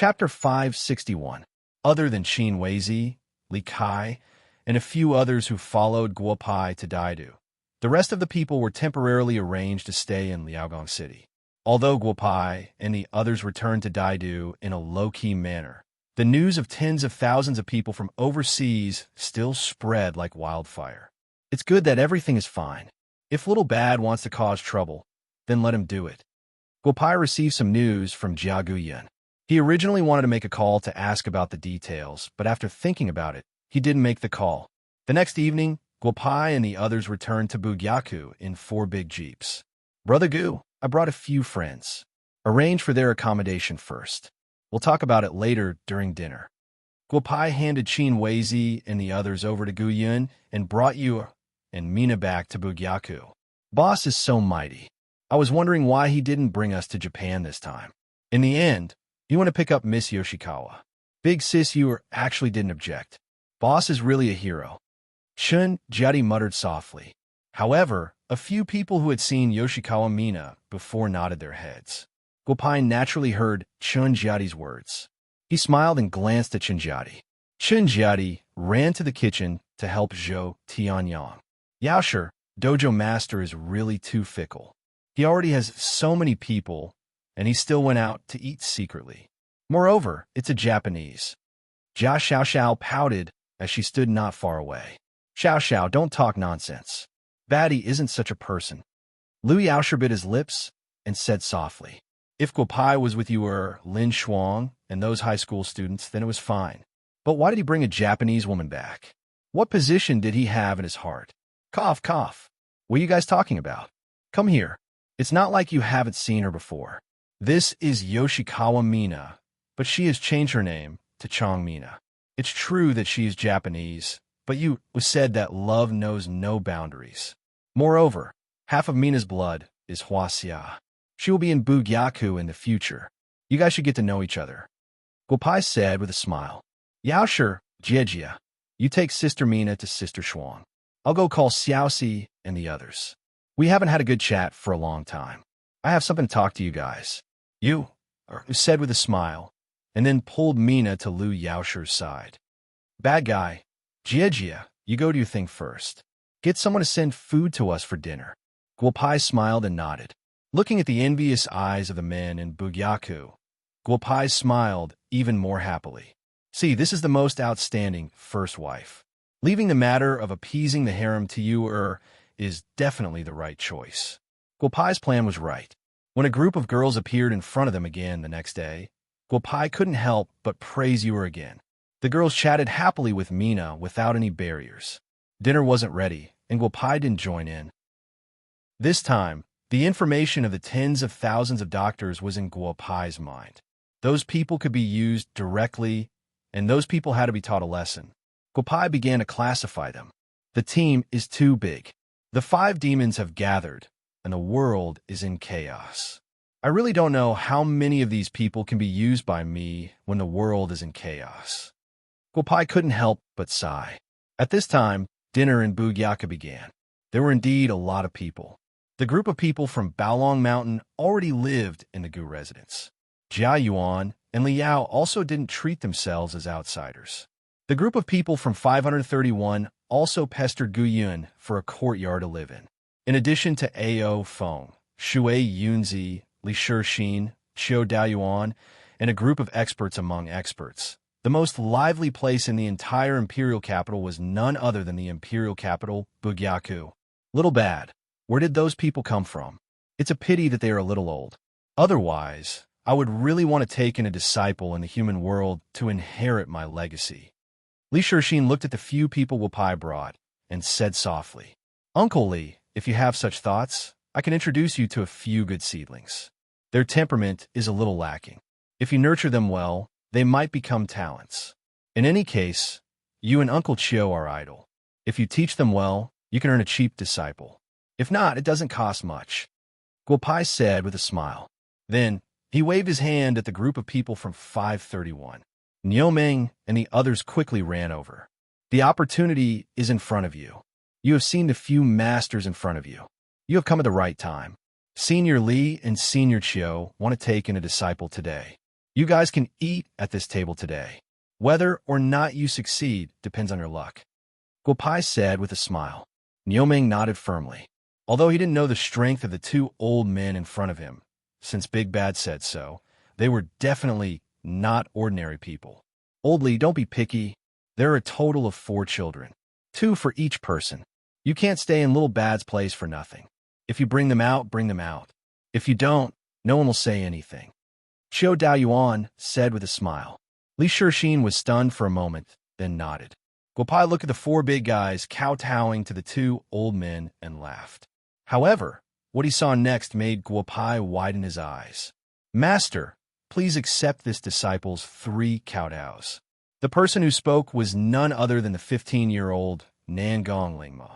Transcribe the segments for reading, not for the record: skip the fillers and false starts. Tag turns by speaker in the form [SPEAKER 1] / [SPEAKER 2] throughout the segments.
[SPEAKER 1] Chapter 561. Other than Qin Weizi, Li Kai, and a few others who followed Guo Pai to Daidu, the rest of the people were temporarily arranged to stay in Liaogong City. Although Guo Pai and the others returned to Daidu in a low-key manner, the news of tens of thousands of people from overseas still spread like wildfire. It's good that everything is fine. If Little Bad wants to cause trouble, then let him do it. Guo Pai received some news from Jia Guyan. He originally wanted to make a call to ask about the details, but after thinking about it, he didn't make the call. The next evening, Guo Pai and the others returned to Bugyaku in 4 big jeeps. Brother Gu, I brought a few friends. Arrange for their accommodation first. We'll talk about it later during dinner. Guo Pai handed Qin Weizi and the others over to Gu Yun and brought Yu and Mina back to Bugyaku. Boss is so mighty. I was wondering why he didn't bring us to Japan this time. In the end, you want to pick up Miss Yoshikawa. Big sis Yu actually didn't object. Boss is really a hero. Chun Jiadi muttered softly. However, a few people who had seen Yoshikawa Mina before nodded their heads. Guo Pai naturally heard Chun Jiadi's words. He smiled and glanced at Chun Jiadi. Chun Jiadi ran to the kitchen to help Zhou Tianyang. Yaosher, dojo master, is really too fickle. He already has so many people, and he still went out to eat secretly. Moreover, it's a Japanese. Jia Xiaoxiao pouted as she stood not far away. Xiaoxiao, don't talk nonsense. Batty isn't such a person. Lu Yaosher bit his lips and said softly, if Guo Pai was with you or Lin Shuang and those high school students, then it was fine. But why did he bring a Japanese woman back? What position did he have in his heart? Cough, cough. What are you guys talking about? Come here. It's not like you haven't seen her before. This is Yoshikawa Mina, but she has changed her name to Chong Mina. It's true that she is Japanese, but you said that love knows no boundaries. Moreover, half of Mina's blood is Huaxia. She will be in Bugyaku in the future. You guys should get to know each other. Guo Pai said with a smile. Yaosher, Jiejia, you take Sister Mina to Sister Shuang. I'll go call Xiaoxi and the others. We haven't had a good chat for a long time. I have something to talk to you guys. You said with a smile, and then pulled Mina to Lu Yaosher's side. Bad guy, Jiejia, you go do your thing first. Get someone to send food to us for dinner. Guo Pai smiled and nodded. Looking at the envious eyes of the men in Bugyaku, Guo Pai smiled even more happily. See, this is the most outstanding first wife. Leaving the matter of appeasing the harem to you is definitely the right choice. Guo Pai's plan was right. When a group of girls appeared in front of them again the next day, Guo Pai couldn't help but praise Yu again. The girls chatted happily with Mina without any barriers. Dinner wasn't ready, and Guo Pai didn't join in. This time, the information of the tens of thousands of doctors was in Guo Pai's mind. Those people could be used directly, and those people had to be taught a lesson. Guo Pai began to classify them. The team is too big. The 5 demons have gathered, and the world is in chaos. I really don't know how many of these people can be used by me when the world is in chaos. Guo Pai couldn't help but sigh. At this time, dinner in Bugyaku began. There were indeed a lot of people. The group of people from Baolong Mountain already lived in the Gu residence. Jia Yuan and Liao also didn't treat themselves as outsiders. The group of people from 531 also pestered Gu Yun for a courtyard to live in. In addition to Ao Feng, Shui Yunzi, Li Shixin, Qiu Daoyuan, and a group of experts among experts, the most lively place in the entire imperial capital was none other than the imperial capital, Bugyaku. Little Bad. Where did those people come from? It's a pity that they are a little old. Otherwise, I would really want to take in a disciple in the human world to inherit my legacy. Li Shixin looked at the few people Guo Pai brought and said softly, Uncle Li, if you have such thoughts, I can introduce you to a few good seedlings. Their temperament is a little lacking. If you nurture them well, they might become talents. In any case, you and Uncle Chiu are idle. If you teach them well, you can earn a cheap disciple. If not, it doesn't cost much. Guo Pai said with a smile. Then, he waved his hand at the group of people from 531. Niu Ming and the others quickly ran over. The opportunity is in front of you. You have seen the few masters in front of you. You have come at the right time. Senior Li and Senior Chiu want to take in a disciple today. You guys can eat at this table today. Whether or not you succeed depends on your luck. Guopai said with a smile. Niuming nodded firmly. Although he didn't know the strength of the two old men in front of him, since Big Bad said so, they were definitely not ordinary people. Old Lee, don't be picky. There are a total of 4 children. 2 for each person. You can't stay in Little Bad's place for nothing. If you bring them out, bring them out. If you don't, no one will say anything. Qiu Daoyuan said with a smile. Li Shixin was stunned for a moment, then nodded. Guopai looked at the 4 big guys kowtowing to the 2 old men and laughed. However, what he saw next made Guopai widen his eyes. Master, please accept this disciple's 3 kowtows. The person who spoke was none other than the 15-year-old Nangong Lingma.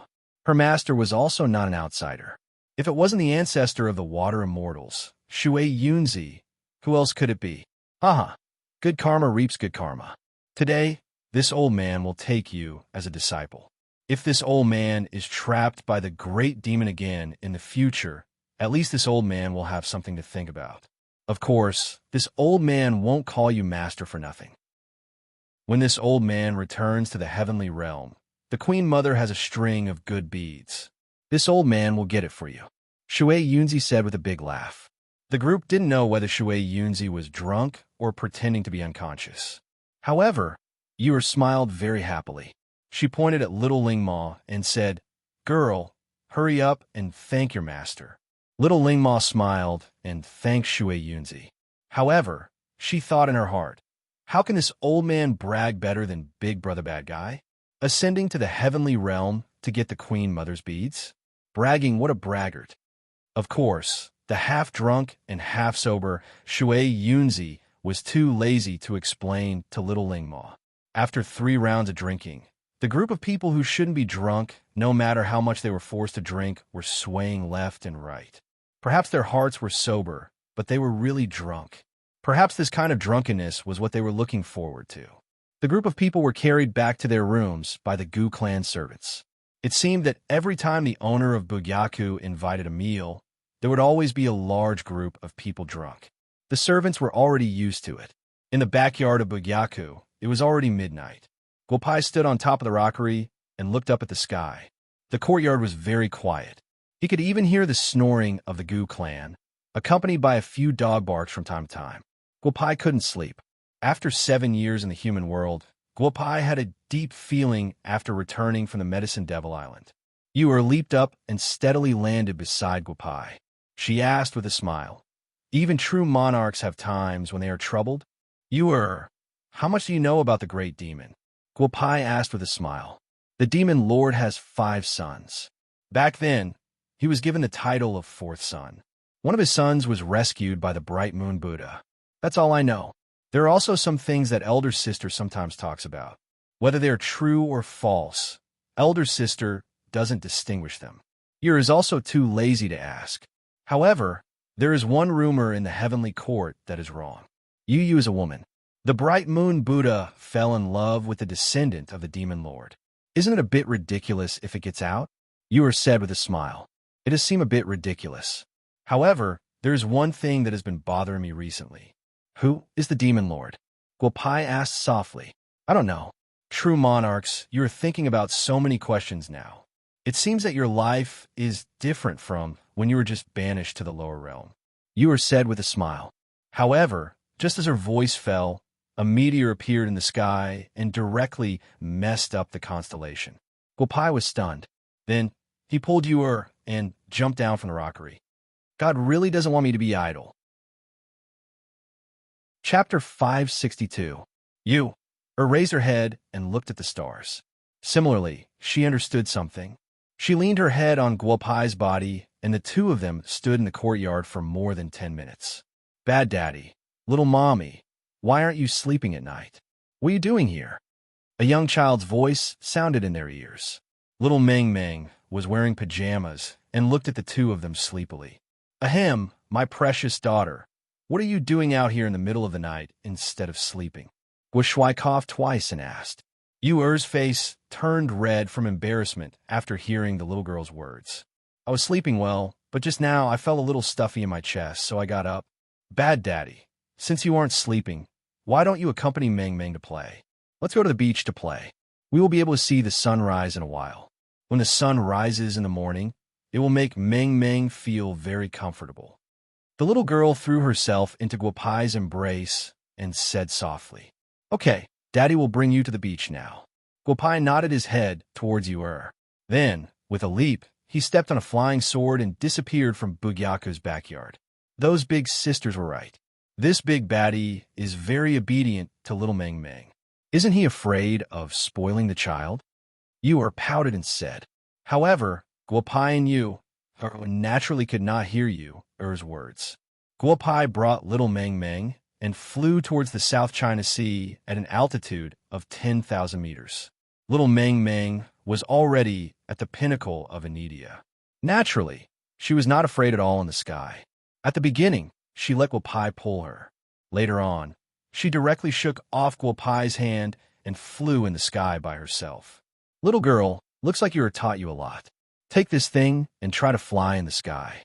[SPEAKER 1] Her master was also not an outsider. If it wasn't the ancestor of the water immortals, Shui Yunzi, who else could it be? Haha, good karma reaps good karma. Today, this old man will take you as a disciple. If this old man is trapped by the great demon again in the future, at least this old man will have something to think about. Of course, this old man won't call you master for nothing. When this old man returns to the heavenly realm, the Queen Mother has a string of good beads. This old man will get it for you. Shui Yunzi said with a big laugh. The group didn't know whether Shui Yunzi was drunk or pretending to be unconscious. However, Yu smiled very happily. She pointed at little Lingma and said, Girl, hurry up and thank your master. Little Lingma smiled and thanked Shui Yunzi. However, she thought in her heart, how can this old man brag better than Big Brother Bad Guy? Ascending to the heavenly realm to get the Queen Mother's beads? Bragging, what a braggart. Of course, the half-drunk and half-sober Shui Yunzi was too lazy to explain to little Lingma. After 3 rounds of drinking, the group of people who shouldn't be drunk, no matter how much they were forced to drink, were swaying left and right. Perhaps their hearts were sober, but they were really drunk. Perhaps this kind of drunkenness was what they were looking forward to. The group of people were carried back to their rooms by the Gu clan servants. It seemed that every time the owner of Bugyaku invited a meal, there would always be a large group of people drunk. The servants were already used to it. In the backyard of Bugyaku, it was already midnight. Guopai stood on top of the rockery and looked up at the sky. The courtyard was very quiet. He could even hear the snoring of the Gu clan, accompanied by a few dog barks from time to time. Guopai couldn't sleep. After 7 years in the human world, Guopai had a deep feeling after returning from the Medicine Devil Island. Yu leaped up and steadily landed beside Guopai. She asked with a smile, Even true monarchs have times when they are troubled? Yu, how much do you know about the great demon? Guopai asked with a smile. The demon lord has 5 sons. Back then, he was given the title of 4th son. One of his sons was rescued by the bright moon Buddha. That's all I know. There are also some things that Elder Sister sometimes talks about. Whether they are true or false, Elder Sister doesn't distinguish them. Yu is also too lazy to ask. However, there is one rumor in the heavenly court that is wrong. Yu is a woman. The bright moon Buddha fell in love with the descendant of the demon lord. Isn't it a bit ridiculous if it gets out? Yu said with a smile. It does seem a bit ridiculous. However, there is one thing that has been bothering me recently. Who is the demon lord? Guopai asked softly. I don't know. True monarchs, you are thinking about so many questions now. It seems that your life is different from when you were just banished to the lower realm. Yu said with a smile. However, just as her voice fell, a meteor appeared in the sky and directly messed up the constellation. Guopai was stunned. Then, he pulled Yu and jumped down from the rockery. God really doesn't want me to be idle. Chapter 562. Yu raised her head and looked at the stars. Similarly, she understood something. She leaned her head on Guopai's body, and the 2 of them stood in the courtyard for more than 10 minutes. Bad Daddy, little mommy, why aren't you sleeping at night? What are you doing here? A young child's voice sounded in their ears. Little Meng Meng was wearing pajamas and looked at the 2 of them sleepily. Ahem, my precious daughter, what are you doing out here in the middle of the night instead of sleeping? Guoshui coughed twice and asked. Yu's face turned red from embarrassment after hearing the little girl's words. I was sleeping well, but just now I felt a little stuffy in my chest, so I got up. Bad Daddy, since you aren't sleeping, why don't you accompany Meng Meng to play? Let's go to the beach to play. We will be able to see the sun rise in a while. When the sun rises in the morning, it will make Meng Meng feel very comfortable. The little girl threw herself into Guopai's embrace and said softly, "Okay, Daddy will bring you to the beach now." Guopai nodded his head towards Yuer. Then, with a leap, he stepped on a flying sword and disappeared from Bugyaku's backyard. Those big sisters were right. This big baddie is very obedient to little Meng Meng. Isn't he afraid of spoiling the child? Yuer pouted and said. However, Guopai and Yu naturally could not hear Yuer's words. Guopai brought little Meng Meng and flew towards the South China Sea at an altitude of 10,000 meters. Little Meng Meng was already at the pinnacle of Anidia. Naturally, she was not afraid at all in the sky. At the beginning, she let Guopai pull her. Later on, she directly shook off Guopai's hand and flew in the sky by herself. Little girl, looks like you taught you a lot. Take this thing and try to fly in the sky.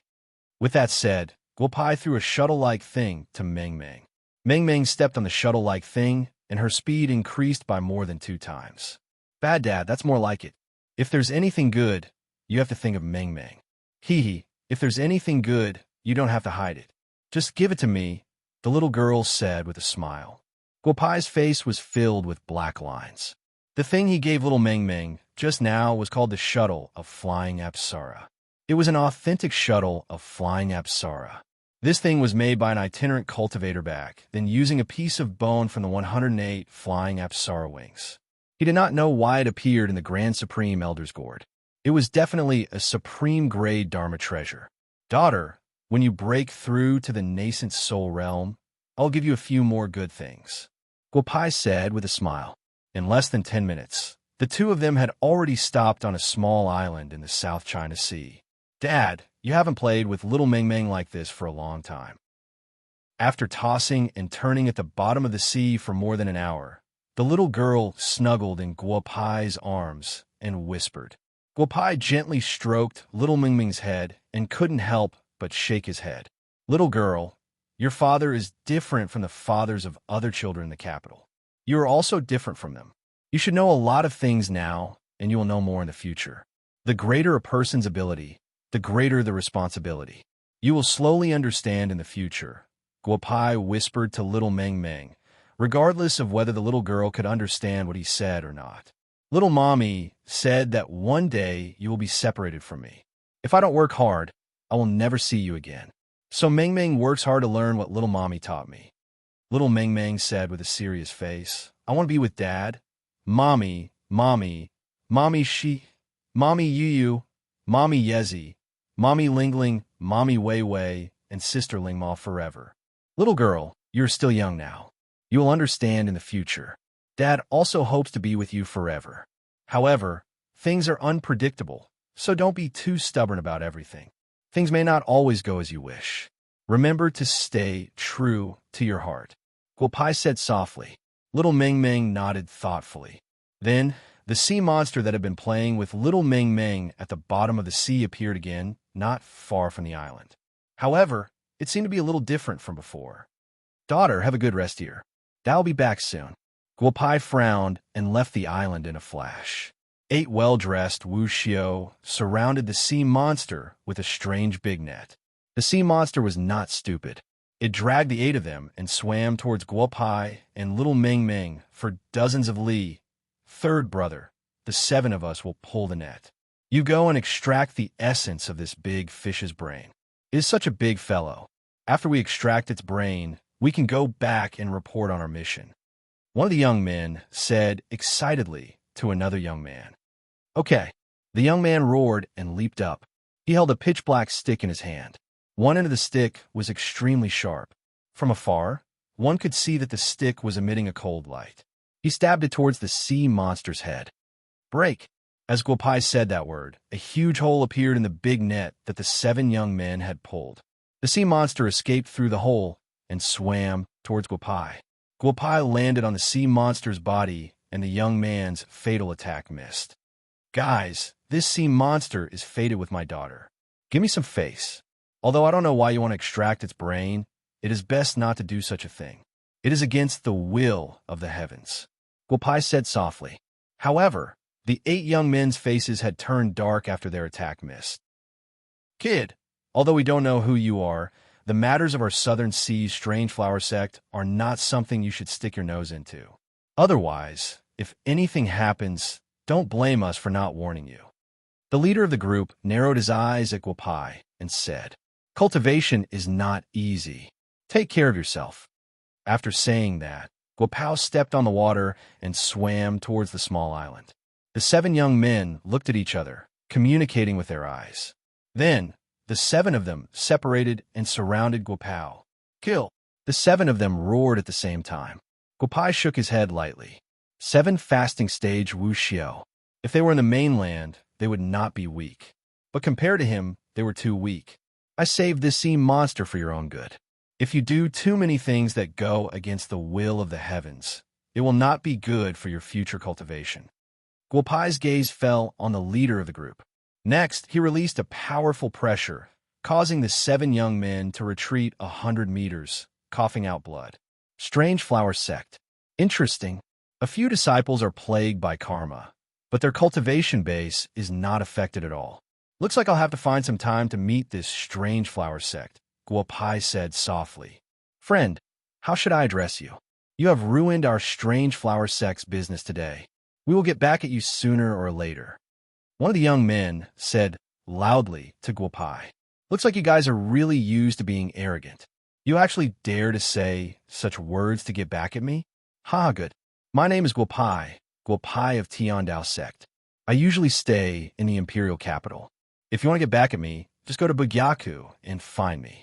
[SPEAKER 1] With that said, Guopai threw a shuttle-like thing to Meng Meng. Meng Meng stepped on the shuttle-like thing, and her speed increased by more than 2 times. Bad Dad, that's more like it. If there's anything good, you have to think of Meng Meng. Hee, if there's anything good, you don't have to hide it. Just give it to me, the little girl said with a smile. Guopai's face was filled with black lines. The thing he gave little Meng Meng just now was called the Shuttle of Flying Apsara. It was an authentic shuttle of Flying Apsara. This thing was made by an itinerant cultivator back, then using a piece of bone from the 108 Flying Apsara wings. He did not know why it appeared in the Grand Supreme Elder's Gourd. It was definitely a supreme-grade Dharma treasure. Daughter, when you break through to the nascent soul realm, I'll give you a few more good things. Guopai said with a smile. In less than 10 minutes, the two of them had already stopped on a small island in the South China Sea. Dad, you haven't played with little Meng Meng like this for a long time. After tossing and turning at the bottom of the sea for more than an hour, the little girl snuggled in Guopai's arms and whispered. Guopai gently stroked little Meng Meng's head and couldn't help but shake his head. Little girl, your father is different from the fathers of other children in the capital. You are also different from them. You should know a lot of things now, and you will know more in the future. The greater a person's ability, the greater the responsibility. You will slowly understand in the future, Guopai whispered to little Meng Meng, regardless of whether the little girl could understand what he said or not. Little Mommy said that one day you will be separated from me. If I don't work hard, I will never see you again. So Meng Meng works hard to learn what little Mommy taught me. Little Meng Meng said with a serious face, I want to be with Dad. Mommy, Mommy, Mommy Shi, Mommy Yu, Mommy Yezi, Mommy Lingling, Mommy Wei Wei, and Sister Lingma forever. Little girl, you're still young now. You will understand in the future. Dad also hopes to be with you forever. However, things are unpredictable, so don't be too stubborn about everything. Things may not always go as you wish. Remember to stay true to your heart. Guopai said softly. Little Meng Meng nodded thoughtfully. Then, the sea monster that had been playing with little Meng Meng at the bottom of the sea appeared again, not far from the island. However, it seemed to be a little different from before. Daughter, have a good rest here. I'll be back soon. Guopai frowned and left the island in a flash. 8 well-dressed wuxiu surrounded the sea monster with a strange big net. The sea monster was not stupid. It dragged the 8 of them and swam towards Guopai and little Meng Meng for dozens of li. Third brother, the 7 of us will pull the net. You go and extract the essence of this big fish's brain. It is such a big fellow. After we extract its brain, we can go back and report on our mission. One of the young men said excitedly to another young man. Okay. The young man roared and leaped up. He held a pitch-black stick in his hand. One end of the stick was extremely sharp. From afar, one could see that the stick was emitting a cold light. He stabbed it towards the sea monster's head. Break! As Guopai said that word, a huge hole appeared in the big net that the 7 young men had pulled. The sea monster escaped through the hole and swam towards Guopai. Guopai landed on the sea monster's body, and the young man's fatal attack missed. Guys, this sea monster is fated with my daughter. Give me some face. Although I don't know why you want to extract its brain, It is best not to do such a thing. It is against the will of the heavens, Guopai said softly. However, the 8 young men's faces had turned dark after their attack missed. Kid, although we don't know who you are, the matters of our Southern Seas strange flower sect are not something you should stick your nose into. Otherwise, if anything happens, don't blame us for not warning you. The leader of the group narrowed his eyes at Guopai and said, Cultivation is not easy. Take care of yourself. After saying that, Guopao stepped on the water and swam towards the small island. The 7 young men looked at each other, communicating with their eyes. Then, the 7 of them separated and surrounded Guopao. Kill! The 7 of them roared at the same time. Guopai shook his head lightly. 7 fasting stage wuxiao. If they were in the mainland, they would not be weak. But compared to him, they were too weak. I saved this sea monster for your own good. If you do too many things that go against the will of the heavens, it will not be good for your future cultivation. Guopai's gaze fell on the leader of the group. Next, he released a powerful pressure, causing the 7 young men to retreat 100 meters, coughing out blood. Strange flower sect. Interesting. A few disciples are plagued by karma, but their cultivation base is not affected at all. Looks like I'll have to find some time to meet this strange flower sect, Guopai said softly. Friend, how should I address you? You have ruined our strange flower sect's business today. We will get back at you sooner or later. One of the young men said loudly to Guopai, Looks like you guys are really used to being arrogant. You actually dare to say such words to get back at me? Ha, good. My name is Guopai, Guopai of Tiandao sect. I usually stay in the imperial capital. If you want to get back at me, just go to Bugyaku and find me.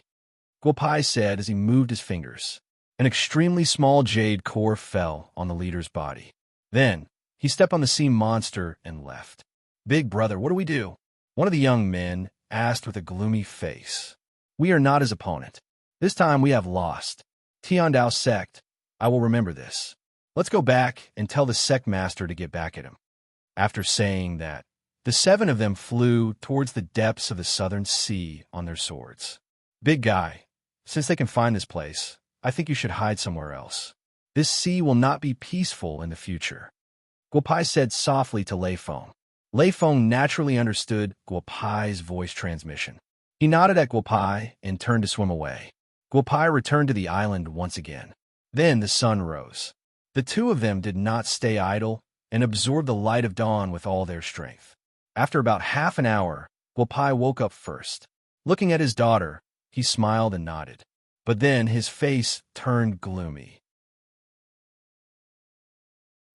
[SPEAKER 1] Guopai said as he moved his fingers. An extremely small jade core fell on the leader's body. Then, he stepped on the sea monster and left. Big brother, what do we do? One of the young men asked with a gloomy face. We are not his opponent. This time we have lost. Tiandao sect, I will remember this. Let's go back and tell the sect master to get back at him. After saying that, the 7 of them flew towards the depths of the southern sea on their swords. Big guy, since they can find this place, I think you should hide somewhere else. This sea will not be peaceful in the future. Guopai said softly to Lei Feng. Lei Feng naturally understood Guopai's voice transmission. He nodded at Guopai and turned to swim away. Guopai returned to the island once again. Then the sun rose. The 2 of them did not stay idle and absorbed the light of dawn with all their strength. After about half an hour, Guopai woke up first. Looking at his daughter, he smiled and nodded. But then his face turned gloomy.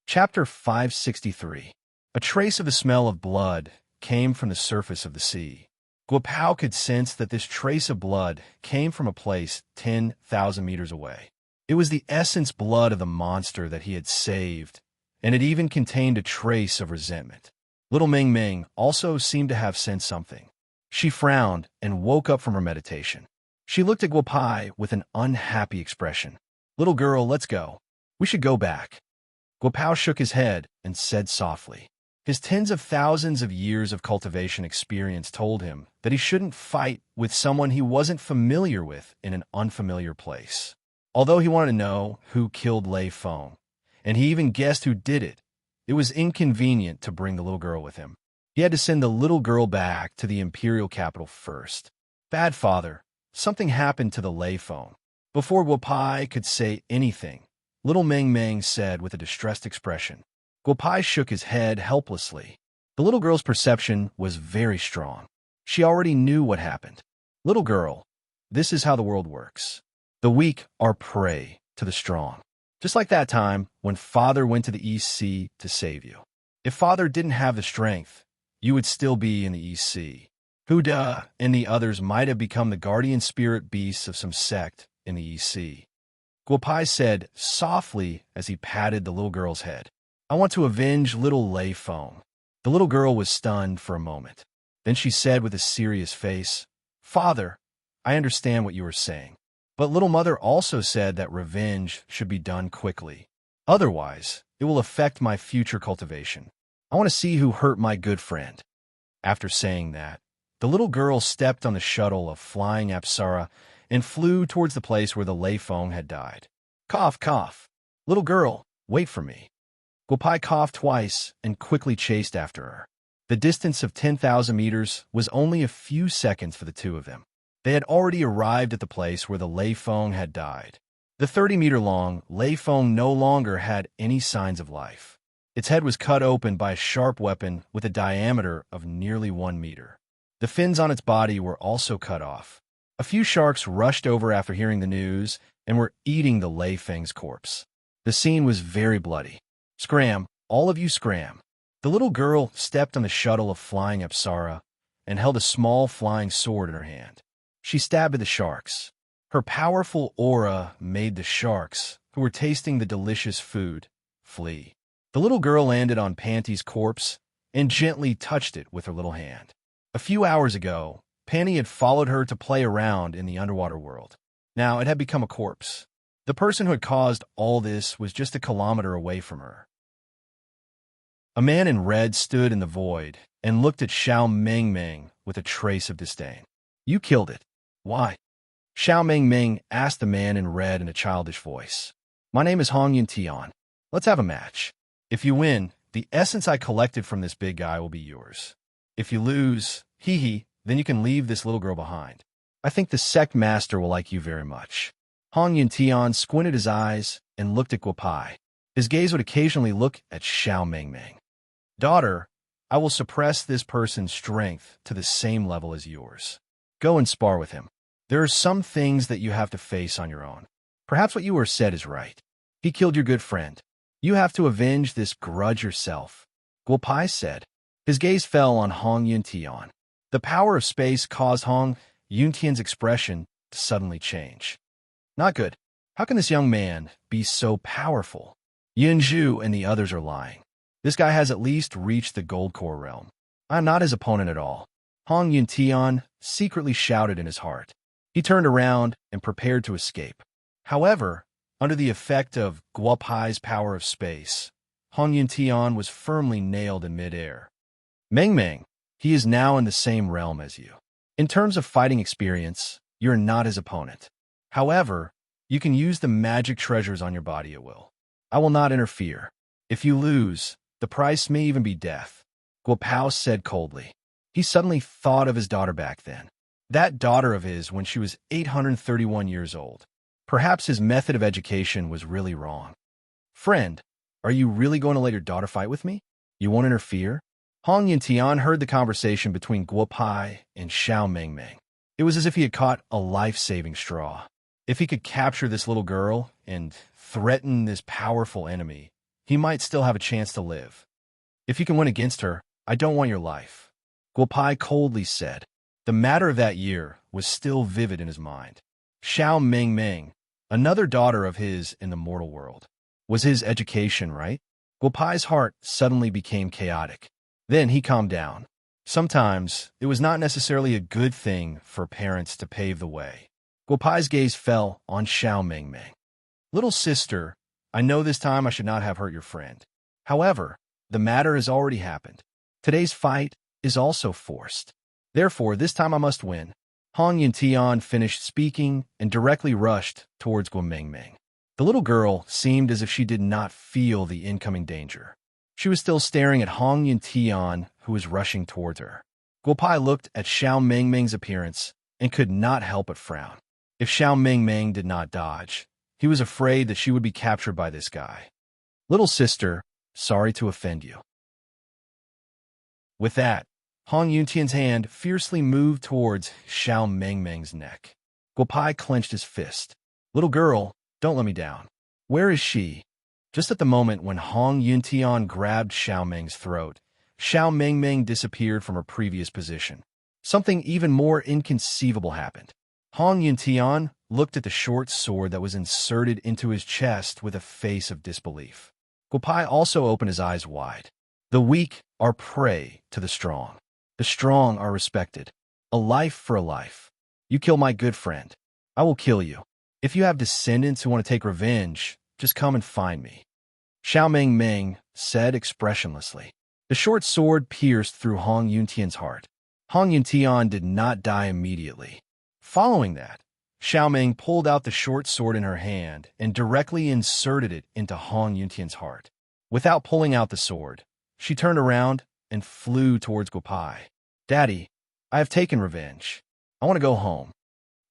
[SPEAKER 1] Chapter 563. A trace of the smell of blood came from the surface of the sea. Guopao could sense that this trace of blood came from a place 10,000 meters away. It was the essence blood of the monster that he had saved, and it even contained a trace of resentment. Little Ming Ming also seemed to have sensed something. She frowned and woke up from her meditation. She looked at Guopai with an unhappy expression. Little girl, let's go. We should go back. Guopao shook his head and said softly. His tens of thousands of years of cultivation experience told him that he shouldn't fight with someone he wasn't familiar with in an unfamiliar place. Although he wanted to know who killed Lei Feng, and he even guessed who did it, it was inconvenient to bring the little girl with him. He had to send the little girl back to the imperial capital first. Bad father, something happened to the Lei Feng. Before Guopai could say anything, little Ming Ming said with a distressed expression. Guopai shook his head helplessly. The little girl's perception was very strong. She already knew what happened. Little girl, this is how the world works. The weak are prey to the strong. Just like that time when Father went to the East Sea to save you. If Father didn't have the strength, you would still be in the East Sea. Huda and the others might have become the guardian spirit beasts of some sect in the East Sea. Guopai said softly as he patted the little girl's head. I want to avenge little Lei Feng. The little girl was stunned for a moment. Then she said with a serious face, Father, I understand what you are saying. But little mother also said that revenge should be done quickly. Otherwise, it will affect my future cultivation. I want to see who hurt my good friend. After saying that, the little girl stepped on the shuttle of flying Apsara and flew towards the place where the Lei Feng had died. Cough, cough. Little girl, wait for me. Guopai coughed twice and quickly chased after her. The distance of 10,000 meters was only a few seconds for the two of them. They had already arrived at the place where the Lei Feng had died. The 30-meter-long Lei Feng no longer had any signs of life. Its head was cut open by a sharp weapon with a diameter of nearly 1 meter. The fins on its body were also cut off. A few sharks rushed over after hearing the news and were eating the Lei Feng's corpse. The scene was very bloody. Scram, all of you scram. The little girl stepped on the shuttle of flying Apsara and held a small flying sword in her hand. She stabbed at the sharks. Her powerful aura made the sharks, who were tasting the delicious food, flee. The little girl landed on Panty's corpse and gently touched it with her little hand. A few hours ago, Panty had followed her to play around in the underwater world. Now it had become a corpse. The person who had caused all this was just a kilometer away from her. A man in red stood in the void and looked at Xiao Mengmeng with a trace of disdain. You killed it. Why? Xiao Mengmeng asked the man in red in a childish voice. My name is Hong Yuntian. Let's have a match. If you win, the essence I collected from this big guy will be yours. If you lose, then you can leave this little girl behind. I think the sect master will like you very much. Hong Yuntian squinted his eyes and looked at Guopai. His gaze would occasionally look at Xiao Mengmeng. Daughter, I will suppress this person's strength to the same level as yours. Go and spar with him. There are some things that you have to face on your own. Perhaps what you were said is right. He killed your good friend. You have to avenge this grudge yourself. Guopai said. His gaze fell on Hong Yuntian. The power of space caused Hong Yuntian's expression to suddenly change. Not good. How can this young man be so powerful? Yunzhu and the others are lying. This guy has at least reached the gold core realm. I'm not his opponent at all. Hong Yuntian secretly shouted in his heart. He turned around and prepared to escape. However, under the effect of Guopai's power of space, Hong Yuntian was firmly nailed in midair. Mengmeng, he is now in the same realm as you. In terms of fighting experience, you're not his opponent. However, you can use the magic treasures on your body at will. I will not interfere. If you lose, the price may even be death, Guopao said coldly. He suddenly thought of his daughter back then. That daughter of his when she was 831 years old. Perhaps his method of education was really wrong. Friend, are you really going to let your daughter fight with me? You won't interfere? Hong Yuntian heard the conversation between Guopai and Xiao Mengmeng. It was as if he had caught a life-saving straw. If he could capture this little girl and threaten this powerful enemy, he might still have a chance to live. If you can win against her, I don't want your life. Guopai coldly said. The matter of that year was still vivid in his mind. Xiao Mengmeng, another daughter of his in the mortal world. Was his education right? Guopai's heart suddenly became chaotic. Then he calmed down. Sometimes it was not necessarily a good thing for parents to pave the way. Guopai's gaze fell on Xiao Mengmeng. Little sister, I know this time I should not have hurt your friend. However, the matter has already happened. Today's fight is also forced. Therefore, this time I must win. Hong Yuntian finished speaking and directly rushed towards Guo Mengmeng. The little girl seemed as if she did not feel the incoming danger. She was still staring at Hong Yuntian, who was rushing towards her. Guopai looked at Xiao Mengmeng's appearance and could not help but frown. If Xiao Mengmeng did not dodge, he was afraid that she would be captured by this guy. Little sister, sorry to offend you. With that, Hong Yuntian's hand fiercely moved towards Xiao Mengmeng's neck. Guopai clenched his fist. Little girl, don't let me down. Where is she? Just at the moment when Hong Yuntian grabbed Xiao Meng's throat, Xiao Mengmeng disappeared from her previous position. Something even more inconceivable happened. Hong Yuntian looked at the short sword that was inserted into his chest with a face of disbelief. Guopai also opened his eyes wide. The weak are prey to the strong. The strong are respected. A life for a life. You kill my good friend. I will kill you. If you have descendants who want to take revenge, just come and find me. Xiao Mengmeng said expressionlessly. The short sword pierced through Hong Yuntian's heart. Hong Yuntian did not die immediately. Following that, Xiao Ming pulled out the short sword in her hand and directly inserted it into Han Yuntian's heart. Without pulling out the sword, she turned around and flew towards Guopai. Daddy, I have taken revenge. I want to go home.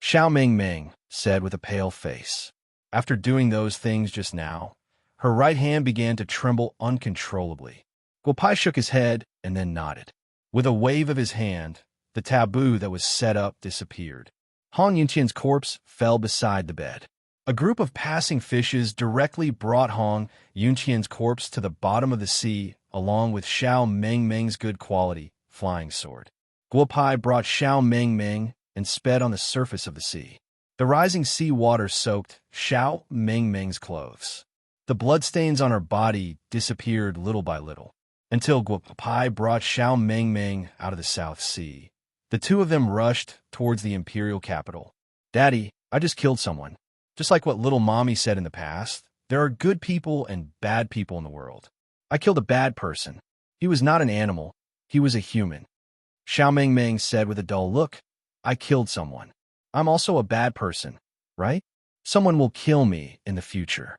[SPEAKER 1] Xiao Ming said with a pale face. After doing those things just now, her right hand began to tremble uncontrollably. Guopai shook his head and then nodded. With a wave of his hand, the taboo that was set up disappeared. Han Yunqian's corpse fell beside the bed. A group of passing fishes directly brought Han Yunqian's corpse to the bottom of the sea, along with Xiao Ming's good quality flying sword. Guopai brought Xiao Ming and sped on the surface of the sea. The rising sea water soaked Xiao Ming's clothes. The bloodstains on her body disappeared little by little, until Guopai brought Xiao Ming out of the South Sea. The two of them rushed towards the imperial capital. Daddy, I just killed someone. Just like what little mommy said in the past, there are good people and bad people in the world. I killed a bad person. He was not an animal. He was a human. Xiao Ming said with a dull look, I killed someone. I'm also a bad person, right? Someone will kill me in the future.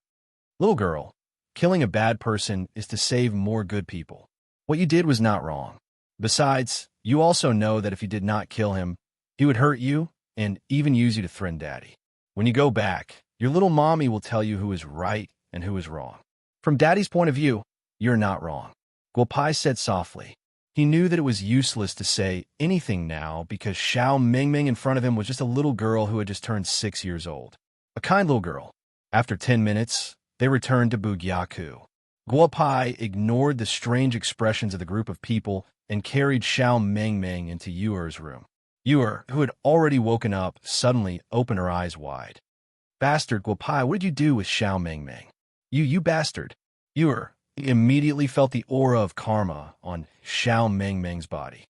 [SPEAKER 1] Little girl, killing a bad person is to save more good people. What you did was not wrong. Besides, you also know that if you did not kill him, he would hurt you and even use you to threaten Daddy. When you go back, your little mommy will tell you who is right and who is wrong. From Daddy's point of view, you're not wrong. Guopai said softly. He knew that it was useless to say anything now because Xiao Ming in front of him was just a little girl who had just turned 6 years old. A kind little girl. After 10 minutes, they returned to Bugyaku. Guopai ignored the strange expressions of the group of people and carried Xiao Ming into Yuer's room. Yuer, who had already woken up, suddenly opened her eyes wide. Bastard, Guopai, what did you do with Xiao Ming? You bastard. Yuer immediately felt the aura of karma on Xiao Ming's body.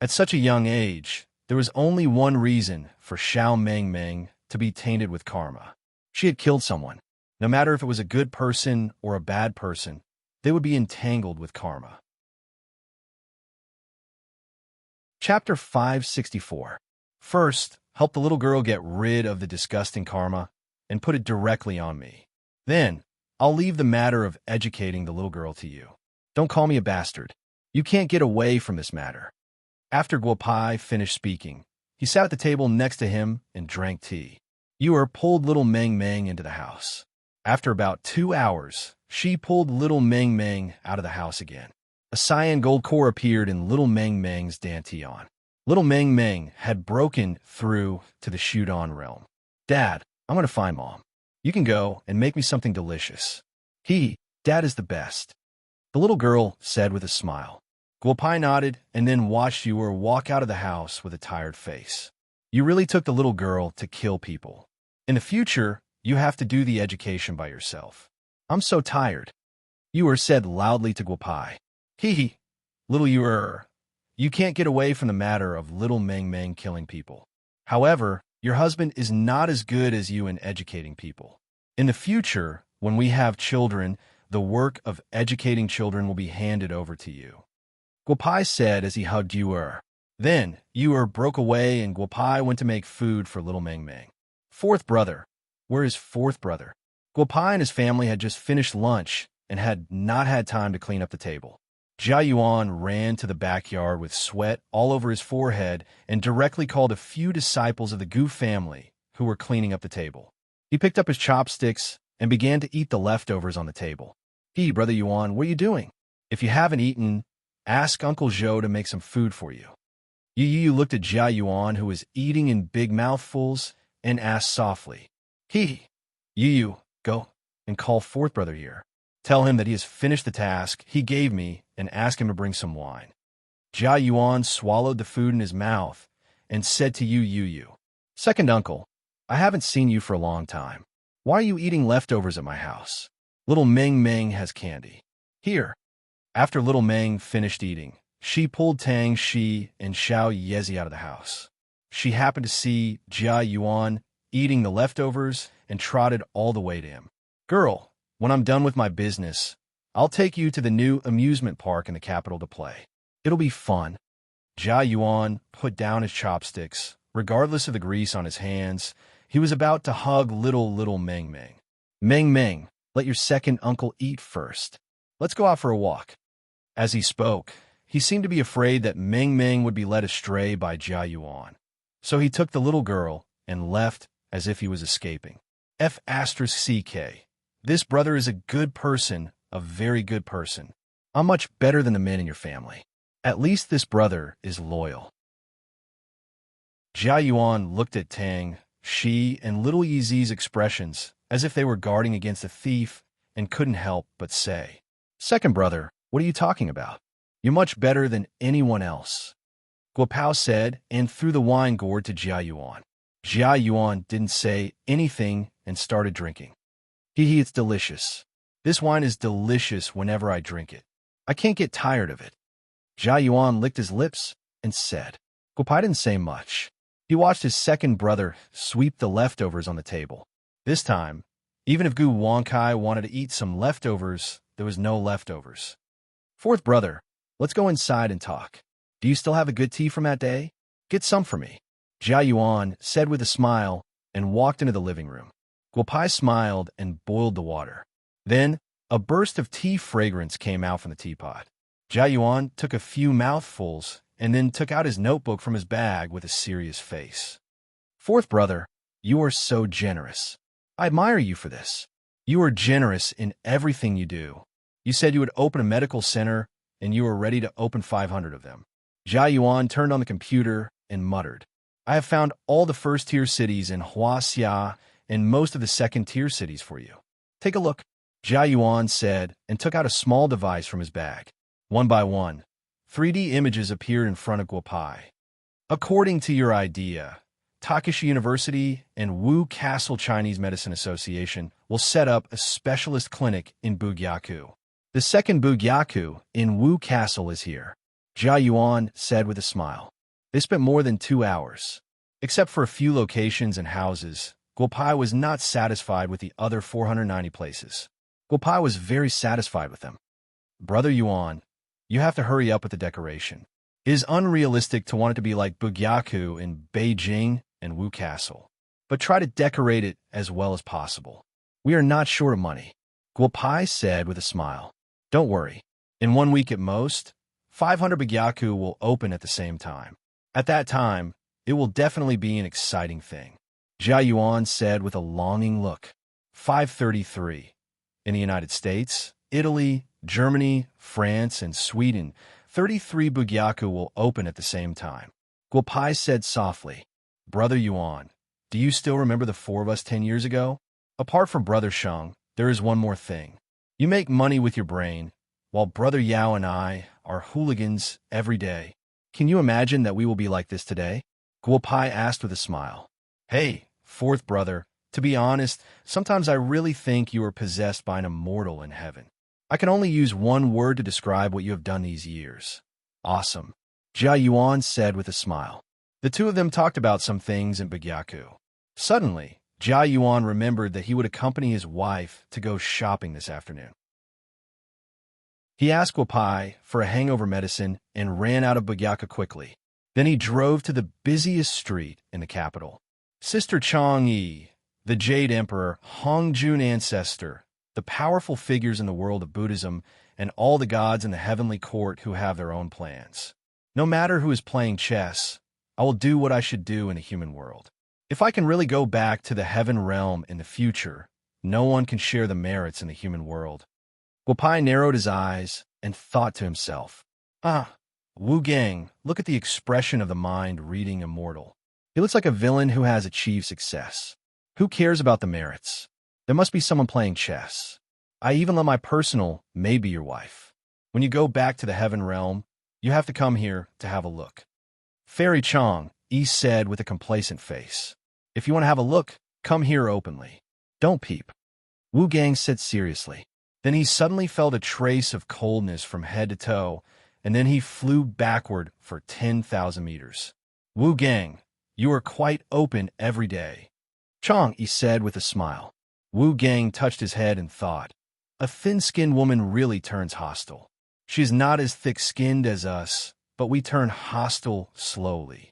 [SPEAKER 1] At such a young age, there was only one reason for Xiao Ming to be tainted with karma. She had killed someone. No matter if it was a good person or a bad person, they would be entangled with karma. Chapter 564. First, help the little girl get rid of the disgusting karma and put it directly on me. Then, I'll leave the matter of educating the little girl to you. Don't call me a bastard. You can't get away from this matter. After Guopai finished speaking, he sat at the table next to him and drank tea. Yuer pulled little Ming into the house. After about 2 hours, she pulled little Ming out of the house again. A cyan gold core appeared in little Ming's dantian. Little Ming had broken through to the Shudon realm. Dad, I'm going to find Mom. You can go and make me something delicious. Dad is the best. The little girl said with a smile. Guopai nodded and then watched Yuer walk out of the house with a tired face. You really took the little girl to kill people. In the future, you have to do the education by yourself. I'm so tired. Yuer said loudly to Guopai. Little Yuer, you can't get away from the matter of little Ming killing people. However, your husband is not as good as you in educating people. In the future, when we have children, the work of educating children will be handed over to you. Guopai said as he hugged Yuer. Then, Yuer broke away and Guopai went to make food for little Ming. Fourth brother. Where is fourth brother? Guopai and his family had just finished lunch and had not had time to clean up the table. Jia Yuan ran to the backyard with sweat all over his forehead and directly called a few disciples of the Gu family who were cleaning up the table. He picked up his chopsticks and began to eat the leftovers on the table. Brother Yuan, what are you doing? If you haven't eaten, ask Uncle Zhou to make some food for you. Yu looked at Jia Yuan, who was eating in big mouthfuls, and asked softly, Yu, go and call fourth brother here. Tell him that he has finished the task he gave me and ask him to bring some wine. Jia Yuan swallowed the food in his mouth and said to Yu, Second uncle, I haven't seen you for a long time. Why are you eating leftovers at my house? Little Ming has candy. Here. After little Ming finished eating, she pulled Tang Shi and Xiao Yezi out of the house. She happened to see Jia Yuan eating the leftovers and trotted all the way to him. Girl, when I'm done with my business, I'll take you to the new amusement park in the capital to play. It'll be fun. Jia Yuan put down his chopsticks, Regardless of the grease on his hands, he was about to hug little Meng Meng. Meng Meng, let your second uncle eat first. Let's go out for a walk. As he spoke, he seemed to be afraid that Meng Meng would be led astray by Jia Yuan. So he took the little girl and left as if he was escaping. F***CK. This brother is a good person, a very good person. I'm much better than the men in your family. At least this brother is loyal. Jia Yuan looked at Tang, Shi, and little Yizi's expressions as if they were guarding against a thief and couldn't help but say, "Second brother, what are you talking about? You're much better than anyone else," Guopao said and threw the wine gourd to Jia Yuan. Jia Yuan didn't say anything and started drinking. Hee, it's delicious. This wine is delicious whenever I drink it. I can't get tired of it. Jia Yuan licked his lips and said. Guopao didn't say much. He watched his second brother sweep the leftovers on the table. This time, even if Gu Wangkai wanted to eat some leftovers, there was no leftovers. Fourth brother, let's go inside and talk. Do you still have a good tea from that day? Get some for me. Jia Yuan said with a smile and walked into the living room. Guopao smiled and boiled the water. Then, a burst of tea fragrance came out from the teapot. Jia Yuan took a few mouthfuls and then took out his notebook from his bag with a serious face. Fourth brother, you are so generous. I admire you for this. You are generous in everything you do. You said you would open a medical center, and you are ready to open 500 of them. Jia Yuan turned on the computer and muttered, I have found all the first-tier cities in Huaxia and most of the second-tier cities for you. Take a look. Jia Yuan said and took out a small device from his bag. One by one, 3D images appeared in front of Guopao. According to your idea, Takeshi University and Wu Castle Chinese Medicine Association will set up a specialist clinic in Bugyaku. The second Bugyaku in Wu Castle is here, Jia Yuan said with a smile. They spent more than 2 hours. Except for a few locations and houses, Guopao was not satisfied with the other 490 places. Guopao was very satisfied with them. Brother Yuan, you have to hurry up with the decoration. It is unrealistic to want it to be like Bugyaku in Beijing and Wu Castle. But try to decorate it as well as possible. We are not short of money, Guopao said with a smile. Don't worry. In 1 week at most, 500 Bugyaku will open at the same time. At that time, it will definitely be an exciting thing, Jia Yuan said with a longing look. 533. In the United States, Italy, Germany, France, and Sweden, 33 Bugyaku will open at the same time. Guopao said softly, Brother Yuan, do you still remember the 4 of us 10 years ago? Apart from Brother Sheng, there is one more thing. You make money with your brain, while Brother Yao and I are hooligans every day. Can you imagine that we will be like this today? Guopao asked with a smile. Hey, fourth brother, to be honest, sometimes I really think you are possessed by an immortal in heaven. I can only use one word to describe what you have done these years. Awesome, Jia Yuan said with a smile. The two of them talked about some things in Bugyaku. Suddenly, Jia Yuan remembered that he would accompany his wife to go shopping this afternoon. He asked Guopao for a hangover medicine and ran out of Bugyaku quickly. Then he drove to the busiest street in the capital. Sister Chang'e, the Jade Emperor, Hongjun ancestor, the powerful figures in the world of Buddhism, and all the gods in the heavenly court who have their own plans. No matter who is playing chess, I will do what I should do in the human world. If I can really go back to the heaven realm in the future, no one can share the merits in the human world. Guopao narrowed his eyes and thought to himself, Wu Gang, look at the expression of the mind reading Immortal. He looks like a villain who has achieved success. Who cares about the merits? There must be someone playing chess. I even let my personal may be your wife. When you go back to the heaven realm, you have to come here to have a look. Fairy Chong, Yi said with a complacent face. If you want to have a look, come here openly. Don't peep. Wu Gang said seriously. Then he suddenly felt a trace of coldness from head to toe, and then he flew backward for 10,000 meters. Wu Gang, you are quite open every day. Chong, he said with a smile. Wu Gang touched his head and thought, a thin-skinned woman really turns hostile. She is not as thick-skinned as us, but we turn hostile slowly.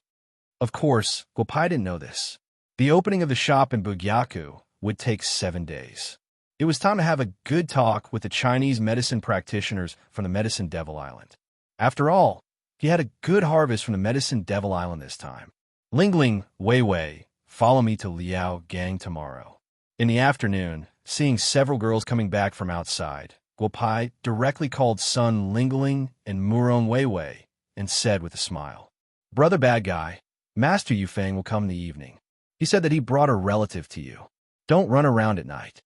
[SPEAKER 1] Of course, Guopai didn't know this. The opening of the shop in Bugyaku would take 7 days. It was time to have a good talk with the Chinese medicine practitioners from the Medicine Devil Island. After all, he had a good harvest from the Medicine Devil Island this time. Lingling, Wei Wei, follow me to Liao Gang tomorrow. In the afternoon, seeing several girls coming back from outside, Guopai directly called Sun Lingling and Murong Wei Wei and said with a smile, "Brother bad guy, Master Yufeng will come in the evening. He said that he brought a relative to you. Don't run around at night."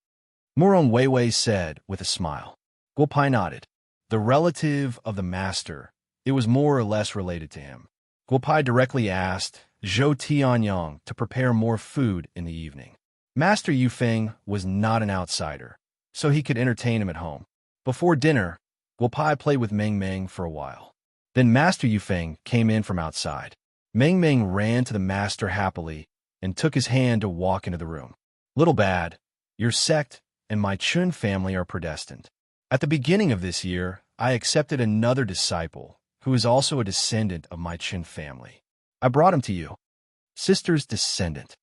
[SPEAKER 1] Murong Wei Wei said with a smile. Guopai nodded. The relative of the master, it was more or less related to him. Guopai directly asked Zhou Tianyang to prepare more food in the evening. Master Yufeng was not an outsider, so he could entertain him at home. Before dinner, Guopai played with Meng Meng for a while. Then Master Yufeng came in from outside. Meng Meng ran to the master happily and took his hand to walk into the room. "Little Bad, your sect and my Chun family are predestined. At the beginning of this year, I accepted another disciple who is also a descendant of my Chun family. I brought him to you. Sister's descendant."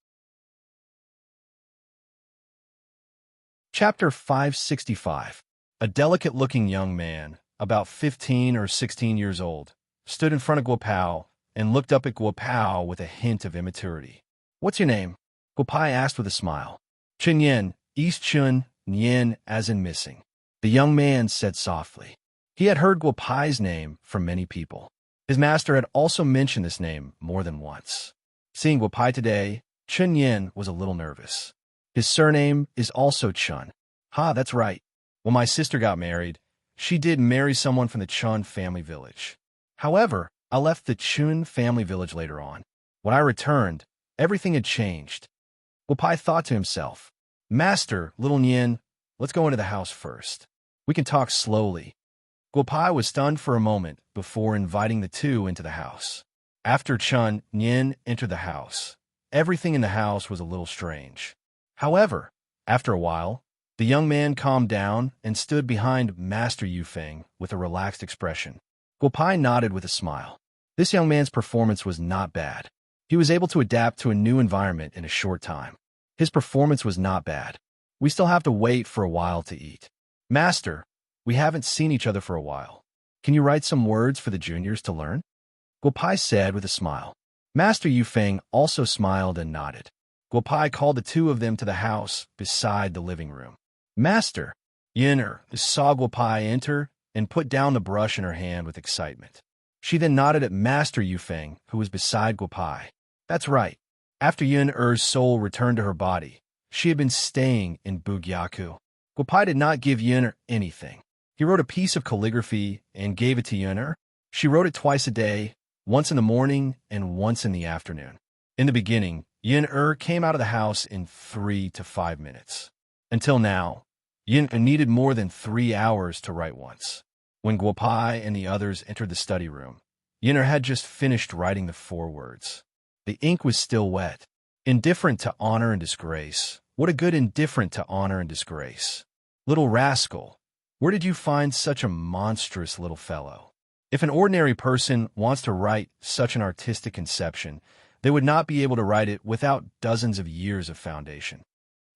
[SPEAKER 1] Chapter 565. A delicate-looking young man, about 15 or 16 years old, stood in front of Guopao and looked up at Guopao with a hint of immaturity. "What's your name?" Guopai asked with a smile. "Chun Yen, East Chun, Nien as in missing," the young man said softly. He had heard Guopai's name from many people. His master had also mentioned this name more than once. Seeing Guopai today, Chun Yen was a little nervous. His surname is also Chun. "Ha, that's right. When my sister got married, she did marry someone from the Chun family village. However, I left the Chun family village later on. When I returned, everything had changed." Guopai thought to himself, "Master, little Nien, let's go into the house first. We can talk slowly." Guopai was stunned for a moment before inviting the two into the house. After Chun Nien entered the house, everything in the house was a little strange. However, after a while, the young man calmed down and stood behind Master Yufeng with a relaxed expression. Guopai nodded with a smile. This young man's performance was not bad. He was able to adapt to a new environment in a short time. His performance was not bad. "We still have to wait for a while to eat. Master, we haven't seen each other for a while. Can you write some words for the juniors to learn?" Guopai said with a smile. Master Yufeng also smiled and nodded. Guopai called the two of them to the house beside the living room. "Master," Yin'er saw Guopai enter and put down the brush in her hand with excitement. She then nodded at Master Yufeng, who was beside Guopai. That's right. After Yin'er's soul returned to her body, she had been staying in Bugyaku. Guopai did not give Yin'er anything. He wrote a piece of calligraphy and gave it to Yin'er. She wrote it twice a day, once in the morning and once in the afternoon. In the beginning, Yin'er came out of the house in 3 to 5 minutes. Until now, Yin'er needed more than 3 hours to write once. When Guopai and the others entered the study room, Yin'er had just finished writing the 4 words. The ink was still wet. "Indifferent to honor and disgrace. What a good indifferent to honor and disgrace. Little rascal, where did you find such a monstrous little fellow?" If an ordinary person wants to write such an artistic conception, they would not be able to write it without dozens of years of foundation.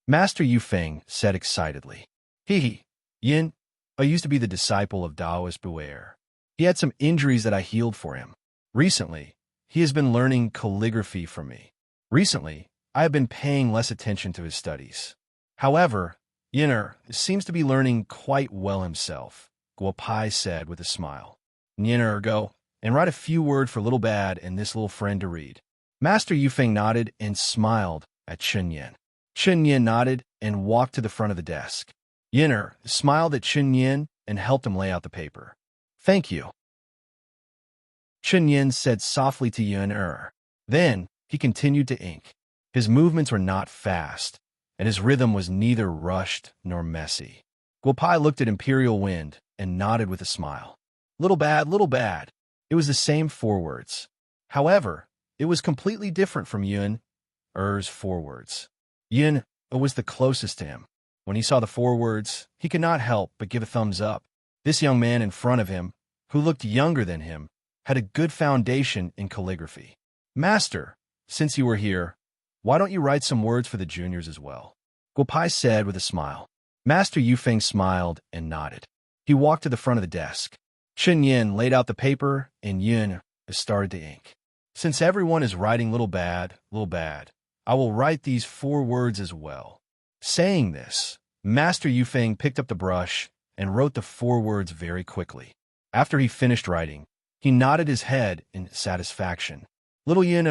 [SPEAKER 1] Master Yufeng said excitedly. "Hee, Yin, I used to be the disciple of Taoist Buer. He had some injuries that I healed for him. Recently, he has been learning calligraphy from me. Recently, I have been paying less attention to his studies. However, Yin'er seems to be learning quite well himself," Guopai said with a smile. "Yin'er, go and write a few words for Little Bad and this little friend to read." Master Yufeng nodded and smiled at Chun Yen. Chun Yen nodded and walked to the front of the desk. Yin'er smiled at Chun Yen and helped him lay out the paper. "Thank you," Chun Yen said softly to Yin'er. Then he continued to ink. His movements were not fast, and his rhythm was neither rushed nor messy. Guopai looked at Imperial Wind and nodded with a smile. Little Bad, Little Bad." It was the same 4 words. However, it was completely different from Yin'er's 4 words. Yin was the closest to him. When he saw the 4 words, he could not help but give a thumbs up. This young man in front of him, who looked younger than him, had a good foundation in calligraphy. "Master, since you were here, why don't you write some words for the juniors as well? Guopai said with a smile. Master Yufeng smiled and nodded. He walked to the front of the desk. Chen Yin laid out the paper, and Yun started to ink. Since everyone is writing little bad, I will write these 4 words as well. Saying this, Master Yufeng picked up the brush and wrote the 4 words very quickly. After he finished writing, he nodded his head in satisfaction. Little Yin,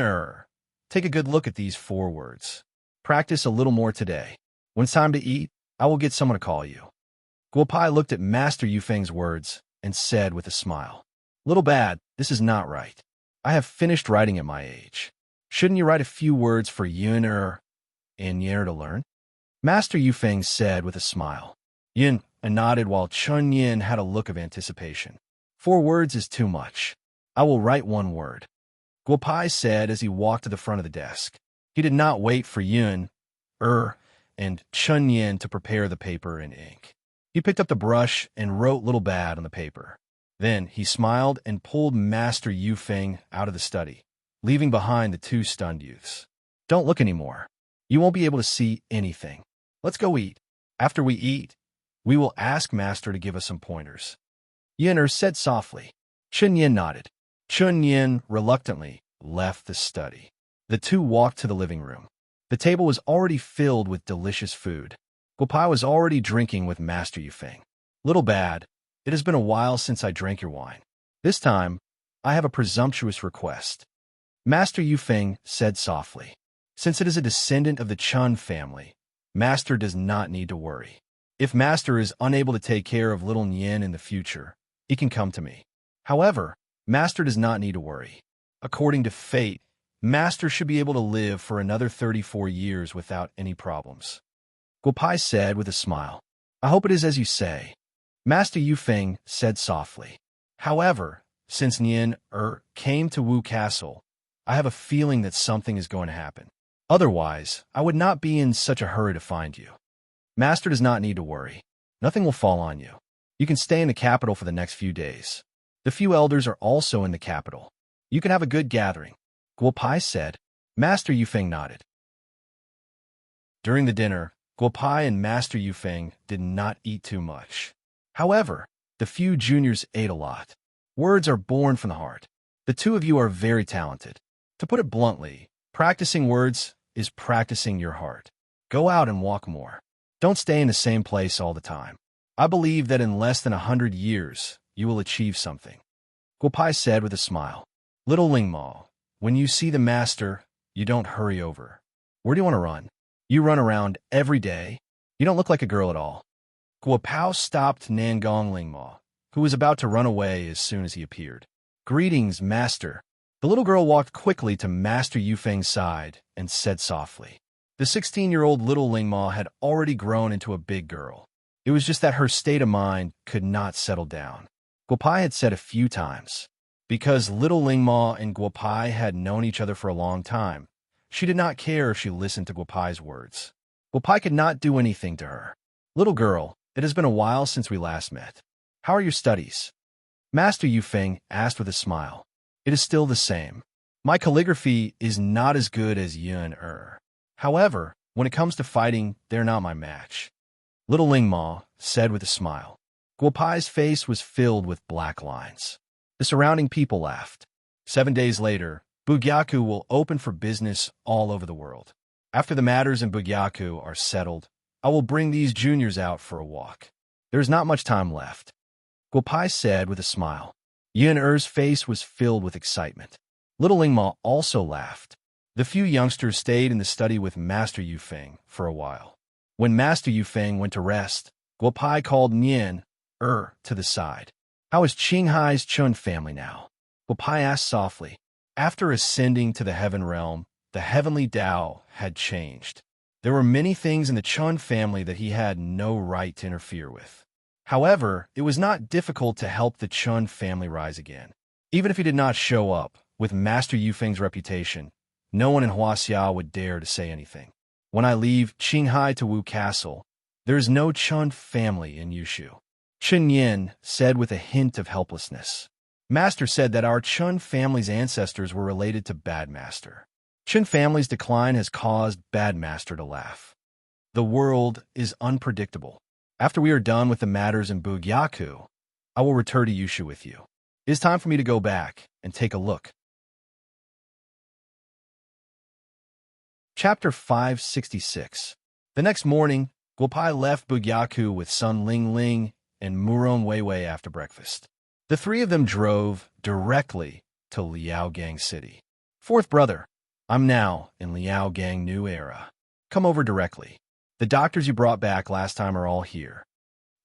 [SPEAKER 1] take a good look at these 4 words. Practice a little more today. When it's time to eat, I will get someone to call you. Guopai looked at Master Yufeng's words and said with a smile, Little bad, this is not right. I have finished writing at my age. Shouldn't you write a few words for Yun and Yer to learn? Master Yufeng said with a smile. Yun nodded while Chun Yin had a look of anticipation. 4 words is too much. I will write 1 word. Guopai said as he walked to the front of the desk. He did not wait for Yun, and Chun Yin to prepare the paper and ink. He picked up the brush and wrote Little Bad on the paper. Then he smiled and pulled Master Yufeng out of the study, leaving behind the 2 stunned youths. Don't look anymore. You won't be able to see anything. Let's go eat. After we eat, we will ask Master to give us some pointers. Yin'er said softly. Chun Yin nodded. Chun Yin reluctantly left the study. The 2 walked to the living room. The table was already filled with delicious food. Guopai was already drinking with Master Yufeng. Little bad, it has been a while since I drank your wine. This time, I have a presumptuous request. Master Yufeng said softly. Since it is a descendant of the Chun family, Master does not need to worry. If Master is unable to take care of little Nien in the future, he can come to me. However, Master does not need to worry. According to fate, Master should be able to live for another 34 years without any problems. Guopai said with a smile. I hope it is as you say. Master Yufeng said softly. However, since Nien came to Wu Castle, I have a feeling that something is going to happen. Otherwise, I would not be in such a hurry to find you. Master does not need to worry. Nothing will fall on you. You can stay in the capital for the next few days. The few elders are also in the capital. You can have a good gathering. Guopai said. Master Yufeng nodded. During the dinner, Guopai and Master Yufeng did not eat too much. However, the few juniors ate a lot. Words are born from the heart. The 2 of you are very talented. To put it bluntly, practicing words is practicing your heart. Go out and walk more. Don't stay in the same place all the time. I believe that in less than 100 years, you will achieve something. Guopai said with a smile. Little Lingmao, when you see the master, you don't hurry over. Where do you want to run? You run around every day. You don't look like a girl at all. Guopao stopped Nangong Lingmao, who was about to run away as soon as he appeared. Greetings, master. The little girl walked quickly to Master Yufeng's side and said softly. The 16-year-old little Lingmao had already grown into a big girl. It was just that her state of mind could not settle down. Guopai had said a few times. Because little Lingmao and Guopai had known each other for a long time, she did not care if she listened to Guopai's words. Guopai could not do anything to her. Little girl, it has been a while since we last met. How are your studies? Master Yufeng asked with a smile. It is still the same. My calligraphy is not as good as Yun. However, when it comes to fighting, they're not my match. Little Lingmao said with a smile. Guopai's face was filled with black lines. The surrounding people laughed. 7 days later, Bugyaku will open for business all over the world. After the matters in Bugyaku are settled, I will bring these juniors out for a walk. There is not much time left. Guopai said with a smile. Yin-er's face was filled with excitement. Little Lingmao also laughed. The few youngsters stayed in the study with Master Yufeng for a while. When Master Yufeng went to rest, Guopai called Nien to the side. How is Qinghai's Chun family now? Guopai asked softly. After ascending to the heaven realm, the heavenly Tao had changed. There were many things in the Chun family that he had no right to interfere with. However, it was not difficult to help the Chun family rise again. Even if he did not show up, with Master Yufeng's reputation, no one in Huaxia would dare to say anything. When I leave Qinghai to Wu Castle, there is no Chun family in Yushu. Chen Yin said with a hint of helplessness. Master said that our Chun family's ancestors were related to Bad Master. Qin family's decline has caused Bad Master to laugh. The world is unpredictable. After we are done with the matters in Bugyaku, I will return to Yushu with you. It is time for me to go back and take a look. Chapter 566. The next morning, Guopai left Bugyaku with Sun Lingling and Muron Weiwei after breakfast. The three of them drove directly to Liaogang City. Fourth brother, I'm now in Liaogang New Era. Come over directly. The doctors you brought back last time are all here.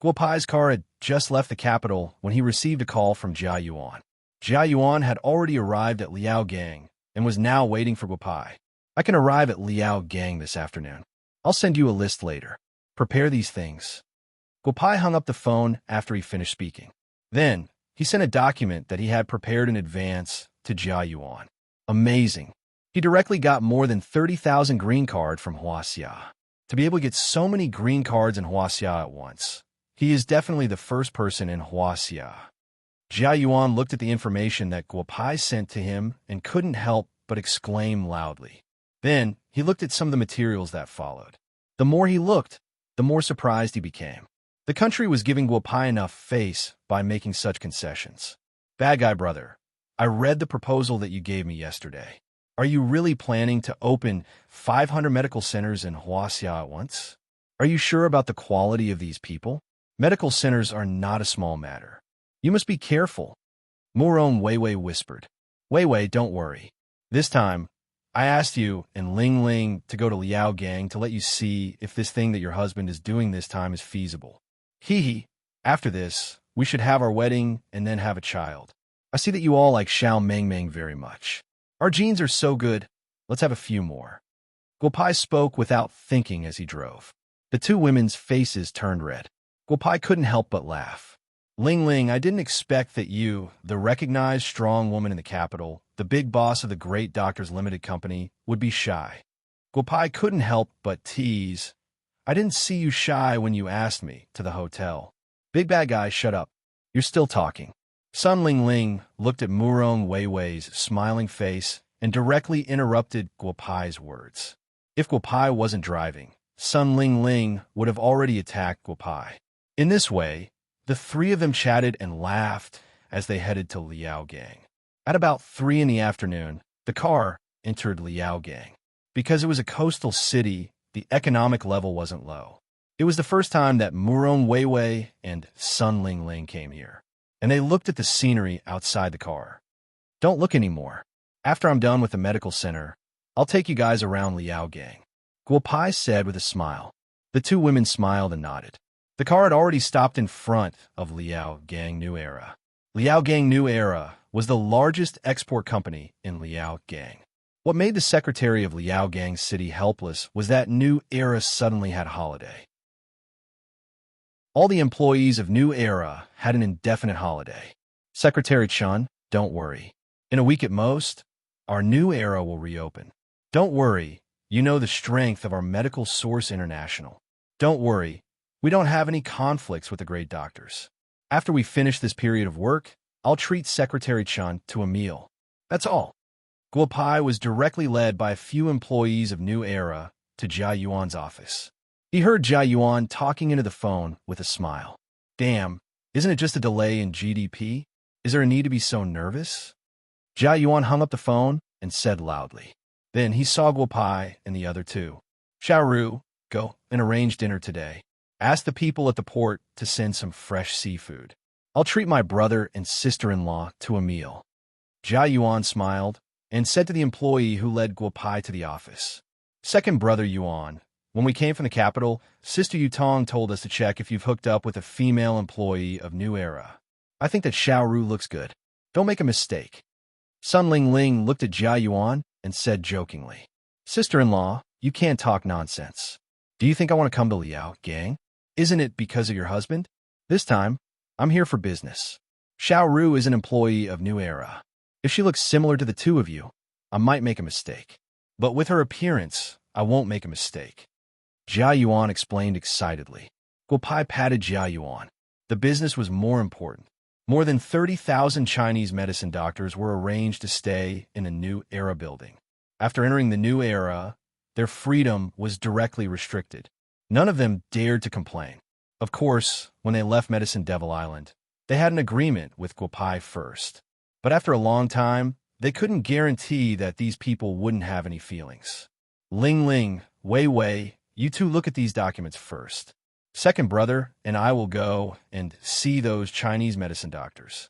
[SPEAKER 1] Guopai's car had just left the capital when he received a call from Jia Yuan. Jia Yuan had already arrived at Liaogang and was now waiting for Guopai. I can arrive at Liaogang this afternoon. I'll send you a list later. Prepare these things. Guopai hung up the phone after he finished speaking. Then, he sent a document that he had prepared in advance to Jia Yuan. Amazing. He directly got more than 30,000 green cards from Huaxia. To be able to get so many green cards in Huaxia at once, he is definitely the first person in Huaxia. Jia Yuan looked at the information that Guopai sent to him and couldn't help but exclaim loudly. Then, he looked at some of the materials that followed. The more he looked, the more surprised he became. The country was giving Guopai enough face by making such concessions. Bad guy brother, I read the proposal that you gave me yesterday. Are you really planning to open 500 medical centers in Huaxia at once? Are you sure about the quality of these people? Medical centers are not a small matter. You must be careful. Muron Weiwei whispered. Weiwei, don't worry. This time, I asked you and Ling Ling to go to Liaogang to let you see if this thing that your husband is doing this time is feasible. Hee. After this, we should have our wedding and then have a child. I see that you all like Xiao Mengmeng very much. Our genes are so good, let's have a few more. Guopai spoke without thinking as he drove. The two women's faces turned red. Guopai couldn't help but laugh. Ling Ling, I didn't expect that you, the recognized strong woman in the capital, the big boss of the Great Doctors Limited Company, would be shy. Guopai couldn't help but tease. I didn't see you shy when you asked me to the hotel. Big bad guy, shut up. You're still talking. Sun Ling Ling looked at Muron Weiwei's smiling face and directly interrupted Guopai's words. If Guopai wasn't driving, Sun Ling Ling would have already attacked Guopai. In this way, the three of them chatted and laughed as they headed to Liaogang. At about 3 in the afternoon, the car entered Liaogang. Because it was a coastal city, the economic level wasn't low. It was the first time that Muron Weiwei and Sun Ling Ling came here, and they looked at the scenery outside the car. Don't look anymore. After I'm done with the medical center, I'll take you guys around Liaogang, Guopai said with a smile. The two women smiled and nodded. The car had already stopped in front of Liaogang New Era. Liaogang New Era was the largest export company in Liaogang. What made the secretary of Liaogang City helpless was that New Era suddenly had a holiday. All the employees of New Era had an indefinite holiday. Secretary Chun, don't worry. In a week at most, our New Era will reopen. Don't worry, you know the strength of our Medical Source International. Don't worry, we don't have any conflicts with the great doctors. After we finish this period of work, I'll treat Secretary Chun to a meal. That's all. Guopai was directly led by a few employees of New Era to Jia Yuan's office. He heard Jia Yuan talking into the phone with a smile. Damn, isn't it just a delay in GDP? Is there a need to be so nervous? Jia Yuan hung up the phone and said loudly. Then he saw Guopai and the other two. Xiaoru, go and arrange dinner today. Ask the people at the port to send some fresh seafood. I'll treat my brother and sister-in-law to a meal. Jia Yuan smiled and said to the employee who led Guopai to the office. Second brother Yuan, when we came from the capital, Sister Yutong told us to check if you've hooked up with a female employee of New Era. I think that Xiaoru looks good. Don't make a mistake. Sun Ling Ling looked at Jia Yuan and said jokingly, Sister-in-law, you can't talk nonsense. Do you think I want to come to Liaogang? Isn't it because of your husband? This time, I'm here for business. Xiaoru is an employee of New Era. If she looks similar to the two of you, I might make a mistake. But with her appearance, I won't make a mistake. Jia Yuan explained excitedly. Guopai patted Jia Yuan. The business was more important. More than 30,000 Chinese medicine doctors were arranged to stay in a New Era building. After entering the new era, their freedom was directly restricted. None of them dared to complain. Of course, when they left Medicine Devil Island, they had an agreement with Guopai first. But after a long time, they couldn't guarantee that these people wouldn't have any feelings. Ling Ling, Wei Wei, you two look at these documents first. Second brother and I will go and see those Chinese medicine doctors,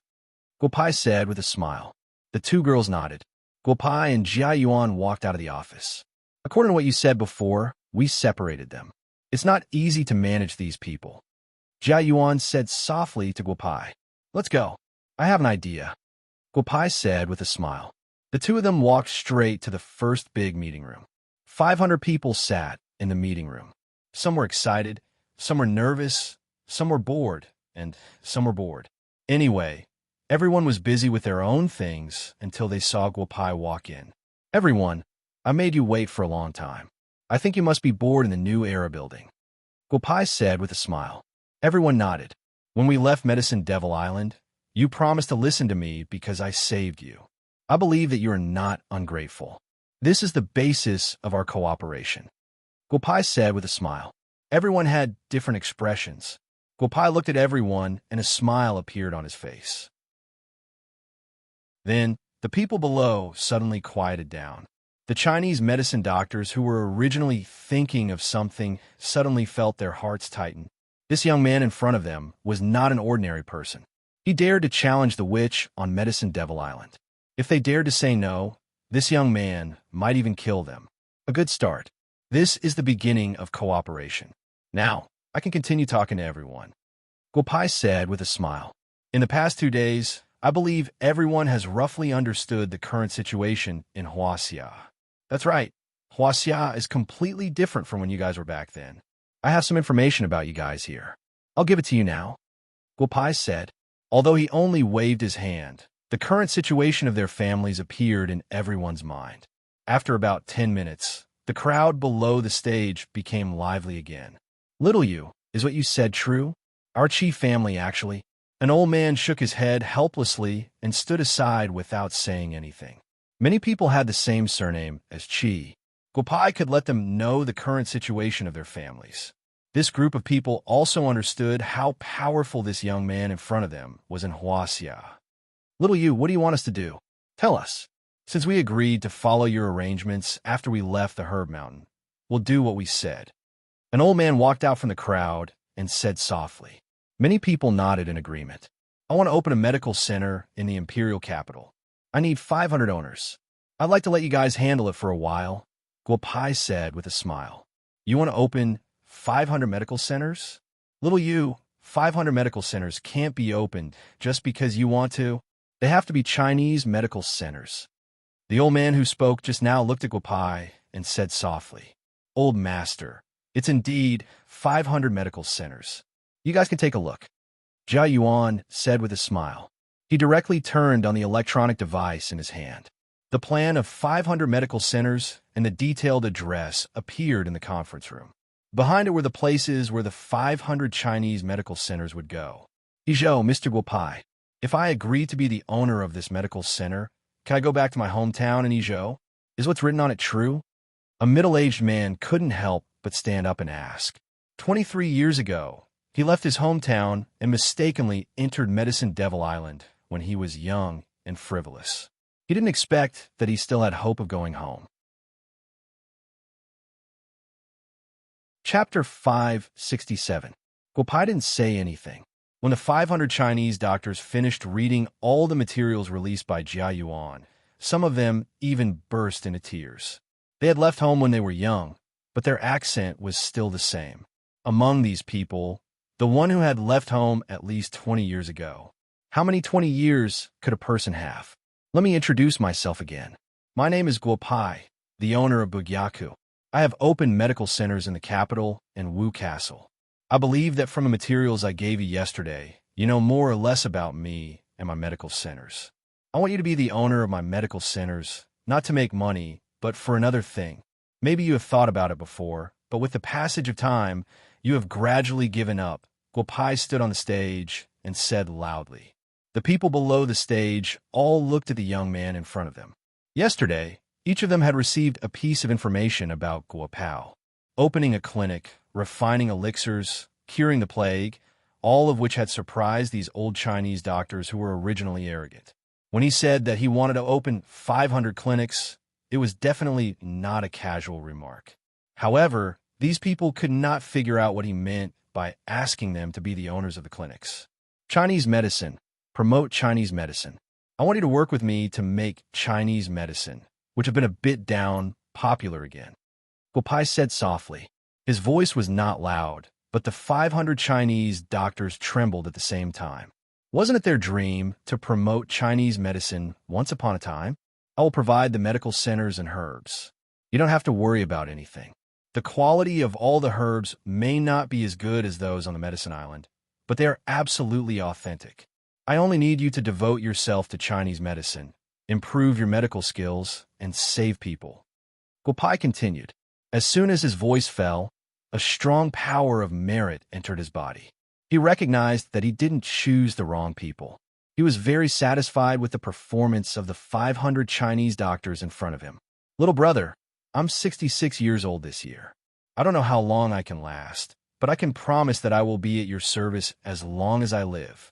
[SPEAKER 1] Guopai said with a smile. The two girls nodded. Guopai and Jia Yuan walked out of the office. According to what you said before, we separated them. It's not easy to manage these people. Jia Yuan said softly to Guopai. Let's go. I have an idea, Guopai said with a smile. The two of them walked straight to the first big meeting room. 500 people sat in the meeting room. Some were excited, some were nervous, some were bored, and some were bored. Anyway, everyone was busy with their own things until they saw Guopai walk in. Everyone, I made you wait for a long time. I think you must be bored in the new era building, Guopai said with a smile. Everyone nodded. When we left Medicine Devil Island, you promised to listen to me because I saved you. I believe that you are not ungrateful. This is the basis of our cooperation, Guopai said with a smile. Everyone had different expressions. Guopai looked at everyone and a smile appeared on his face. Then, the people below suddenly quieted down. The Chinese medicine doctors who were originally thinking of something suddenly felt their hearts tighten. This young man in front of them was not an ordinary person. He dared to challenge the witch on Medicine Devil Island. If they dared to say no, this young man might even kill them. A good start. This is the beginning of cooperation. Now, I can continue talking to everyone, Guopai said with a smile. In the past 2 days, I believe everyone has roughly understood the current situation in Huaxia. That's right. Huaxia is completely different from when you guys were back then. I have some information about you guys here. I'll give it to you now, Guopai said. Although he only waved his hand, the current situation of their families appeared in everyone's mind. After about 10 minutes, the crowd below the stage became lively again. Little you, is what you said true? Our chief family, actually. An old man shook his head helplessly and stood aside without saying anything. Many people had the same surname as Chi. Guopai could let them know the current situation of their families. This group of people also understood how powerful this young man in front of them was in Huaxia. Little you, what do you want us to do? Tell us. Since we agreed to follow your arrangements after we left the Herb Mountain, we'll do what we said. An old man walked out from the crowd and said softly. Many people nodded in agreement. I want to open a medical center in the imperial capital. I need 500 owners. I'd like to let you guys handle it for a while, Guopai said with a smile. You want to open 500 medical centers? Little you, 500 medical centers can't be opened just because you want to. They have to be Chinese medical centers. The old man who spoke just now looked at Guopai and said softly, Old master, it's indeed 500 medical centers. You guys can take a look, Jia Yuan said with a smile. He directly turned on the electronic device in his hand. The plan of 500 medical centers and the detailed address appeared in the conference room. Behind it were the places where the 500 Chinese medical centers would go. Izhou, Mr. Guopai, if I agree to be the owner of this medical center, can I go back to my hometown in Izhou? Is what's written on it true? A middle-aged man couldn't help but stand up and ask. 23 years ago, he left his hometown and mistakenly entered Medicine Devil Island when he was young and frivolous. He didn't expect that he still had hope of going home. Chapter 567. Guopai didn't say anything. When the 500 Chinese doctors finished reading all the materials released by Jia Yuan, some of them even burst into tears. They had left home when they were young, but their accent was still the same. Among these people, the one who had left home at least 20 years ago. How many 20 years could a person have? Let me introduce myself again. My name is Guopai, the owner of Bugyaku. I have opened medical centers in the capital and Wu Castle. I believe that from the materials I gave you yesterday, you know more or less about me and my medical centers. I want you to be the owner of my medical centers, not to make money, but for another thing. Maybe you have thought about it before, but with the passage of time, you have gradually given up. Guopai stood on the stage and said loudly. The people below the stage all looked at the young man in front of them. Yesterday, Each of them had received a piece of information about Guopao. Opening a clinic, refining elixirs, curing the plague, all of which had surprised these old Chinese doctors who were originally arrogant. When he said that he wanted to open 500 clinics, it was definitely not a casual remark. However, these people could not figure out what he meant by asking them to be the owners of the clinics. Chinese medicine. Promote Chinese medicine. I want you to work with me to make Chinese medicine, which have been a bit down, popular again. Guopai said softly. His voice was not loud, but the 500 Chinese doctors trembled at the same time. Wasn't it their dream to promote Chinese medicine once upon a time? I will provide the medical centers and herbs. You don't have to worry about anything. The quality of all the herbs may not be as good as those on the medicine island, but they are absolutely authentic. I only need you to devote yourself to Chinese medicine, improve your medical skills, and save people. Guopai continued. As soon as his voice fell, a strong power of merit entered his body. He recognized that he didn't choose the wrong people. He was very satisfied with the performance of the 500 Chinese doctors in front of him. Little brother, I'm 66 years old this year. I don't know how long I can last, but I can promise that I will be at your service as long as I live.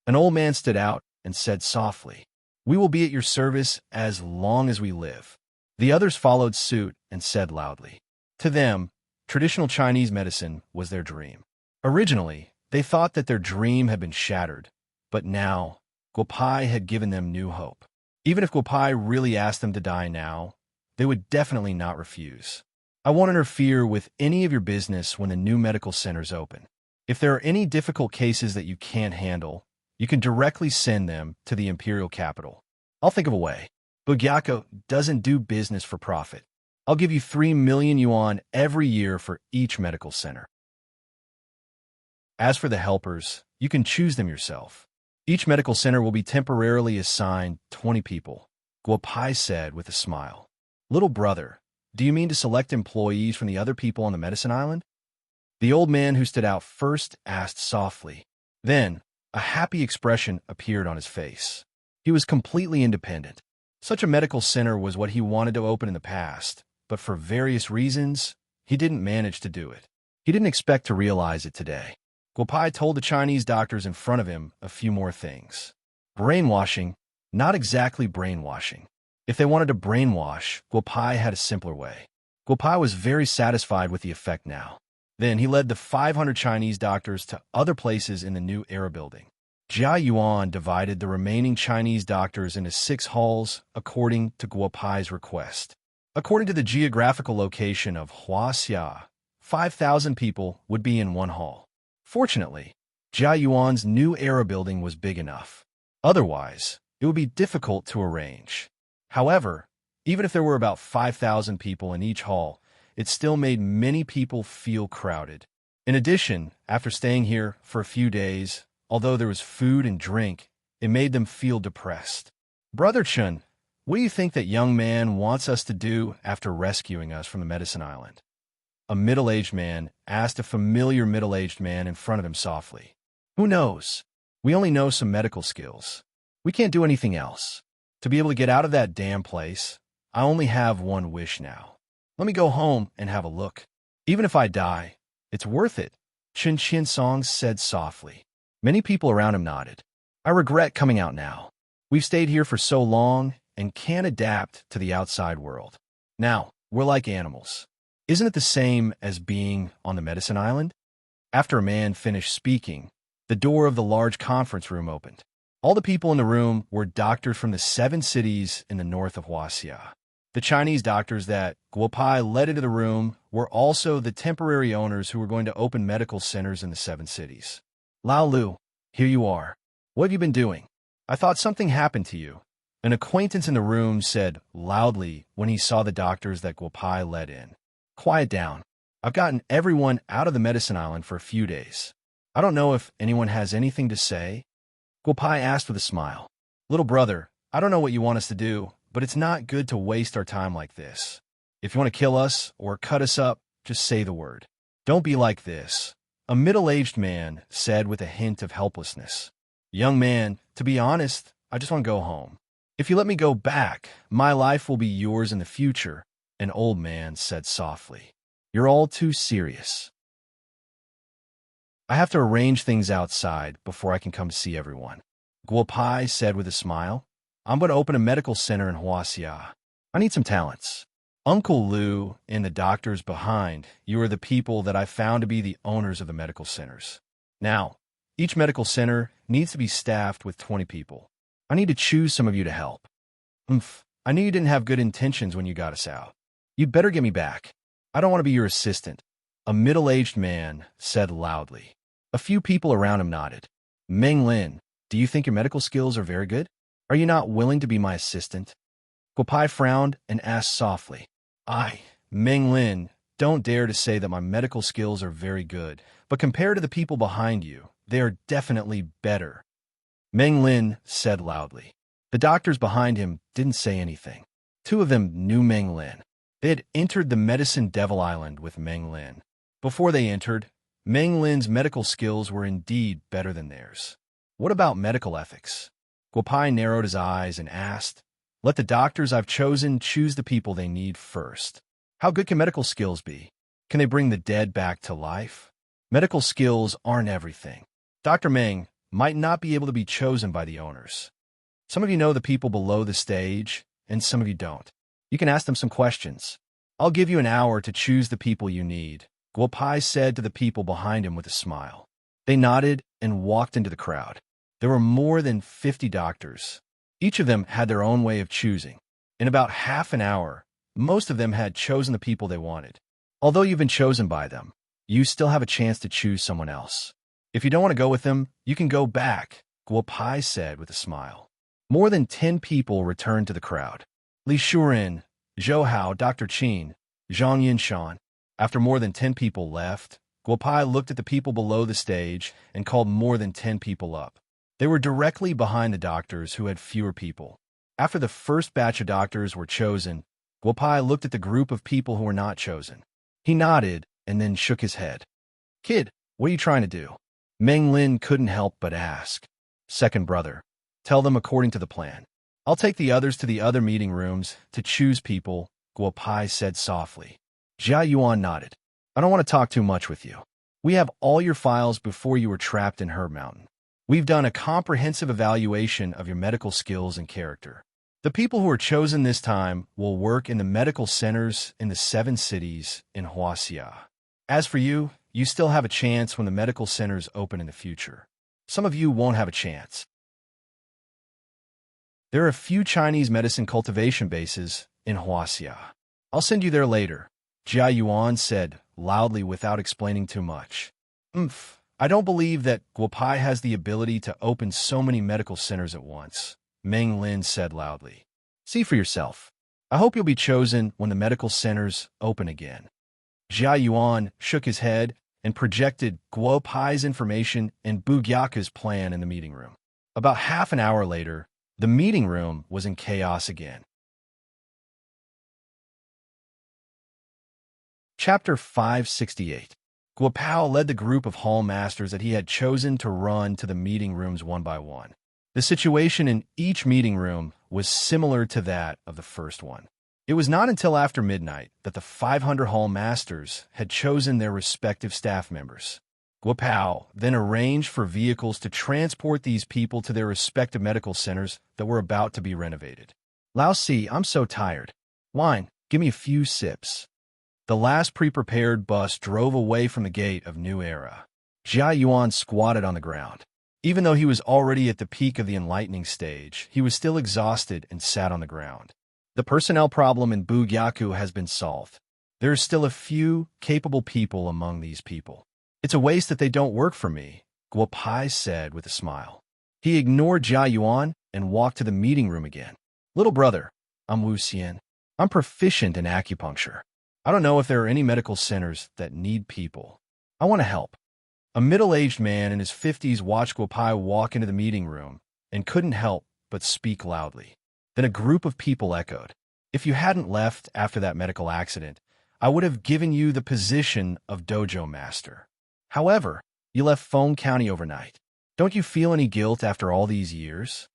[SPEAKER 1] An old man stood out and said softly, We will be at your service as long as we live. The others followed suit and said loudly. To them, traditional Chinese medicine was their dream. Originally, they thought that their dream had been shattered, but now, Guopai had given them new hope. Even if Guopai really asked them to die now, they would definitely not refuse. I won't interfere with any of your business when the new medical centers open. If there are any difficult cases that you can't handle, you can directly send them to the imperial capital. I'll think of a way. Bugyako doesn't do business for profit. I'll give you 3 million yuan every year for each medical center. As for the helpers, you can choose them yourself. Each medical center will be temporarily assigned 20 people, Guopai said with a smile. Little brother, do you mean to select employees from the other people on the medicine island? The old man who stood out first asked softly. Then, a happy expression appeared on his face. He was completely independent. Such a medical center was what he wanted to open in the past, but for various reasons, he didn't manage to do it. He didn't expect to realize it today. Guopai told the Chinese doctors in front of him a few more things. Brainwashing, not exactly brainwashing. If they wanted to brainwash, Guopai had a simpler way. Guopai was very satisfied with the effect now. Then he led the 500 Chinese doctors to other places in the new era building. Jia Yuan divided the remaining Chinese doctors into 6 halls according to Guopai's request. According to the geographical location of Huaxia, 5,000 people would be in one hall. Fortunately, Jia Yuan's new era building was big enough. Otherwise, it would be difficult to arrange. However, even if there were about 5,000 people in each hall, it still made many people feel crowded. In addition, after staying here for a few days, although there was food and drink, it made them feel depressed. Brother Chun, what do you think that young man wants us to do after rescuing us from the medicine island? A middle-aged man asked a familiar middle-aged man in front of him softly. Who knows? We only know some medical skills. We can't do anything else. To be able to get out of that damn place, I only have one wish now. Let me go home and have a look. Even if I die, it's worth it, Chen Qinsong said softly. Many people around him nodded. I regret coming out now. We've stayed here for so long and can't adapt to the outside world. Now, we're like animals. Isn't it the same as being on the medicine island? After a man finished speaking, the door of the large conference room opened. All the people in the room were doctors from the 7 cities in the north of Huaxia. The Chinese doctors that Guopai led into the room were also the temporary owners who were going to open medical centers in the 7 cities. Lao Lu, here you are. What have you been doing? I thought something happened to you. An acquaintance in the room said loudly when he saw the doctors that Guopai led in. Quiet down. I've gotten everyone out of the medicine island for a few days. I don't know if anyone has anything to say. Guopai asked with a smile. Little brother, I don't know what you want us to do, but it's not good to waste our time like this. If you want to kill us or cut us up, just say the word. Don't be like this, a middle-aged man said with a hint of helplessness. Young man, to be honest, I just want to go home. If you let me go back, my life will be yours in the future, an old man said softly. You're all too serious. I have to arrange things outside before I can come to see everyone. Guopai said with a smile. I'm going to open a medical center in Huaxia. I need some talents. Uncle Lu and the doctors behind you are the people that I found to be the owners of the medical centers. Now, each medical center needs to be staffed with 20 people. I need to choose some of you to help. I knew you didn't have good intentions when you got us out. You'd better get me back. I don't want to be your assistant. A middle-aged man said loudly. A few people around him nodded. Meng Lin, do you think your medical skills are very good? Are you not willing to be my assistant? Guopai frowned and asked softly. Meng Lin, don't dare to say that my medical skills are very good, but compared to the people behind you, they are definitely better. Meng Lin said loudly. The doctors behind him didn't say anything. Two of them knew Meng Lin. They had entered the Medicine Devil Island with Meng Lin. Before they entered, Meng Lin's medical skills were indeed better than theirs. What about medical ethics? Guopai narrowed his eyes and asked, Let the doctors I've chosen choose the people they need first. How good can medical skills be? Can they bring the dead back to life? Medical skills aren't everything. Dr. Meng might not be able to be chosen by the owners. Some of you know the people below the stage, and some of you don't. You can ask them some questions. I'll give you an hour to choose the people you need, Guopai said to the people behind him with a smile. They nodded and walked into the crowd. There were more than 50 doctors. Each of them had their own way of choosing. In about half an hour, most of them had chosen the people they wanted. Although you've been chosen by them, you still have a chance to choose someone else. If you don't want to go with them, you can go back, Guopai said with a smile. More than 10 people returned to the crowd. Li Shuren, Zhou Hao, Dr. Qin, Zhang Yinshan. After more than 10 people left, Guopai looked at the people below the stage and called more than 10 people up. They were directly behind the doctors who had fewer people. After the first batch of doctors were chosen, Guopai looked at the group of people who were not chosen. He nodded and then shook his head. Kid, what are you trying to do? Meng Lin couldn't help but ask. Second brother, tell them according to the plan. I'll take the others to the other meeting rooms to choose people, Guopai said softly. Jia Yuan nodded. I don't want to talk too much with you. We have all your files before you were trapped in Herb Mountain. We've done a comprehensive evaluation of your medical skills and character. The people who are chosen this time will work in the medical centers in the 7 cities in Huaxia. As for you, you still have a chance when the medical centers open in the future. Some of you won't have a chance. There are a few Chinese medicine cultivation bases in Huaxia. I'll send you there later, Jia Yuan said loudly without explaining too much. I don't believe that Guopai has the ability to open so many medical centers at once, Meng Lin said loudly. See for yourself. I hope you'll be chosen when the medical centers open again. Jia Yuan shook his head and projected Guopai's information and Bugyaku's plan in the meeting room. About half an hour later, the meeting room was in chaos again. Chapter 568. Guopao led the group of hall masters that he had chosen to run to the meeting rooms one by one. The situation in each meeting room was similar to that of the first one. It was not until after midnight that the 500 hall masters had chosen their respective staff members. Guopao then arranged for vehicles to transport these people to their respective medical centers that were about to be renovated. Lao Si, I'm so tired. Wine, give me a few sips. The last pre-prepared bus drove away from the gate of New Era. Jia Yuan squatted on the ground. Even though he was already at the peak of the enlightening stage, he was still exhausted and sat on the ground. The personnel problem in Bugyaku has been solved. There are still a few capable people among these people. It's a waste that they don't work for me, Guopai said with a smile. He ignored Jia Yuan and walked to the meeting room again. Little brother, I'm Wu Xian. I'm proficient in acupuncture. I don't know if there are any medical centers that need people. I want to help. A middle-aged man in his 50s watched Guopai walk into the meeting room and couldn't help but speak loudly. Then a group of people echoed. If you hadn't left after that medical accident, I would have given you the position of dojo master. However, you left Feng County overnight. Don't you feel any guilt after all these years?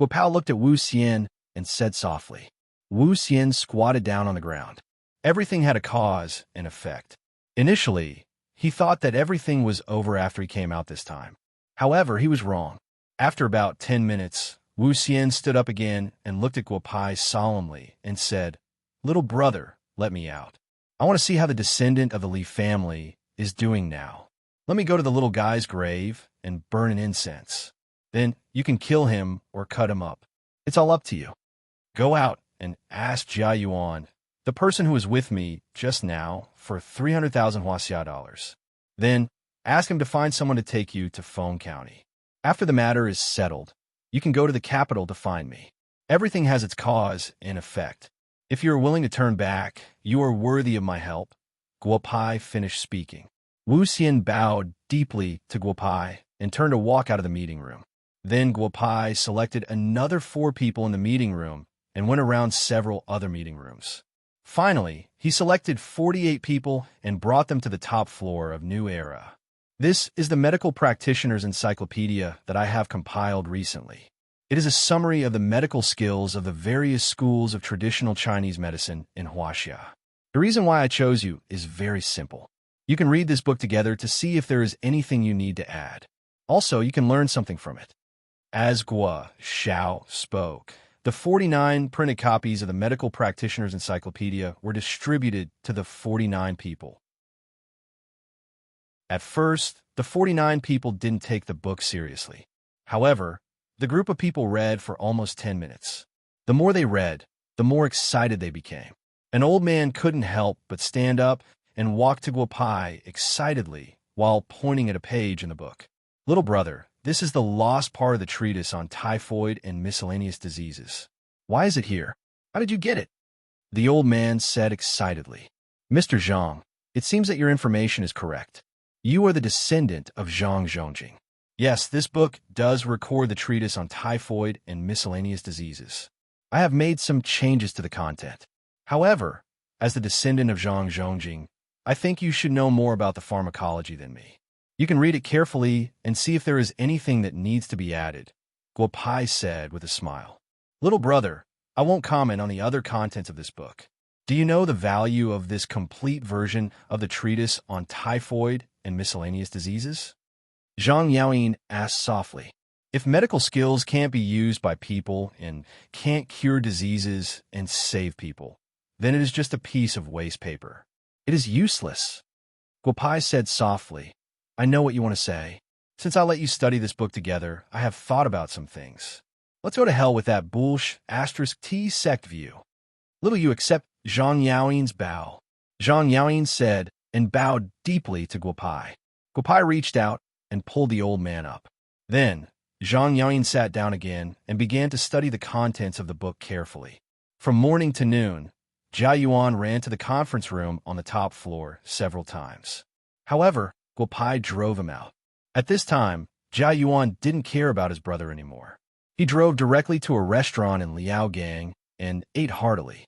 [SPEAKER 1] Guopao looked at Wu Xian and said softly. Wu Xian squatted down on the ground. Everything had a cause and effect. Initially, he thought that everything was over after he came out this time. However, he was wrong. After about 10 minutes, Wu Xian stood up again and looked at Guo Pai solemnly and said, "Little brother, let me out. I want to see how the descendant of the Li family is doing now. Let me go to the little guy's grave and burn an incense. Then you can kill him or cut him up. It's all up to you. Go out and ask Jia Yuan, the person who was with me just now, for 300,000 Huaxia dollars. Then ask him to find someone to take you to Feng County. After the matter is settled, you can go to the capital to find me. Everything has its cause and effect. If you are willing to turn back, you are worthy of my help." Guo Pai finished speaking. Wu Xian bowed deeply to Guo Pai and turned to walk out of the meeting room. Then Guo Pai selected another 4 people in the meeting room and went around several other meeting rooms. Finally, he selected 48 people and brought them to the top floor of New Era. This is the Medical Practitioner's Encyclopedia that I have compiled recently. It is a summary of the medical skills of the various schools of traditional Chinese medicine in Huaxia. The reason why I chose you is very simple. You can read this book together to see if there is anything you need to add. Also, you can learn something from it. As Guo Xiao spoke, the 49 printed copies of the Medical Practitioner's Encyclopedia were distributed to the 49 people. At first, the 49 people didn't take the book seriously. However, the group of people read for almost 10 minutes. The more they read, the more excited they became. An old man couldn't help but stand up and walk to Guo Pai excitedly while pointing at a page in the book. "Little brother, this is the lost part of the treatise on typhoid and miscellaneous diseases. Why is it here? How did you get it?" The old man said excitedly. "Mr. Zhang, it seems that your information is correct. You are the descendant of Zhang Zhongjing. Yes, this book does record the treatise on typhoid and miscellaneous diseases. I have made some changes to the content. However, as the descendant of Zhang Zhongjing, I think you should know more about the pharmacology than me. You can read it carefully and see if there is anything that needs to be added," Guo Pai said with a smile. "Little brother, I won't comment on the other contents of this book. Do you know the value of this complete version of the treatise on typhoid and miscellaneous diseases?" Zhang Yaoyin asked softly. "If medical skills can't be used by people and can't cure diseases and save people, then it is just a piece of waste paper. It is useless." Guo Pai said softly, "I know what you want to say. Since I let you study this book together, I have thought about some things. Let's go to hell with that *T sect view. Little you accept Zhang Yaoyin's bow." Zhang Yaoyin said and bowed deeply to Guo Pai. Guo Pai reached out and pulled the old man up. Then, Zhang Yaoyin sat down again and began to study the contents of the book carefully. From morning to noon, Jia Yuan ran to the conference room on the top floor several times. However, Guo Pai drove him out. At this time, Jia Yuan didn't care about his brother anymore. He drove directly to a restaurant in Liaogang and ate heartily.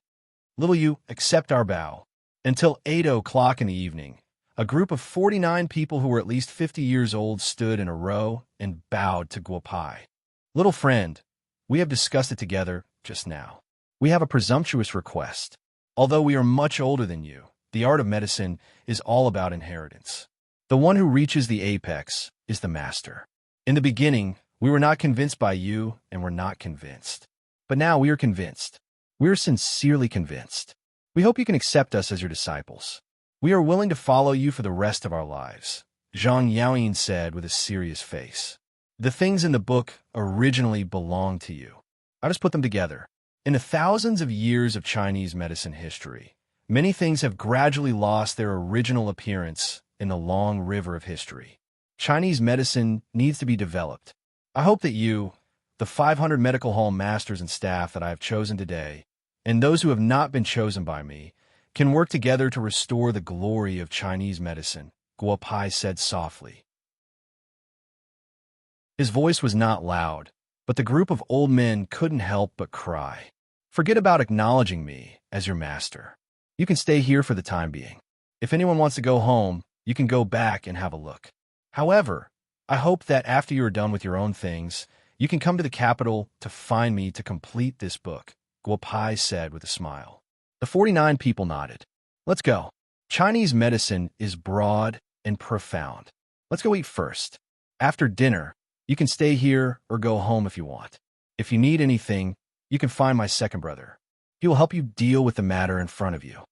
[SPEAKER 1] "Little you, accept our bow." Until 8 o'clock in the evening, a group of 49 people who were at least 50 years old stood in a row and bowed to Guo Pai. "Little friend, we have discussed it together just now. We have a presumptuous request. Although we are much older than you, the art of medicine is all about inheritance. The one who reaches the apex is the master. In the beginning, we were not convinced by you and were not convinced. But now we are convinced. We are sincerely convinced. We hope you can accept us as your disciples. We are willing to follow you for the rest of our lives," Zhang Yaoyin said with a serious face. "The things in the book originally belonged to you. I just put them together. In the thousands of years of Chinese medicine history, many things have gradually lost their original appearance in the long river of history. Chinese medicine needs to be developed. I hope that you, the 500 medical hall masters and staff that I have chosen today, and those who have not been chosen by me, can work together to restore the glory of Chinese medicine," Guo Pai said softly. His voice was not loud, but the group of old men couldn't help but cry. "Forget about acknowledging me as your master. You can stay here for the time being. If anyone wants to go home, you can go back and have a look. However, I hope that after you are done with your own things, you can come to the capital to find me to complete this book," Guo Pai said with a smile. The 49 people nodded. Let's go. Chinese medicine is broad and profound. Let's go eat first. After dinner, you can stay here or go home if you want. If you need anything, you can find my second brother. He will help you deal with the matter in front of you.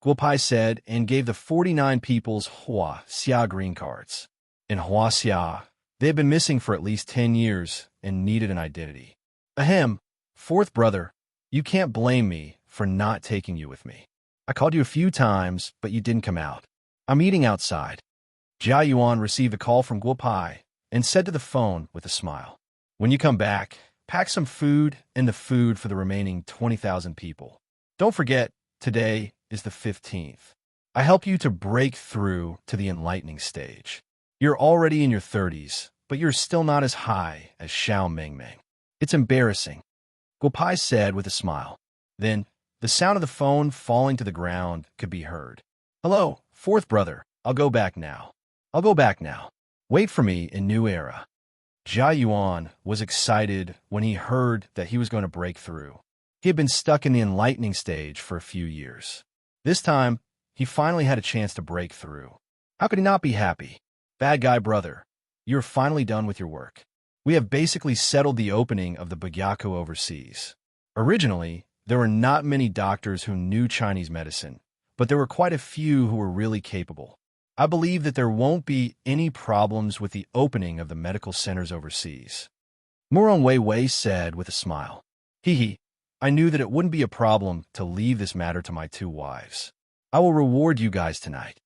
[SPEAKER 1] Guo Pai said and gave the 49 people's Hua Xia green cards. In Hua Xia, they had been missing for at least 10 years and needed an identity. Ahem, fourth brother, you can't blame me for not taking you with me. I called you a few times, but you didn't come out. I'm eating outside. Jia Yuan received a call from Guo Pai and said to the phone with a smile, when you come back, pack some food and the food for the remaining 20,000 people. Don't forget, today is the 15th. I help you to break through to the enlightening stage. You're already in your 30s, but you're still not as high as Xiao Mengmeng. It's embarrassing, Guo Pai said with a smile. Then, the sound of the phone falling to the ground could be heard. Hello, fourth brother. I'll go back now. I'll go back now. Wait for me in New Era. Jia Yuan was excited when he heard that he was going to break through. He had been stuck in the enlightening stage for a few years. This time, he finally had a chance to break through. How could he not be happy? Bad guy brother, you're finally done with your work. We have basically settled the opening of the Bugyaku overseas. Originally, there were not many doctors who knew Chinese medicine, but there were quite a few who were really capable. I believe that there won't be any problems with the opening of the medical centers overseas. Moron Wei said with a smile. Hee, I knew that it wouldn't be a problem to leave this matter to my two wives. I will reward you guys tonight.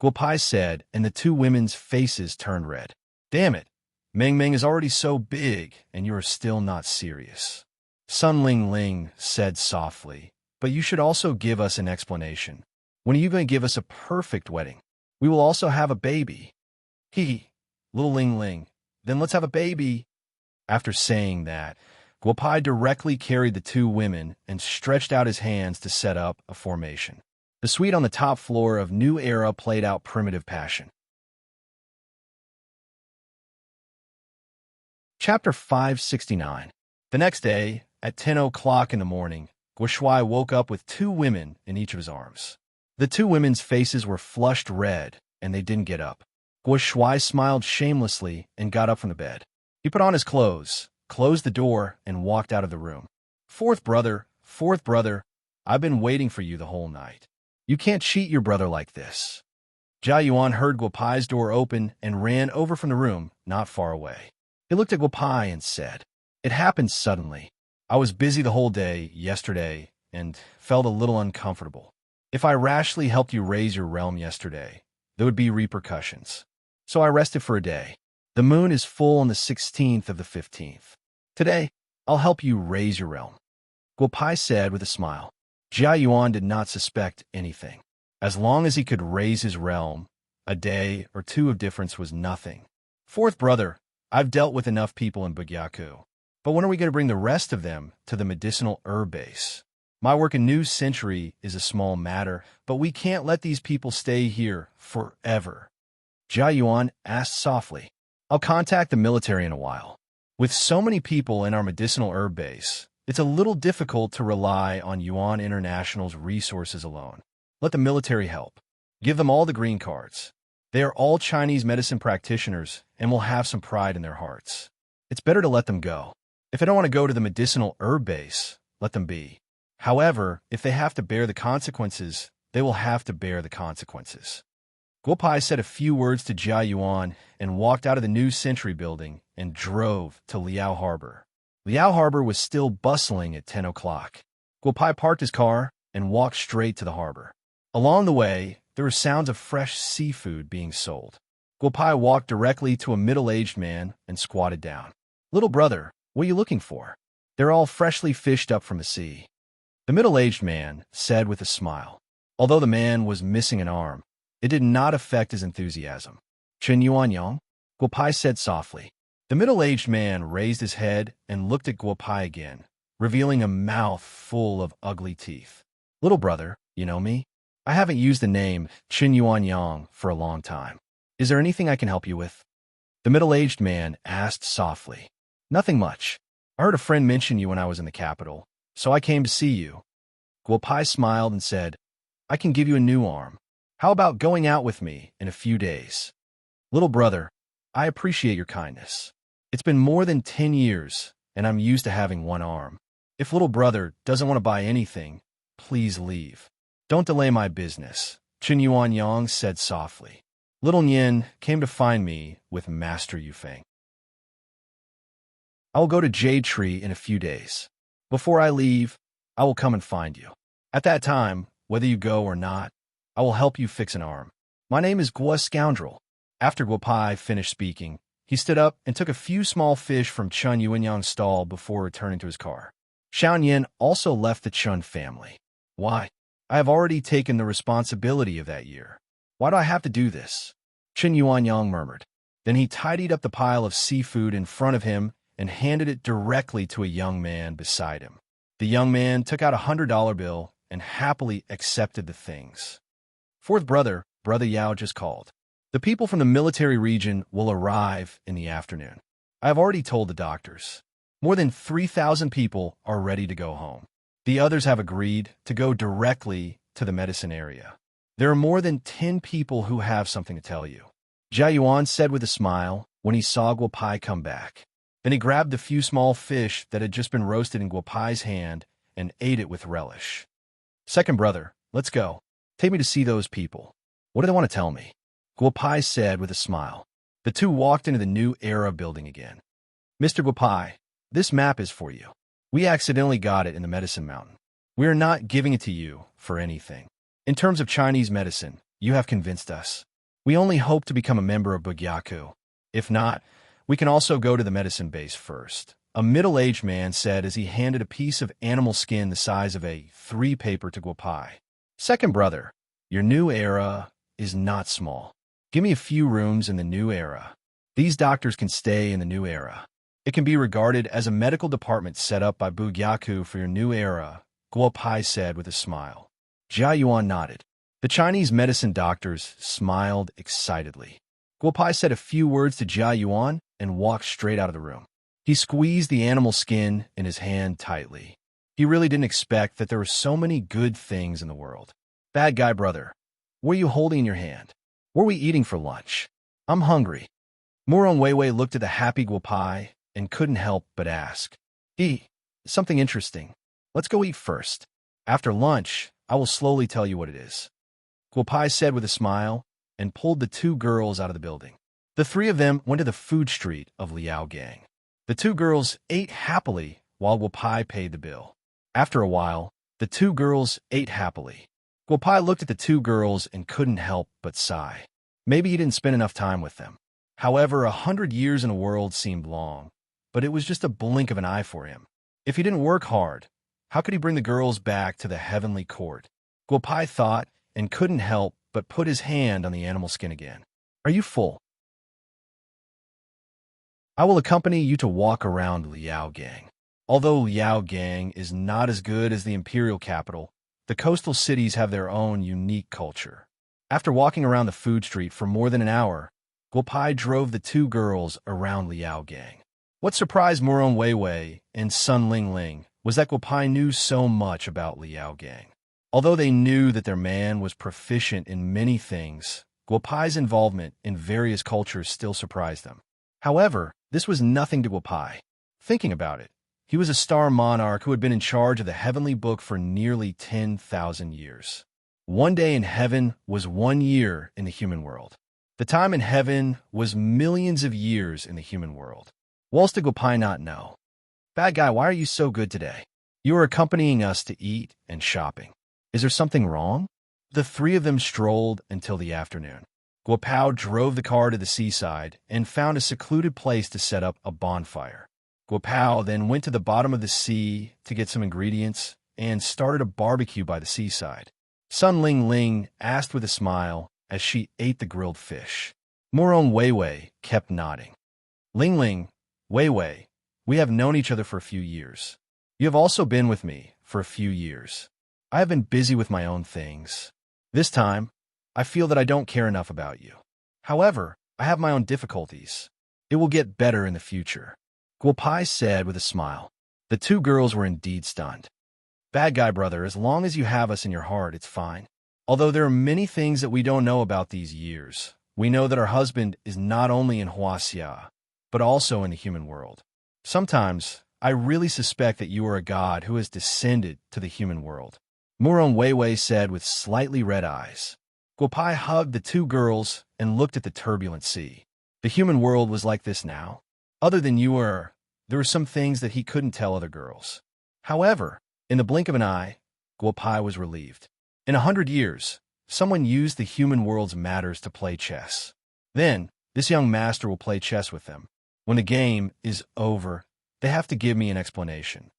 [SPEAKER 1] Guo Pai said, and the two women's faces turned red. Damn it, Meng Meng is already so big, and you are still not serious. Sun Ling Ling said softly, but you should also give us an explanation. When are you going to give us a perfect wedding? We will also have a baby. Little Ling Ling, then let's have a baby. After saying that, Guo Pai directly carried the two women and stretched out his hands to set up a formation. The suite on the top floor of New Era played out primitive passion. Chapter 569. The next day, at 10 o'clock in the morning, Guo Shuai woke up with two women in each of his arms. The two women's faces were flushed red, and they didn't get up. Guo Shuai smiled shamelessly and got up from the bed. He put on his clothes, closed the door, and walked out of the room. Fourth brother, I've been waiting for you the whole night. You can't cheat your brother like this. Jia Yuan heard Guo Pai's door open and ran over from the room, not far away. He looked at Guo Pai and said, It happened suddenly. I was busy the whole day yesterday and felt a little uncomfortable. If I rashly helped you raise your realm yesterday, there would be repercussions. So I rested for a day. The moon is full on the 16th of the 15th. Today, I'll help you raise your realm. Guo Pai said with a smile. Jia Yuan did not suspect anything. As long as he could raise his realm, a day or two of difference was nothing. Fourth brother, I've dealt with enough people in Bugyaku. But when are we going to bring the rest of them to the medicinal herb base? My work in New Century is a small matter, but we can't let these people stay here forever. Jia Yuan asked softly. I'll contact the military in a while. With so many people in our medicinal herb base, it's a little difficult to rely on Yuan International's resources alone. Let the military help. Give them all the green cards. They are all Chinese medicine practitioners and will have some pride in their hearts. It's better to let them go. If they don't want to go to the medicinal herb base, let them be. However, if they have to bear the consequences, they will have to bear the consequences. Guo Pai said a few words to Jia Yuan and walked out of the New Century building and drove to Liao Harbor. Liao Harbor was still bustling at 10 o'clock. Guo Pai parked his car and walked straight to the harbor. Along the way, there were sounds of fresh seafood being sold. Guo Pai walked directly to a middle-aged man and squatted down. Little brother, what are you looking for? They're all freshly fished up from the sea. The middle-aged man said with a smile. Although the man was missing an arm, it did not affect his enthusiasm. Chen Yuan Yang? Guo Pai said softly. The middle-aged man raised his head and looked at Guo Pai again, revealing a mouth full of ugly teeth. Little brother, you know me? I haven't used the name Chen Yuan Yang for a long time. Is there anything I can help you with? The middle-aged man asked softly. Nothing much. I heard a friend mention you when I was in the capital, so I came to see you. Guopai smiled and said, I can give you a new arm. How about going out with me in a few days? Little brother, I appreciate your kindness. It's been more than 10 years, and I'm used to having one arm. If little brother doesn't want to buy anything, please leave. Don't delay my business, Chen Yuan Yang said softly. Little Nian came to find me with Master Yufeng. I will go to Jade Tree in a few days. Before I leave, I will come and find you. At that time, whether you go or not, I will help you fix an arm. My name is Gua Scoundrel. After Guopai finished speaking, he stood up and took a few small fish from Chun Yuanyang's stall before returning to his car. Xiao Yin also left the Chun family. Why? I have already taken the responsibility of that year. Why do I have to do this? Chen Yuanyang murmured. Then he tidied up the pile of seafood in front of him and handed it directly to a young man beside him. The young man took out $100 bill and happily accepted the things. Fourth brother, Brother Yao just called. The people from the military region will arrive in the afternoon. I have already told the doctors. More than 3,000 people are ready to go home. The others have agreed to go directly to the medicine area. There are more than 10 people who have something to tell you, Jia Yuan said with a smile when he saw Guopai come back. Then he grabbed the few small fish that had just been roasted in Guopai's hand and ate it with relish. Second brother, let's go. Take me to see those people. What do they want to tell me? Guopai said with a smile. The two walked into the New Era building again. Mr. Guopai, this map is for you. We accidentally got it in the medicine mountain. We are not giving it to you for anything. In terms of Chinese medicine, you have convinced us. We only hope to become a member of Bugyaku. If not, we can also go to the medicine base first, a middle-aged man said as he handed a piece of animal skin the size of A3 paper to Guopai. Second brother, your New Era is not small. Give me a few rooms in the New Era. These doctors can stay in the New Era. It can be regarded as a medical department set up by Bugyaku for your New Era, Guopai said with a smile. Jia Yuan nodded. The Chinese medicine doctors smiled excitedly. Guopai said a few words to Jia Yuan and walked straight out of the room. He squeezed the animal skin in his hand tightly. He really didn't expect that there were so many good things in the world. Bad guy brother, what are you holding in your hand? What are we eating for lunch? I'm hungry. Murong Weiwei looked at the happy Guopai and couldn't help but ask. Something interesting. Let's go eat first. After lunch, I will slowly tell you what it is. Guopai said with a smile and pulled the two girls out of the building. The three of them went to the food street of Liaogang. The two girls ate happily while Guopai paid the bill. After a while, the two girls ate happily. Guopai looked at the two girls and couldn't help but sigh. Maybe he didn't spend enough time with them. However, 100 years in a world seemed long, but it was just a blink of an eye for him. If he didn't work hard, how could he bring the girls back to the heavenly court? Guopai thought and couldn't help but put his hand on the animal skin again. Are you full? I will accompany you to walk around Liaogang. Although Liaogang is not as good as the imperial capital, the coastal cities have their own unique culture. After walking around the food street for more than an hour, Guopai drove the two girls around Liaogang. What surprised Murong Weiwei and Sun Lingling was that Guopai knew so much about Liaogang. Although they knew that their man was proficient in many things, Guopai's involvement in various cultures still surprised them. However, this was nothing to Guopai. Thinking about it, he was a star monarch who had been in charge of the heavenly book for nearly 10,000 years. One day in heaven was 1 year in the human world. The time in heaven was millions of years in the human world. What else did Guopai not know? Bad guy, why are you so good today? You are accompanying us to eat and shopping. Is there something wrong? The three of them strolled until the afternoon. Guopao drove the car to the seaside and found a secluded place to set up a bonfire. Guopao then went to the bottom of the sea to get some ingredients and started a barbecue by the seaside. Sun Ling Ling asked with a smile as she ate the grilled fish. Murong Weiwei kept nodding. Ling Ling, Weiwei, we have known each other for a few years. You have also been with me for a few years. I have been busy with my own things. This time, I feel that I don't care enough about you. However, I have my own difficulties. It will get better in the future. Guopai said with a smile. The two girls were indeed stunned. Bad guy, brother, as long as you have us in your heart, it's fine. Although there are many things that we don't know about these years, we know that our husband is not only in Huaxia, but also in the human world. Sometimes, I really suspect that you are a god who has descended to the human world. Muron Weiwei said with slightly red eyes. Guopai hugged the two girls and looked at the turbulent sea. The human world was like this now. Other than there were some things that he couldn't tell other girls. However, in the blink of an eye, Guopai was relieved. In 100 years, someone used the human world's matters to play chess. Then, this young master will play chess with them. When the game is over, they have to give me an explanation.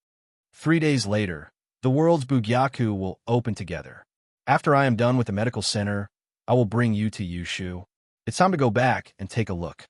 [SPEAKER 1] 3 days later, the world's Bugyaku will open together. After I am done with the medical center, I will bring you to Yushu. It's time to go back and take a look.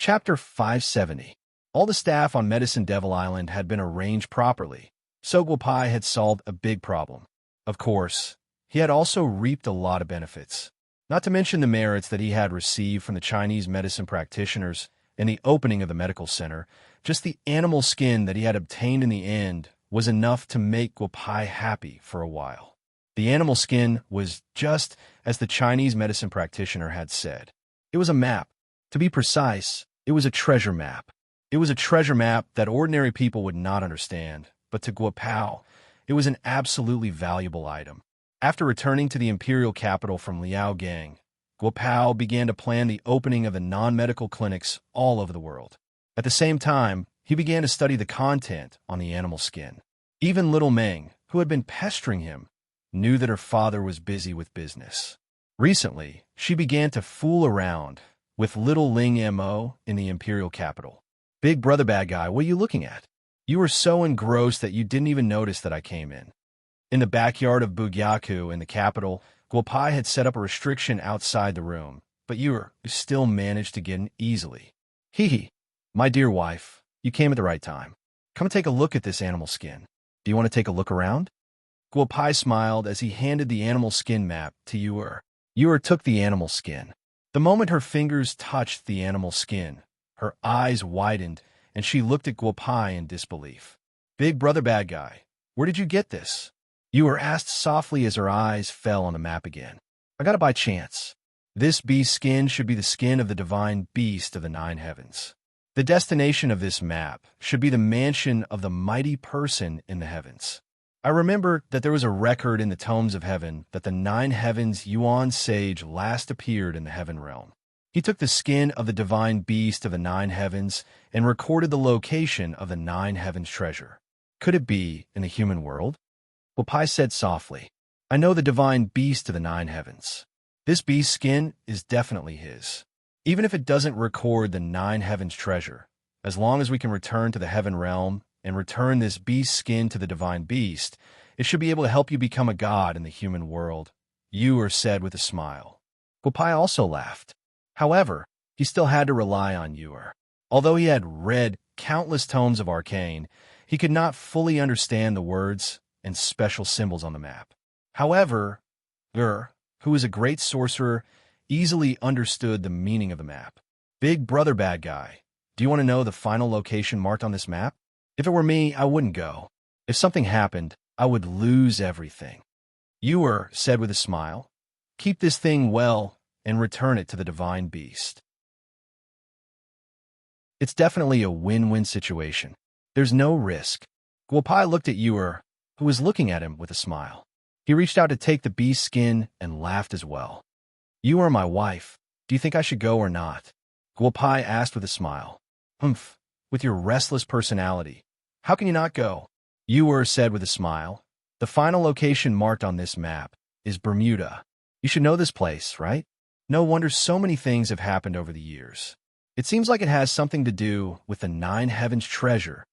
[SPEAKER 1] Chapter 570. All the staff on Medicine Devil Island had been arranged properly, so Guopai had solved a big problem. Of course, he had also reaped a lot of benefits, not to mention the merits that he had received from the Chinese medicine practitioners in the opening of the medical center. Just the animal skin that he had obtained in the end was enough to make Guopai happy for a while. The animal skin was just as the Chinese medicine practitioner had said. It was a map. To be precise, it was a treasure map. It was a treasure map that ordinary people would not understand, but to Guopao, it was an absolutely valuable item. After returning to the imperial capital from Liaogang, Guopao began to plan the opening of the non-medical clinics all over the world. At the same time, he began to study the content on the animal skin. Even little Meng, who had been pestering him, knew that her father was busy with business. Recently, she began to fool around with little Ling Mo in the imperial capital. Big brother bad guy, what are you looking at? You were so engrossed that you didn't even notice that I came in. In the backyard of Bugyaku in the capital, Guopai had set up a restriction outside the room, but you still managed to get in easily. Hee. My dear wife, you came at the right time. Come take a look at this animal skin. Do you want to take a look around? Guopai smiled as he handed the animal skin map to Yuer. Yuer took the animal skin. The moment her fingers touched the animal skin, her eyes widened, and she looked at Guopai in disbelief. Big brother bad guy, where did you get this? Yuer asked softly as her eyes fell on the map again. I got it by chance. This beast's skin should be the skin of the divine beast of the 9 heavens. The destination of this map should be the mansion of the mighty person in the heavens. I remember that there was a record in the tomes of heaven that the 9 heavens Yuan sage last appeared in the heaven realm. He took the skin of the divine beast of the 9 heavens and recorded the location of the 9 heavens treasure. Could it be in the human world? Guopai said softly, I know the divine beast of the 9 heavens. This beast's skin is definitely his. Even if it doesn't record the 9 heavens treasure, as long as we can return to the heaven realm and return this beast's skin to the divine beast, it should be able to help you become a god in the human world, Yuer said with a smile. Guopai also laughed. However, he still had to rely on Yuer. Although he had read countless tomes of arcane, he could not fully understand the words and special symbols on the map. However, who was a great sorcerer, easily understood the meaning of the map. Big brother bad guy, do you want to know the final location marked on this map? If it were me, I wouldn't go. If something happened, I would lose everything. Yuer said with a smile, keep this thing well and return it to the divine beast. It's definitely a win-win situation. There's no risk. Guopai looked at Yuer, who was looking at him with a smile. He reached out to take the beast's skin and laughed as well. You are my wife. Do you think I should go or not? Guopai asked with a smile. Humph, with your restless personality. How can you not go? Yuer said with a smile. The final location marked on this map is Bermuda. You should know this place, right? No wonder so many things have happened over the years. It seems like it has something to do with the 9 heavens treasure.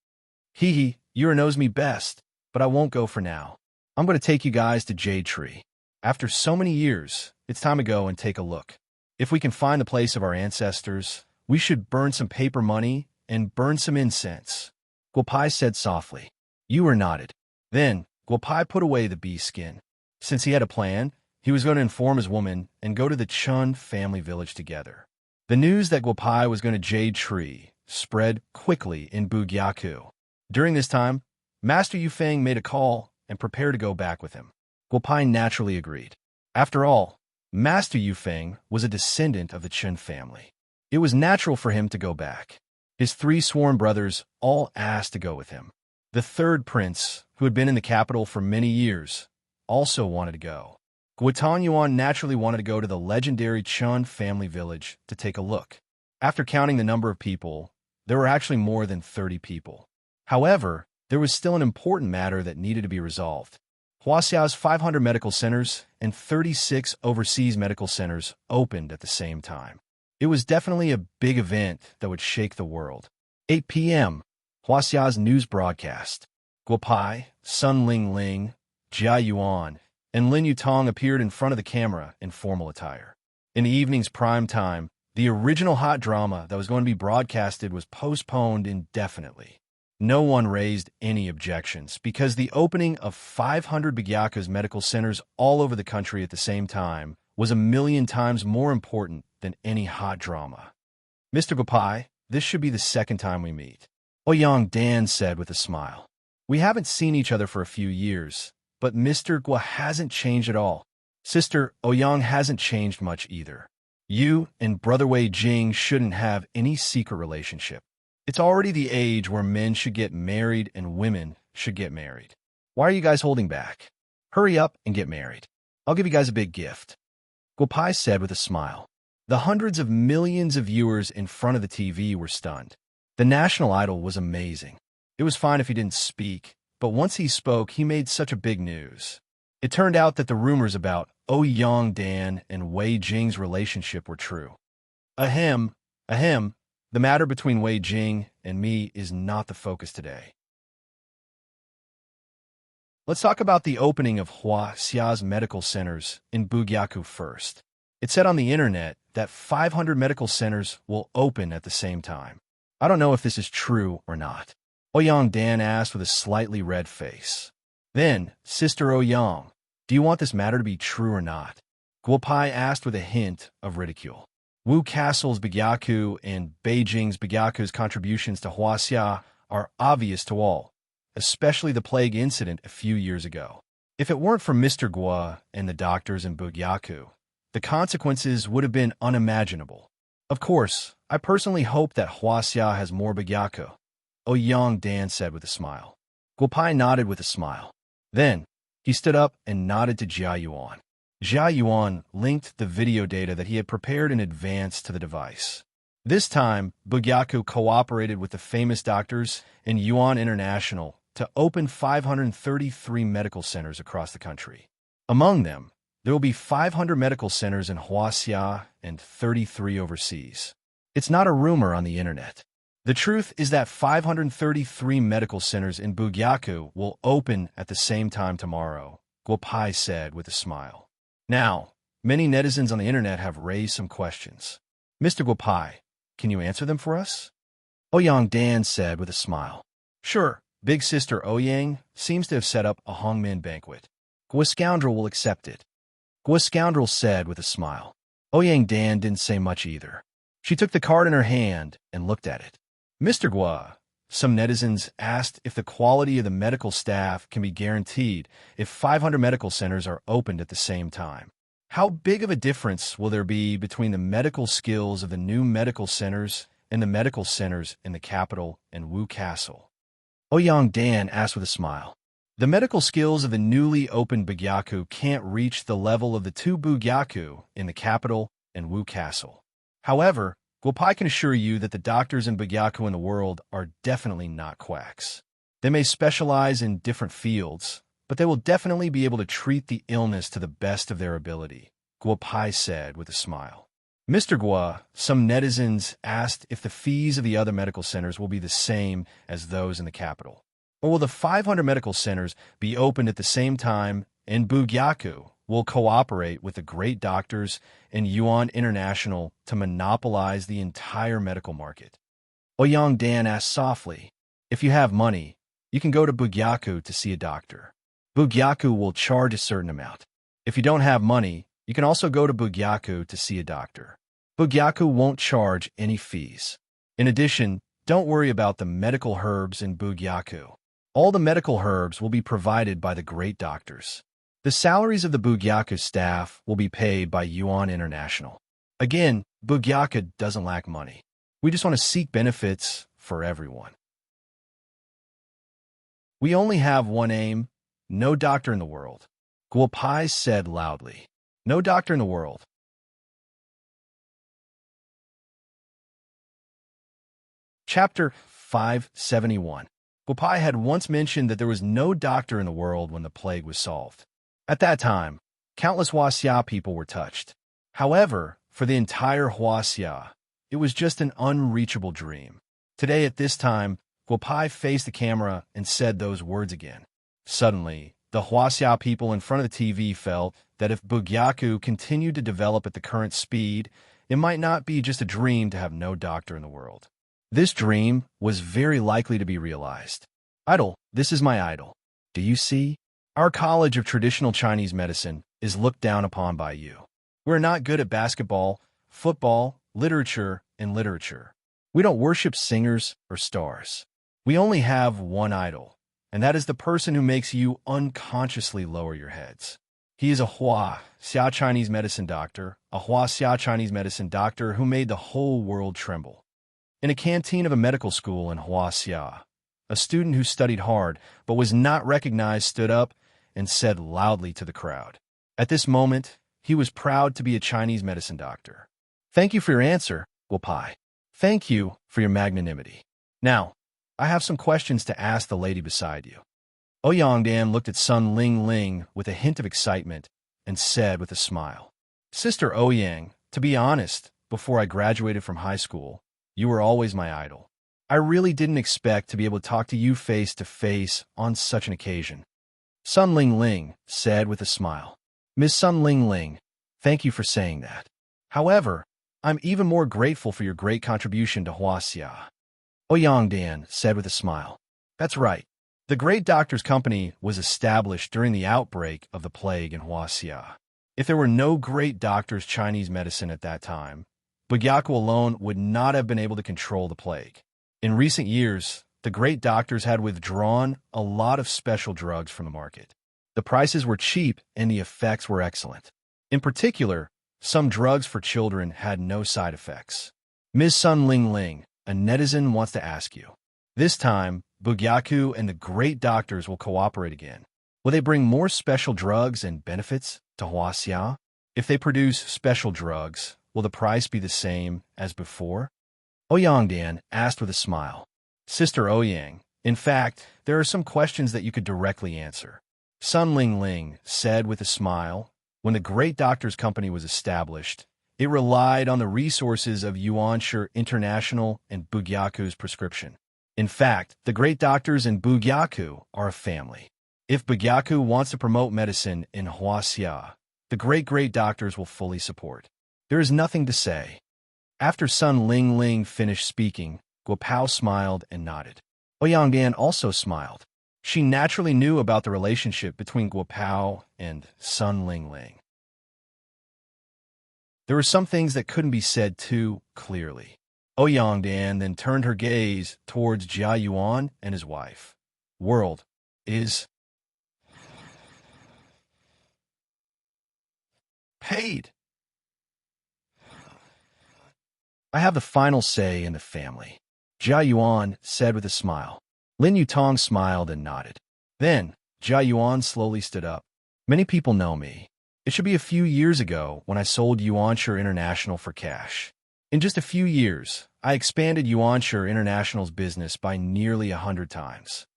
[SPEAKER 1] Yuer knows me best, but I won't go for now. I'm going to take you guys to Jade Tree. After so many years, it's time to go and take a look. If we can find the place of our ancestors, we should burn some paper money and burn some incense. Guopai said softly. Yuer nodded. Then, Guopai put away the bee skin. Since he had a plan, he was going to inform his woman and go to the Chun family village together. The news that Guopai was going to Jade Tree spread quickly in Bugyaku. During this time, Master Yufeng made a call and prepared to go back with him. Guopai naturally agreed. After all, Master Yufeng was a descendant of the Chen family. It was natural for him to go back. His 3 sworn brothers all asked to go with him. The 3rd prince, who had been in the capital for many years, also wanted to go. Guotan Yuan naturally wanted to go to the legendary Chen family village to take a look. After counting the number of people, there were actually more than 30 people. However, there was still an important matter that needed to be resolved. Huaxia's 500 medical centers and 36 overseas medical centers opened at the same time. It was definitely a big event that would shake the world. 8 p.m., Huaxia's news broadcast. Guopai, Sun Ling, Jia Yuan, and Lin Yutong appeared in front of the camera in formal attire. In the evening's prime time, the original hot drama that was going to be broadcasted was postponed indefinitely. No one raised any objections because the opening of 500 Bugyaku's medical centers all over the country at the same time was 1,000,000 times more important than any hot drama. Mr. Guopai, this should be the 2nd time we meet, Ouyang Dan said with a smile. We haven't seen each other for a few years, but Mr. Guo hasn't changed at all. Sister Ouyang hasn't changed much either. You and Brother Wei Jing shouldn't have any secret relationship. It's already the age where men should get married and women should get married. Why are you guys holding back? Hurry up and get married. I'll give you guys a big gift. Guopai said with a smile. The hundreds of millions of viewers in front of the TV were stunned. The national idol was amazing. It was fine if he didn't speak, but once he spoke, he made such a big news. It turned out that the rumors about Ouyang Dan and Wei Jing's relationship were true. Ahem, the matter between Wei Jing and me is not the focus today. Let's talk about the opening of Huaxia's medical centers in Bugyaku first. It said on the internet that 500 medical centers will open at the same time. I don't know if this is true or not. Ouyang Dan asked with a slightly red face. Then, Sister Ouyang, do you want this matter to be true or not? Guopai asked with a hint of ridicule. Wu Castle's Bugyaku and Beijing's Bugyaku's contributions to Huaxia are obvious to all, especially the plague incident a few years ago. If it weren't for Mr. Guo and the doctors in Bugyaku, the consequences would have been unimaginable. Of course, I personally hope that Huaxia has more Bugyaku, Ouyang Dan said with a smile. Guopai nodded with a smile. Then, he stood up and nodded to Jia Yuan. Jia Yuan linked the video data that he had prepared in advance to the device. This time, Bugyaku cooperated with the famous doctors in Yuan International to open 533 medical centers across the country. Among them, there will be 500 medical centers in Huaxia and 33 overseas. It's not a rumor on the internet. The truth is that 533 medical centers in Bugyaku will open at the same time tomorrow, Guopai said with a smile. Now, many netizens on the internet have raised some questions. Mr. Guopai, can you answer them for us? Ouyang Dan said with a smile. Sure, Big Sister Ouyang seems to have set up a Hongmen banquet. Guo Scoundrel will accept it. Guo Scoundrel said with a smile. Ouyang Dan didn't say much either. She took the card in her hand and looked at it. Mr. Guo, some netizens asked if the quality of the medical staff can be guaranteed if 500 medical centers are opened at the same time. How big of a difference will there be between the medical skills of the new medical centers and the medical centers in the capital and Wu Castle? Ouyang Dan asked with a smile. The medical skills of the newly opened Bugyaku can't reach the level of the 2 Bugyaku in the capital and Wu Castle. However, Guopai can assure you that the doctors in Bugyaku in the world are definitely not quacks. They may specialize in different fields, but they will definitely be able to treat the illness to the best of their ability, Guopai said with a smile. Mr. Guo, some netizens asked if the fees of the other medical centers will be the same as those in the capital. Or will the 500 medical centers be opened at the same time and Bugyaku will cooperate with the great doctors in Yuan International to monopolize the entire medical market? Ouyang Dan asked softly, if you have money, you can go to Bugyaku to see a doctor. Bugyaku will charge a certain amount. If you don't have money, you can also go to Bugyaku to see a doctor. Bugyaku won't charge any fees. In addition, Don't worry about the medical herbs in Bugyaku. All the medical herbs will be provided by the great doctors. The salaries of the Bugyaku staff will be paid by Yuan International. Again, Bugyaku doesn't lack money. We just want to seek benefits for everyone. We only have one aim, no doctor in the world. Guopai said loudly. No doctor in the world. Chapter 571. Guopai had once mentioned that there was no doctor in the world when the plague was solved. At that time, countless Huaxia people were touched. However, for the entire Huaxia, it was just an unreachable dream. Today at this time, Guopai faced the camera and said those words again. Suddenly, the Huaxia people in front of the TV felt that if Bugyaku continued to develop at the current speed, it might not be just a dream to have no doctor in the world. This dream was very likely to be realized. Idol, this is my idol. Do you see? Our College of Traditional Chinese Medicine is looked down upon by you. We're not good at basketball, football, literature, and literature. We don't worship singers or stars. We only have one idol, and that is the person who makes you unconsciously lower your heads. He is a Xia Chinese medicine doctor, a Xia Chinese medicine doctor who made the whole world tremble. In a canteen of a medical school in Huaxia, a student who studied hard but was not recognized stood up and said loudly to the crowd. At this moment, he was proud to be a Chinese medicine doctor. Thank you for your answer, Guopai. Thank you for your magnanimity. Now, I have some questions to ask the lady beside you. Ouyangdan looked at Sun Ling Ling with a hint of excitement and said with a smile, Sister Ouyang, to be honest, before I graduated from high school, you were always my idol. I really didn't expect to be able to talk to you face to face on such an occasion. Sun Ling Ling said with a smile. Miss Sun Ling Ling, thank you for saying that. However, I'm even more grateful for your great contribution to Huaxia. Ouyangdan said with a smile. That's right. The Great Doctors Company was established during the outbreak of the plague in Huaxia. If there were no great doctors Chinese medicine at that time, Bugyaku alone would not have been able to control the plague. In recent years, the great doctors had withdrawn a lot of special drugs from the market. The prices were cheap and the effects were excellent. In particular, some drugs for children had no side effects. Ms. Sun Ling Ling, a netizen wants to ask you. This time, Bugyaku and the great doctors will cooperate again. Will they bring more special drugs and benefits to Huaxia? If they produce special drugs, will the price be the same as before? Ouyangdan asked with a smile. Sister Ouyang, in fact, there are some questions that you could directly answer. Sun Ling Ling said with a smile, when the Great Doctors Company was established, it relied on the resources of Yuanshe International and Bugyaku's prescription. In fact, the Great Doctors and Bugyaku are a family. If Bugyaku wants to promote medicine in Huaxia, the Great Doctors will fully support. There is nothing to say. After Sun Ling Ling finished speaking, Guopao smiled and nodded. Ouyangdan also smiled. She naturally knew about the relationship between Guopao and Sun Ling Ling. There were some things that couldn't be said too clearly. Ouyangdan then turned her gaze towards Jia Yuan and his wife. World is paid. I have the final say in the family, Jia Yuan said with a smile. Lin Yutong smiled and nodded. Then, Jia Yuan slowly stood up. Many people know me. It should be a few years ago when I sold Yuanshe International for cash. In just a few years, I expanded Yuanshe International's business by nearly 100 times.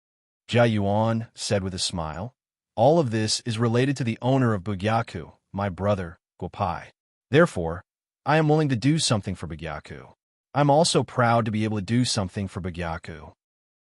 [SPEAKER 1] Jia Yuan said with a smile. All of this is related to the owner of Bugyaku, my brother, Guopai. Therefore, I am willing to do something for Bugyaku. I'm also proud to be able to do something for Bugyaku.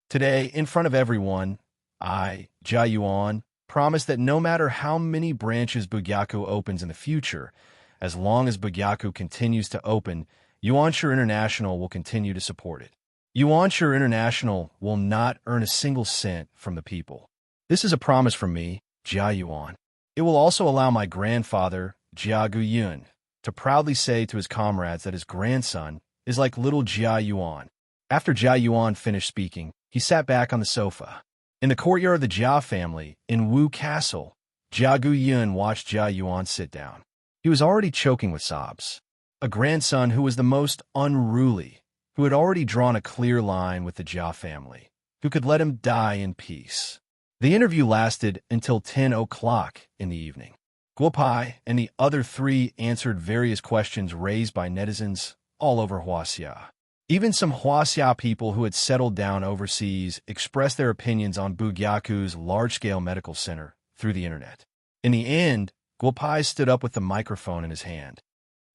[SPEAKER 1] Today, in front of everyone, I, Jia Yuan, promise that no matter how many branches Bugyaku opens in the future, as long as Bugyaku continues to open, Yuanshe International will continue to support it. Yuanshe International will not earn a single cent from the people. This is a promise from me, Jia Yuan. It will also allow my grandfather, Jia Guyun, to proudly say to his comrades that his grandson is like little Jia Yuan. After Jia Yuan finished speaking, he sat back on the sofa. In the courtyard of the Jia family, in Wu Castle, Jia Guiyun watched Jia Yuan sit down. He was already choking with sobs. A grandson who was the most unruly, who had already drawn a clear line with the Jia family, who could let him die in peace. The interview lasted until 10 o'clock in the evening. Guo Pai and the other three answered various questions raised by netizens all over Huaxia. Even some Huaxia people who had settled down overseas expressed their opinions on Bugyaku's large-scale medical center through the internet. In the end, Guo Pai stood up with the microphone in his hand.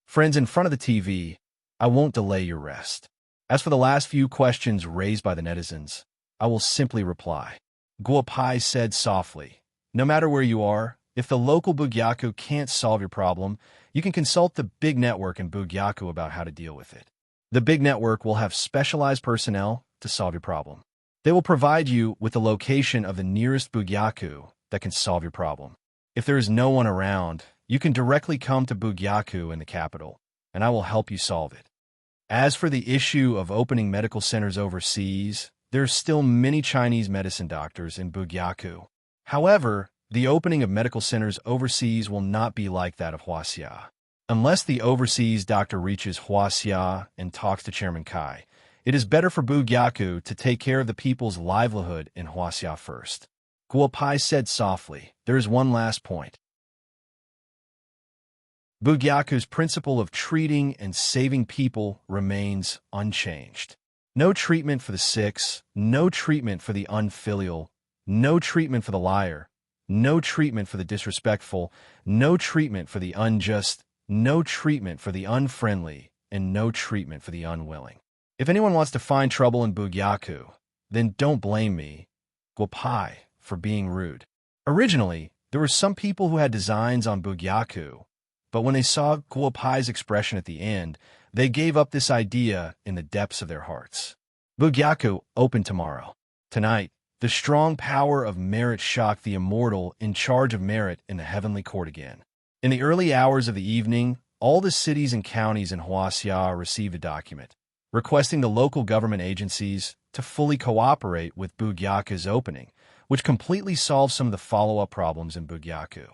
[SPEAKER 1] Friends in front of the TV, I won't delay your rest. As for the last few questions raised by the netizens, I will simply reply. Guo Pai said softly, no matter where you are, if the local Bugyaku can't solve your problem, you can consult the big network in Bugyaku about how to deal with it. The big network will have specialized personnel to solve your problem. They will provide you with the location of the nearest Bugyaku that can solve your problem. If there is no one around, you can directly come to Bugyaku in the capital, and I will help you solve it. As for the issue of opening medical centers overseas, there are still many Chinese medicine doctors in Bugyaku. However, the opening of medical centers overseas will not be like that of Huaxia. Unless the overseas doctor reaches Huaxia and talks to Chairman Kai, it is better for Bugyaku to take care of the people's livelihood in Huaxia first. Guo Pai said softly, there is one last point. Bugyaku's principle of treating and saving people remains unchanged. No treatment for the sick, no treatment for the unfilial, no treatment for the liar, no treatment for the disrespectful, no treatment for the unjust, no treatment for the unfriendly, and no treatment for the unwilling. If anyone wants to find trouble in Bugyaku, then don't blame me, Guo Pai, for being rude. Originally, there were some people who had designs on Bugyaku, but when they saw Guo Pai's expression at the end, they gave up this idea in the depths of their hearts. Bugyaku opened tomorrow. Tonight, the strong power of merit shocked the Immortal in charge of merit in the heavenly court again. In the early hours of the evening, all the cities and counties in Huaxia received a document, requesting the local government agencies to fully cooperate with Bugyaku's opening, which completely solved some of the follow-up problems in Bugyaku.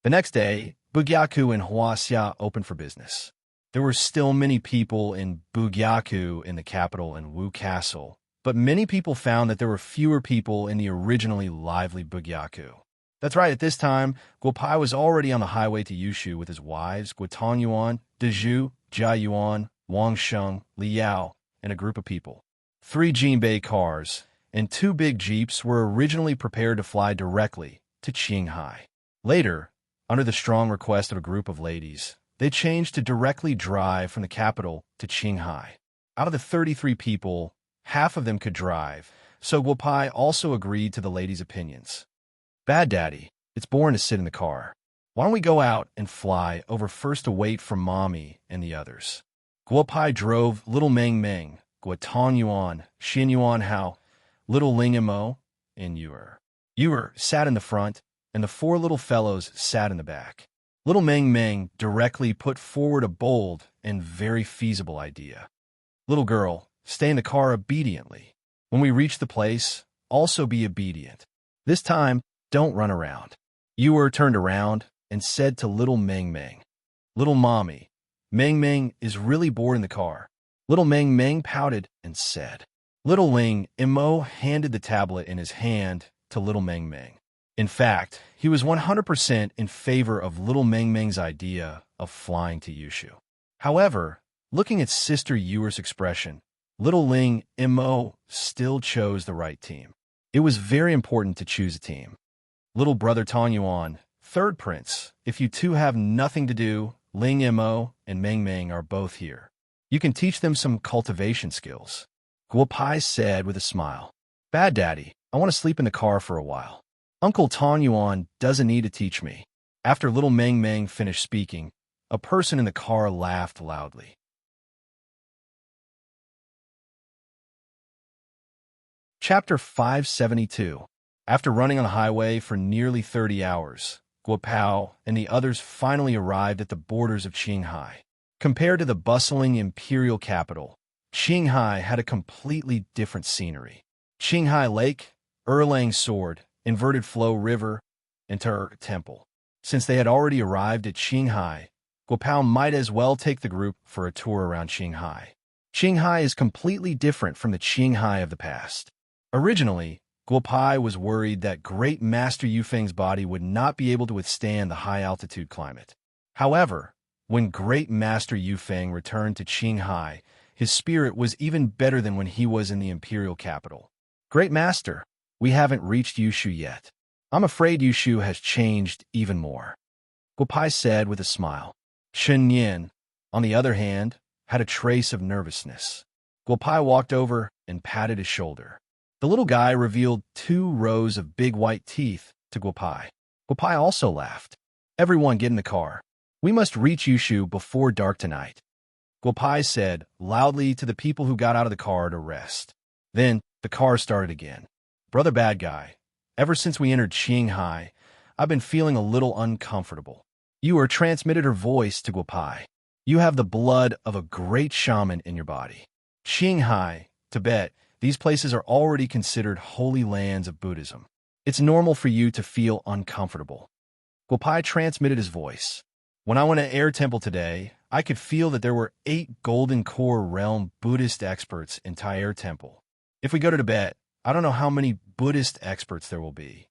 [SPEAKER 1] The next day, Bugyaku in Huaxia opened for business. There were still many people in Bugyaku in the capital and Wu Castle, but many people found that there were fewer people in the originally lively Bugyaku. That's right, at this time, Guo Pai was already on the highway to Yushu with his wives, Guo Tongyuan, Dezhu, Jia Yuan, Wang Sheng, Li Yao, and a group of people. 3 Jinbei cars and 2 big jeeps were originally prepared to fly directly to Qinghai. Later, under the strong request of a group of ladies, they changed to directly drive from the capital to Qinghai. Out of the 33 people, half of them could drive, so Guo Pai also agreed to the ladies' opinions. Bad Daddy, it's boring to sit in the car. Why don't we go out and fly over first to wait for Mommy and the others? Guo Pai drove little Meng Meng, Guo Tongyuan, Xin Yuan Hao, little Ling Mo, and Yuer. Yuer sat in the front, and the 4 little fellows sat in the back. Little Meng Meng directly put forward a bold and very feasible idea. Little girl, stay in the car obediently. When we reach the place, also be obedient. This time, don't run around. Yuer turned around and said to little Meng Meng, Little Mommy, Meng Meng is really bored in the car. Little Meng Meng pouted and said. Little Ling Mo handed the tablet in his hand to little Meng Meng. In fact, he was 100% in favor of little Meng Meng's idea of flying to Yushu. However, looking at Sister Yuer's expression, little Ling Mo still chose the right team. It was very important to choose a team. Little brother Tongyuan, 3rd prince, if you two have nothing to do, Ling Mo and Meng Meng are both here. You can teach them some cultivation skills. Guo Pai said with a smile. Bad Daddy, I want to sleep in the car for a while. Uncle Tongyuan doesn't need to teach me. After little Meng Meng finished speaking, a person in the car laughed loudly. Chapter 572. After running on the highway for nearly 30 hours, Guo Pai and the others finally arrived at the borders of Qinghai. Compared to the bustling imperial capital, Qinghai had a completely different scenery. Qinghai Lake, Erlang Sword, Inverted Flow River, and Ter Temple. Since they had already arrived at Qinghai, Guopao might as well take the group for a tour around Qinghai. Qinghai is completely different from the Qinghai of the past. Originally, Guopai was worried that Great Master Yufeng's body would not be able to withstand the high-altitude climate. However, when Great Master Yufeng returned to Qinghai, his spirit was even better than when he was in the imperial capital. Great Master, we haven't reached Yushu yet. I'm afraid Yushu has changed even more, Guopai said with a smile. Shen Yin, on the other hand, had a trace of nervousness. Guopai walked over and patted his shoulder. The little guy revealed 2 rows of big white teeth to Guopai. Guopai also laughed. Everyone get in the car. We must reach Yushu before dark tonight, Guopai said loudly to the people who got out of the car to rest. Then the car started again. Brother Bad Guy, ever since we entered Qinghai, I've been feeling a little uncomfortable. You transmitted her voice to Guopai. You have the blood of a great shaman in your body. Qinghai, Tibet, these places are already considered holy lands of Buddhism. It's normal for you to feel uncomfortable. Guopai transmitted his voice. When I went to Air Temple today, I could feel that there were 8 Golden Core Realm Buddhist experts in Air Temple. If we go to Tibet, I don't know how many Buddhist experts there will be.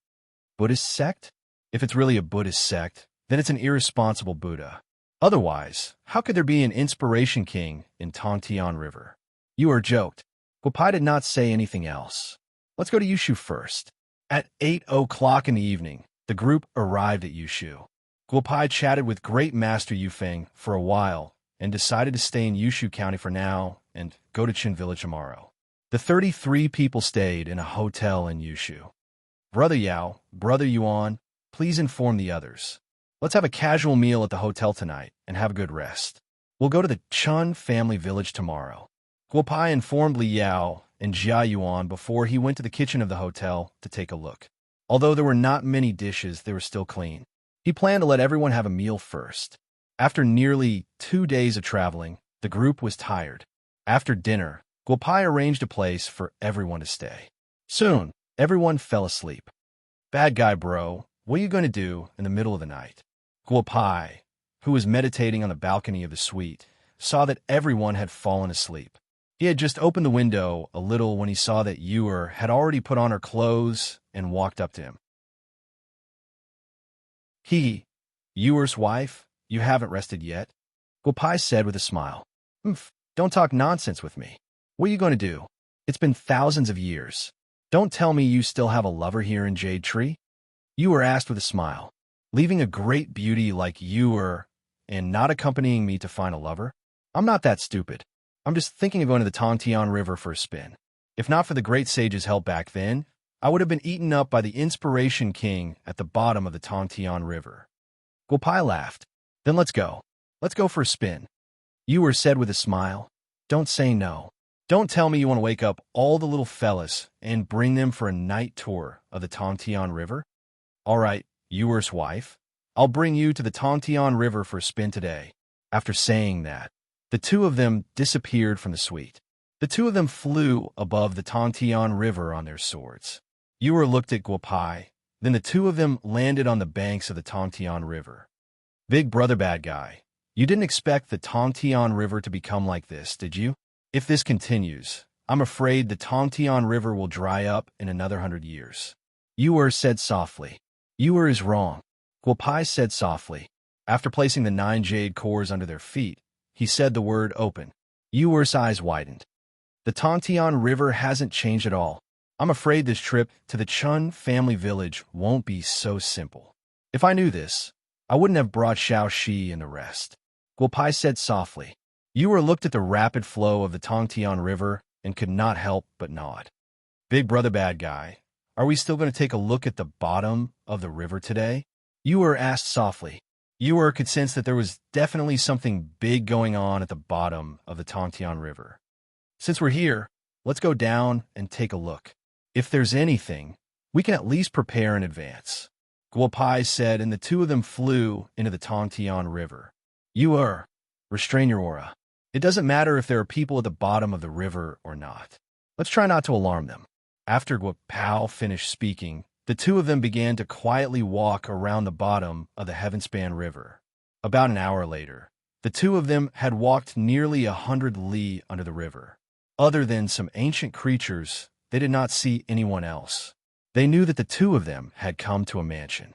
[SPEAKER 1] Buddhist sect? If it's really a Buddhist sect, then it's an irresponsible Buddha. Otherwise, how could there be an inspiration king in Tongtian River? You are joked. Guopai did not say anything else. Let's go to Yushu first. At 8 o'clock in the evening, the group arrived at Yushu. Guopai chatted with Great Master Yufeng for a while and decided to stay in Yushu County for now and go to Qin Village tomorrow. The 33 people stayed in a hotel in Yushu. Brother Yao, Brother Yuan, please inform the others. Let's have a casual meal at the hotel tonight and have a good rest. We'll go to the Chun family village tomorrow. Guopai informed Li Yao and Jia Yuan before he went to the kitchen of the hotel to take a look. Although there were not many dishes, they were still clean. He planned to let everyone have a meal first. After nearly 2 days of traveling, the group was tired. After dinner, Guopai arranged a place for everyone to stay. Soon, everyone fell asleep. Bad guy bro, what are you going to do in the middle of the night? Guopai, who was meditating on the balcony of the suite, saw that everyone had fallen asleep. He had just opened the window a little when he saw that Yuer had already put on her clothes and walked up to him. Yuer's wife, you haven't rested yet? Guopai said with a smile. Don't talk nonsense with me. What are you going to do? It's been thousands of years. Don't tell me you still have a lover here in Jade Tree? Yuer asked with a smile. Leaving a great beauty like Yuer and not accompanying me to find a lover? I'm not that stupid. I'm just thinking of going to the Tongtian River for a spin. If not for the great sage's help back then, I would have been eaten up by the Inspiration King at the bottom of the Tongtian River. Guopai laughed. Then let's go. Let's go for a spin. Yuer said with a smile. Don't say no. Don't tell me you want to wake up all the little fellas and bring them for a night tour of the Tongtian River? All right, Yuer's wife. I'll bring you to the Tongtian River for a spin today. After saying that, the 2 of them disappeared from the suite. The 2 of them flew above the Tongtian River on their swords. Yuer looked at Guopai. Then the 2 of them landed on the banks of the Tongtian River. Big brother bad guy, you didn't expect the Tongtian River to become like this, did you? If this continues, I'm afraid the Tongtian River will dry up in another 100 years. Yuer said softly. Yuer is wrong, Guopai said softly. After placing the 9 jade cores under their feet, he said the word open. Yuer's eyes widened. The Tongtian River hasn't changed at all. I'm afraid this trip to the Chun family village won't be so simple. If I knew this, I wouldn't have brought Xiao Shi and the rest. Guopai said softly. Yuer looked at the rapid flow of the Tongtian River and could not help but nod. Big brother bad guy, are we still going to take a look at the bottom of the river today? Yuer asked softly. Yuer could sense that there was definitely something big going on at the bottom of the Tongtian River. Since we're here, let's go down and take a look. If there's anything, we can at least prepare in advance, Guopai said, and the 2 of them flew into the Tongtian River. Yuer, restrain your aura. It doesn't matter if there are people at the bottom of the river or not. Let's try not to alarm them. After Guo finished speaking, the two of them began to quietly walk around the bottom of the Heavenspan River. About an hour later, the two of them had walked nearly 100 li under the river. Other than some ancient creatures, they did not see anyone else. They knew that the two of them had come to a mansion.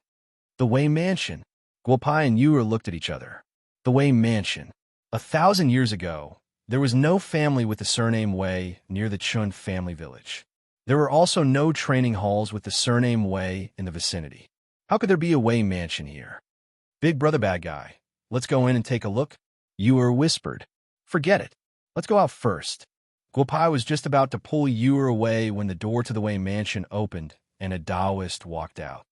[SPEAKER 1] The Wei Mansion. Guopai and Yuer looked at each other. The Wei Mansion. 1,000 years ago, there was no family with the surname Wei near the Chun family village. There were also no training halls with the surname Wei in the vicinity. How could there be a Wei Mansion here? Big brother bad guy, let's go in and take a look. Yuer whispered. Forget it. Let's go out first. Guopai was just about to pull Yuer away when the door to the Wei Mansion opened and a Taoist walked out.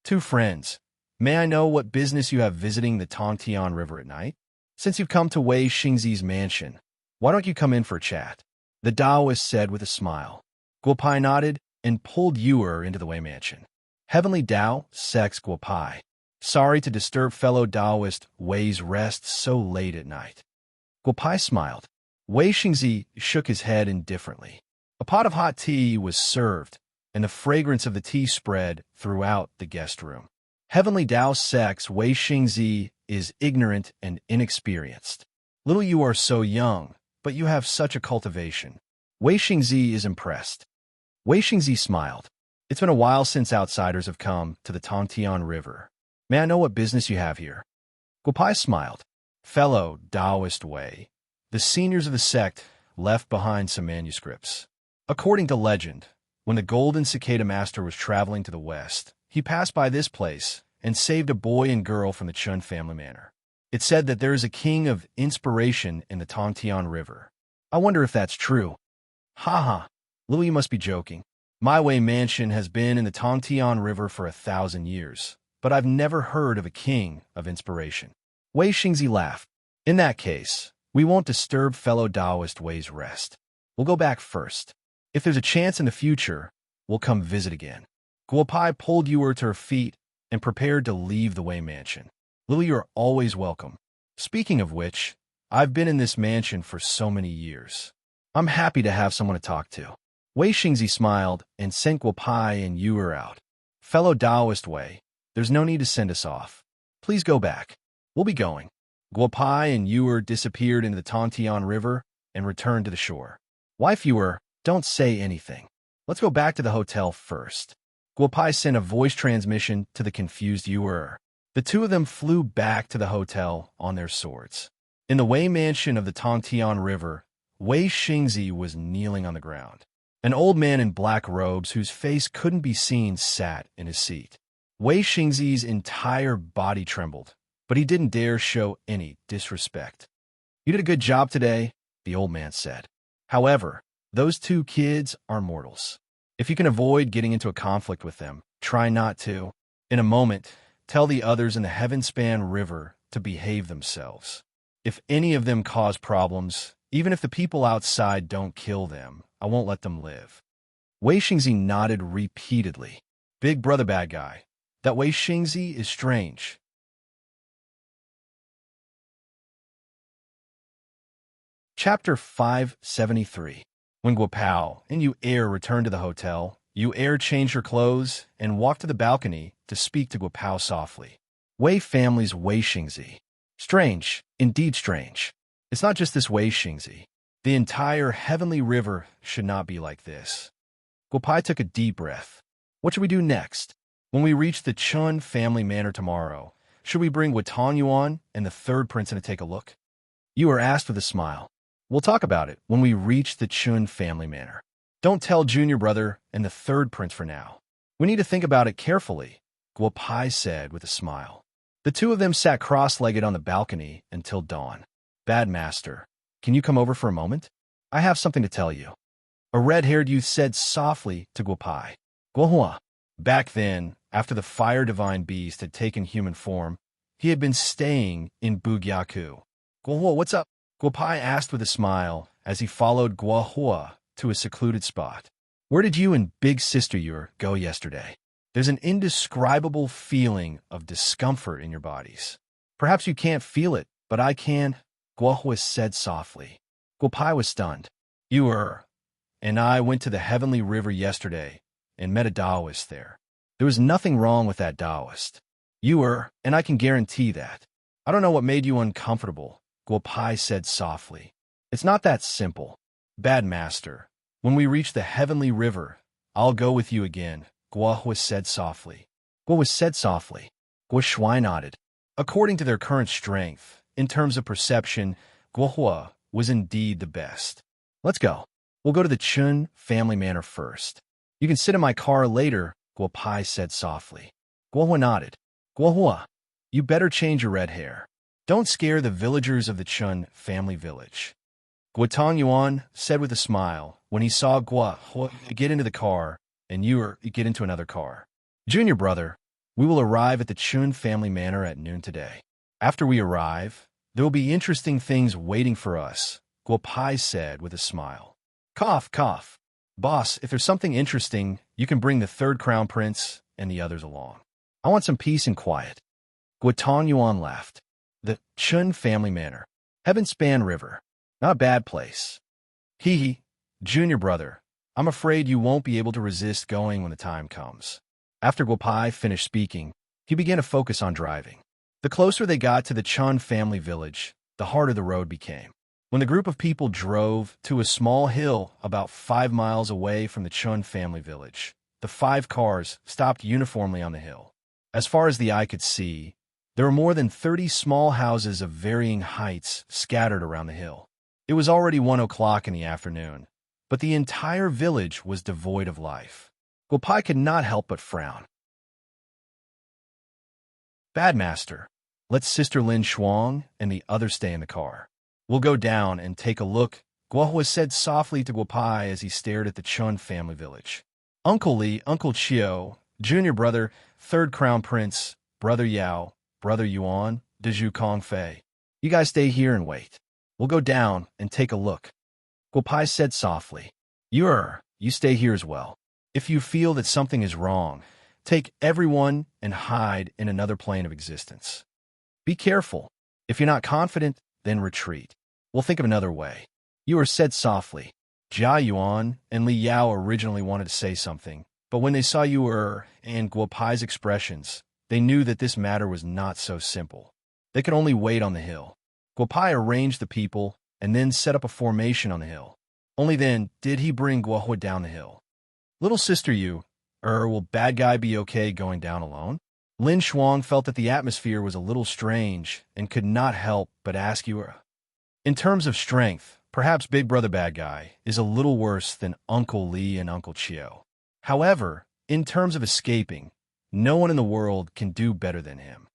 [SPEAKER 1] Two friends. May I know what business you have visiting the Tongtian River at night? Since you've come to Wei Xingzi's mansion, why don't you come in for a chat? The Taoist said with a smile. Guopai nodded and pulled Yuer into the Wei Mansion. Heavenly Tao, Sex Guopai. Sorry to disturb fellow Taoist Wei's rest so late at night. Guopai smiled. Wei Xingzi shook his head indifferently. A pot of hot tea was served, and the fragrance of the tea spread throughout the guest room. Heavenly Tao Sex Wei Xingzi is ignorant and inexperienced. Little you are so young, but you have such a cultivation. Wei Xingzi is impressed. Wei Xingzi smiled. It's been a while since outsiders have come to the Tongtian River. May I know what business you have here? Guopai smiled. Fellow Taoist Wei, the seniors of the sect left behind some manuscripts. According to legend, when the Golden Cicada Master was traveling to the west, he passed by this place and saved a boy and girl from the Chun family manor. It said that there is a king of inspiration in the Tongtian River. I wonder if that's true. Ha ha, Louis must be joking. My Wei Mansion has been in the Tongtian River for 1,000 years, but I've never heard of a king of inspiration. Wei Xingzi laughed. In that case, we won't disturb fellow Taoist Wei's rest. We'll go back first. If there's a chance in the future, we'll come visit again. Guopai pulled Yuer to her feet and prepared to leave the Wei Mansion. Lily, you're always welcome. Speaking of which, I've been in this mansion for so many years. I'm happy to have someone to talk to. Wei Xingzi smiled and sent Guopai and Yuer out. Fellow Taoist Wei, there's no need to send us off. Please go back. We'll be going. Guopai and Yuer disappeared into the Tongtian River and returned to the shore. Wife Yuer, don't say anything. Let's go back to the hotel first. Guopai sent a voice transmission to the confused Yuer. The two of them flew back to the hotel on their swords. In the Wei Mansion of the Tongtian River, Wei Xingzi was kneeling on the ground. An old man in black robes whose face couldn't be seen sat in his seat. Wei Xingzi's entire body trembled, but he didn't dare show any disrespect. You did a good job today, the old man said. However, those two kids are mortals. If you can avoid getting into a conflict with them, try not to. In a moment, tell the others in the Heavenspan River to behave themselves. If any of them cause problems, even if the people outside don't kill them, I won't let them live. Wei Xingzi nodded repeatedly. Big brother bad guy, that Wei Xingzi is strange. Chapter 573. When Guopao and Yuer returned to the hotel, Yuer changed her clothes and walked to the balcony to speak to Guopao softly. Wei family's Wei Xingzi. Strange, indeed strange. It's not just this Wei Xingzi. The entire heavenly river should not be like this. Guopai took a deep breath. What should we do next? When we reach the Chun family manor tomorrow, should we bring Watan Yuan and the third prince in to take a look? Yuer asked with a smile. We'll talk about it when we reach the Chun family manor. Don't tell junior brother and the third prince for now. We need to think about it carefully, Guopai said with a smile. The two of them sat cross-legged on the balcony until dawn. Bad master, can you come over for a moment? I have something to tell you. A red-haired youth said softly to Guopai. Guohua. Back then, after the fire divine beast had taken human form, he had been staying in Bugyaku. Guohua, what's up? Guopai asked with a smile as he followed Guohua to a secluded spot. Where did you and big sister Yuer go yesterday? There's an indescribable feeling of discomfort in your bodies. Perhaps you can't feel it But I can, Guohua said softly. Guopai was stunned. You and I went to the heavenly river yesterday and met a Taoist there. There was nothing wrong with that Taoist. And I can guarantee that. I don't know what made you uncomfortable, Guopai said softly. It's not that simple. Bad master. When we reach the heavenly river, I'll go with you again, Guohua said softly. Guohua said softly. Guo Shuai nodded. According to their current strength, in terms of perception, Guohua was indeed the best. Let's go. We'll go to the Chun family manor first. You can sit in my car later, Guopai said softly. Guohua nodded. Guohua, you better change your red hair. Don't scare the villagers of the Chun family village. Guotong Yuan said with a smile when he saw Guohua get into the car and you get into another car. Junior brother, we will arrive at the Chun family manor at noon today. After we arrive, there will be interesting things waiting for us, Guopai said with a smile. Cough, cough. Boss, if there's something interesting, you can bring the third crown prince and the others along. I want some peace and quiet. Guotong Yuan laughed. The Chun family manor. Heaven Span River. Not a bad place. Hee, junior brother, I'm afraid you won't be able to resist going when the time comes. After Guopai finished speaking, he began to focus on driving. The closer they got to the Chun family village, the harder the road became. When the group of people drove to a small hill about 5 miles away from the Chun family village, the 5 cars stopped uniformly on the hill. As far as the eye could see, there were more than 30 small houses of varying heights scattered around the hill. It was already 1 o'clock in the afternoon, but the entire village was devoid of life. Guopai could not help but frown. Bad master, let Sister Lin Shuang and the others stay in the car. We'll go down and take a look, Guohua said softly to Guopai as he stared at the Chun family village. Uncle Li, Uncle Chiu, junior brother, third crown prince, brother Yao, brother Yuan, Dezhu Kong Fei. You guys stay here and wait. We'll go down and take a look. Guopai said softly. You stay here as well. If you feel that something is wrong, take everyone and hide in another plane of existence. Be careful. If you're not confident, then retreat. We'll think of another way. Said softly. Jia Yuan and Li Yao originally wanted to say something, but when they saw and Guopai's expressions, they knew that this matter was not so simple. They could only wait on the hill. Guopai arranged the people and then set up a formation on the hill. Only then did he bring Guohua down the hill. Little sister will bad guy be okay going down alone? Lin Shuang felt that the atmosphere was a little strange and could not help but ask In terms of strength, perhaps Big Brother Bad Guy is a little worse than Uncle Li and Uncle Chiu. However, in terms of escaping, no one in the world can do better than him.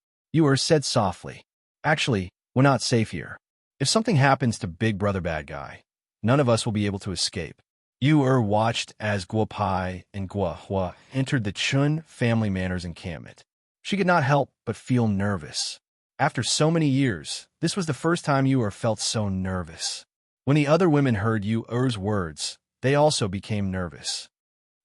[SPEAKER 1] Said softly. Actually, we're not safe here. If something happens to Big Brother Bad Guy, none of us will be able to escape. Watched as Guopai and Guohua entered the Chun family manor's encampment. She could not help but feel nervous. After so many years, this was the first time felt so nervous. When the other women heard words, they also became nervous.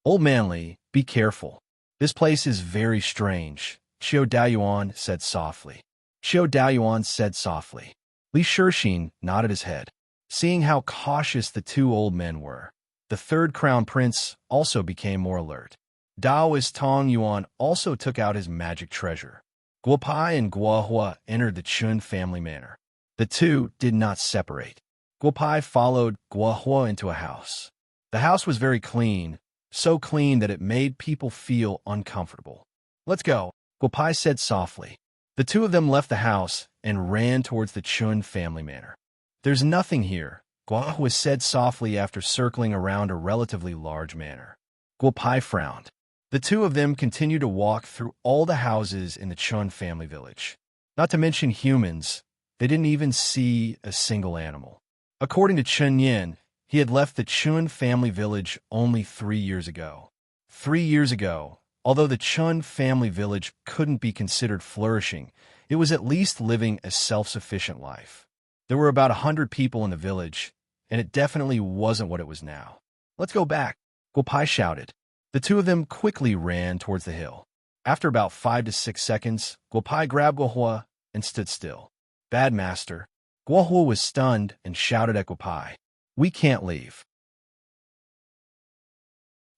[SPEAKER 1] Old man Li, be careful. This place is very strange, Xiao Daoyuan said softly. Xiao Daoyuan said softly. Li Shixin nodded his head. Seeing how cautious the 2 old men were, the third crown prince also became more alert. Daoist Tong Yuan also took out his magic treasure. Guopai and Guohua entered the Chun family manor. The 2 did not separate. Guopai followed Guohua into a house. The house was very clean, so clean that it made people feel uncomfortable. Let's go, Guopai said softly. The 2 of them left the house and ran towards the Chun family manor. There's nothing here, Guohua said softly after circling around a relatively large manor. Guopai frowned. The 2 of them continued to walk through all the houses in the Chun family village. Not to mention humans, they didn't even see a single animal. According to Chen Yin, he had left the Chun family village only 3 years ago. 3 years ago, although the Chun family village couldn't be considered flourishing, it was at least living a self-sufficient life. There were about 100 people in the village, and it definitely wasn't what it was now. Let's go back, Guopai shouted. The 2 of them quickly ran towards the hill. After about 5 to 6 seconds, Guopai grabbed Guohua and stood still. Bad master. Guohua was stunned and shouted at Guopai. We can't leave.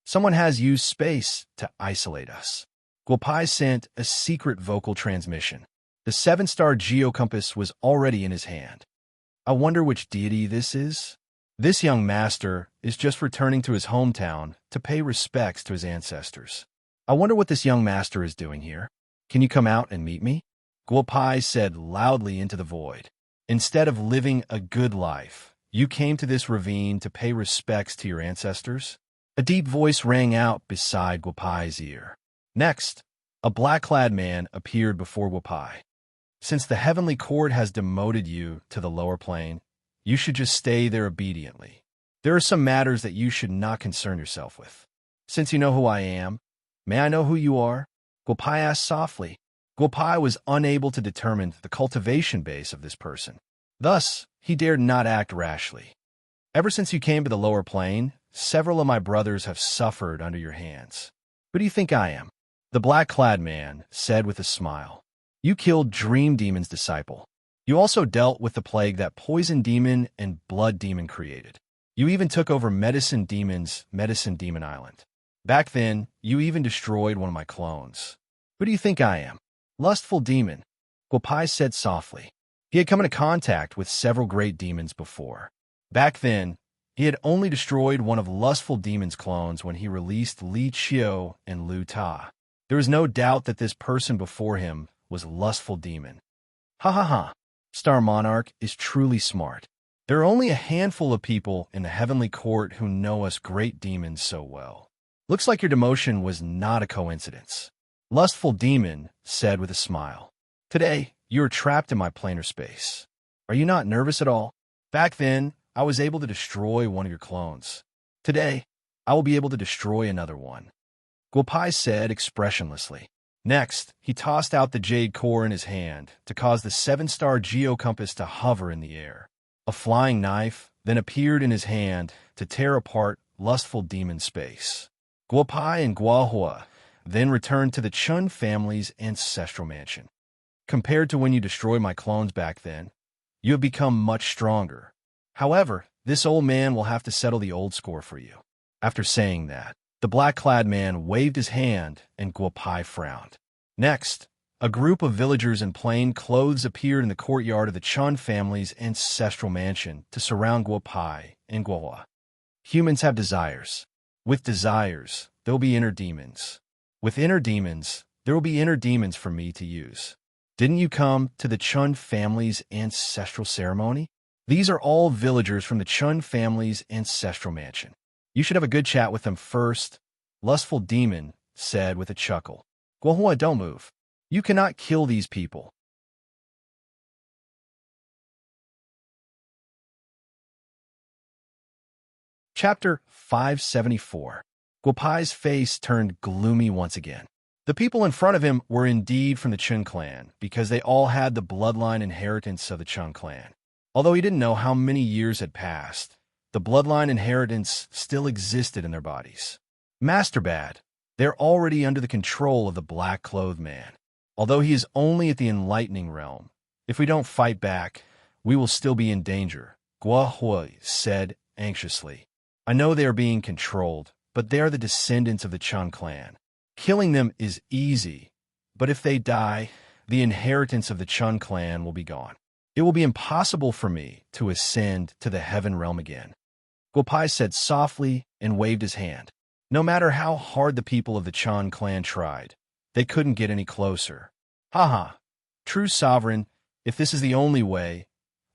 [SPEAKER 1] Someone has used space to isolate us. Guopai sent a secret vocal transmission. The 7-star geocompass was already in his hand. I wonder which deity this is? This young master is just returning to his hometown to pay respects to his ancestors. I wonder what this young master is doing here. Can you come out and meet me? Guopai said loudly into the void. Instead of living a good life, you came to this ravine to pay respects to your ancestors? A deep voice rang out beside Guopai's ear. Next, a black-clad man appeared before Guopai. Since the heavenly court has demoted you to the lower plane, you should just stay there obediently. There are some matters that you should not concern yourself with. Since you know who I am, may I know who you are? Guopai asked softly. Guopai was unable to determine the cultivation base of this person. Thus, he dared not act rashly. Ever since you came to the lower plane, several of my brothers have suffered under your hands. Who do you think I am? The black-clad man said with a smile. You killed Dream Demon's disciple. You also dealt with the plague that Poison Demon and Blood Demon created. You even took over Medicine Demon's Medicine Demon Island. Back then, you even destroyed one of my clones. Who do you think I am? Lustful Demon, Guopai said softly. He had come into contact with several great demons before. Back then, he had only destroyed one of Lustful Demon's clones when he released Li Qiu and Lu Ta. There was no doubt that this person before him was Lustful Demon. Ha ha ha. Star Monarch is truly smart. There are only a handful of people in the heavenly court who know us great demons so well. Looks like your demotion was not a coincidence. Lustful Demon said with a smile. Today, you are trapped in my planar space. Are you not nervous at all? Back then, I was able to destroy one of your clones. Today, I will be able to destroy another one. Guopai said expressionlessly. Next, he tossed out the jade core in his hand to cause the 7-star geocompass to hover in the air. A flying knife then appeared in his hand to tear apart Lustful Demon space. Guopai and Guohua then returned to the Chun family's ancestral mansion. Compared to when you destroyed my clones back then, you have become much stronger. However, this old man will have to settle the old score for you. After saying that, the black-clad man waved his hand and Guopai frowned. Next, a group of villagers in plain clothes appeared in the courtyard of the Chun family's ancestral mansion to surround Guopai and Guohua. Humans have desires. With desires, there will be inner demons. With inner demons, there will be inner demons for me to use. Didn't you come to the Chun family's ancestral ceremony? These are all villagers from the Chun family's ancestral mansion. You should have a good chat with them first, Lustful Demon said with a chuckle. Guohua, don't move. You cannot kill these people. Chapter 574. Guopai's face turned gloomy once again. The people in front of him were indeed from the Chun clan, because they all had the bloodline inheritance of the Chun clan. Although he didn't know how many years had passed, the bloodline inheritance still existed in their bodies. Master Bad, they're already under the control of the black-clothed man. Although he is only at the enlightening realm, if we don't fight back, we will still be in danger, Guohua said anxiously. I know they are being controlled, but they are the descendants of the Chun clan. Killing them is easy, but if they die, the inheritance of the Chun clan will be gone. It will be impossible for me to ascend to the heaven realm again. Guopai said softly and waved his hand. No matter how hard the people of the Chun clan tried, they couldn't get any closer. Haha, true sovereign, if this is the only way,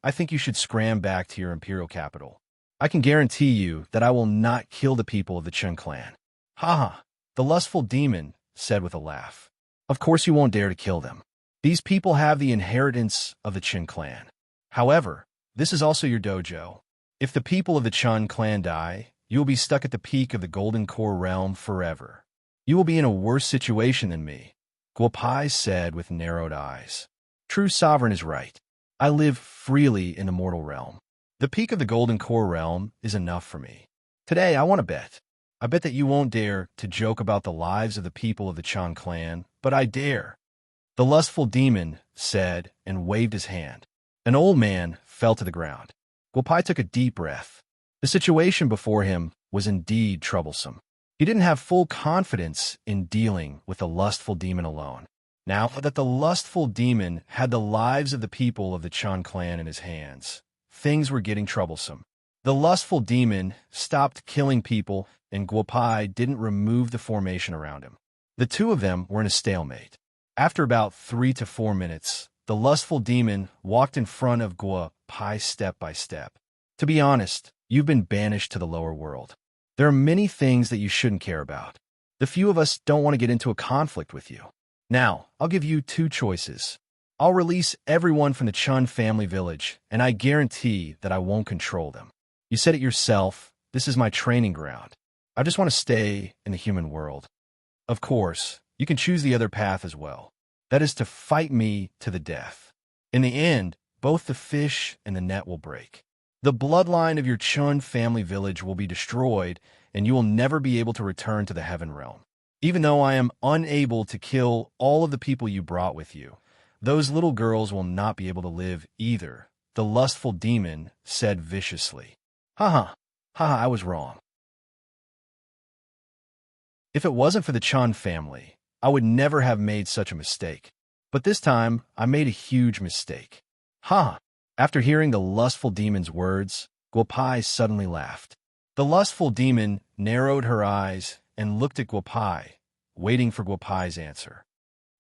[SPEAKER 1] I think you should scram back to your imperial capital. I can guarantee you that I will not kill the people of the Chun clan. Haha. The Lustful Demon said with a laugh. Of course you won't dare to kill them. These people have the inheritance of the Chun clan. However, this is also your dojo. If the people of the Chun clan die, you will be stuck at the peak of the Golden Core realm forever. You will be in a worse situation than me, Guopai said with narrowed eyes. True sovereign is right. I live freely in the mortal realm. The peak of the Golden Core realm is enough for me. Today I want to bet. I bet that you won't dare to joke about the lives of the people of the Chun clan, but I dare. The Lustful Demon said and waved his hand. An old man fell to the ground. Guopai took a deep breath. The situation before him was indeed troublesome. He didn't have full confidence in dealing with the lustful demon alone. Now that the lustful demon had the lives of the people of the Chun clan in his hands, things were getting troublesome. The lustful demon stopped killing people, and Guopai didn't remove the formation around him. The two of them were in a stalemate. After about 3 to 4 minutes, the lustful demon walked in front of Guopai step by step. To be honest, you've been banished to the lower world. There are many things that you shouldn't care about. The few of us don't want to get into a conflict with you. Now, I'll give you 2 choices. I'll release everyone from the Chun family village, and I guarantee that I won't control them. You said it yourself, this is my training ground. I just want to stay in the human world. Of course, you can choose the other path as well. That is to fight me to the death. In the end, both the fish and the net will break. The bloodline of your Chun family village will be destroyed, and you will never be able to return to the heaven realm. Even though I am unable to kill all of the people you brought with you, those little girls will not be able to live either, the lustful demon said viciously. Haha, I was wrong. If it wasn't for the Chun family, I would never have made such a mistake. But this time, I made a huge mistake. Ha! After hearing the lustful demon's words, Guopai suddenly laughed. The lustful demon narrowed her eyes and looked at Guopai, waiting for Guopai's answer.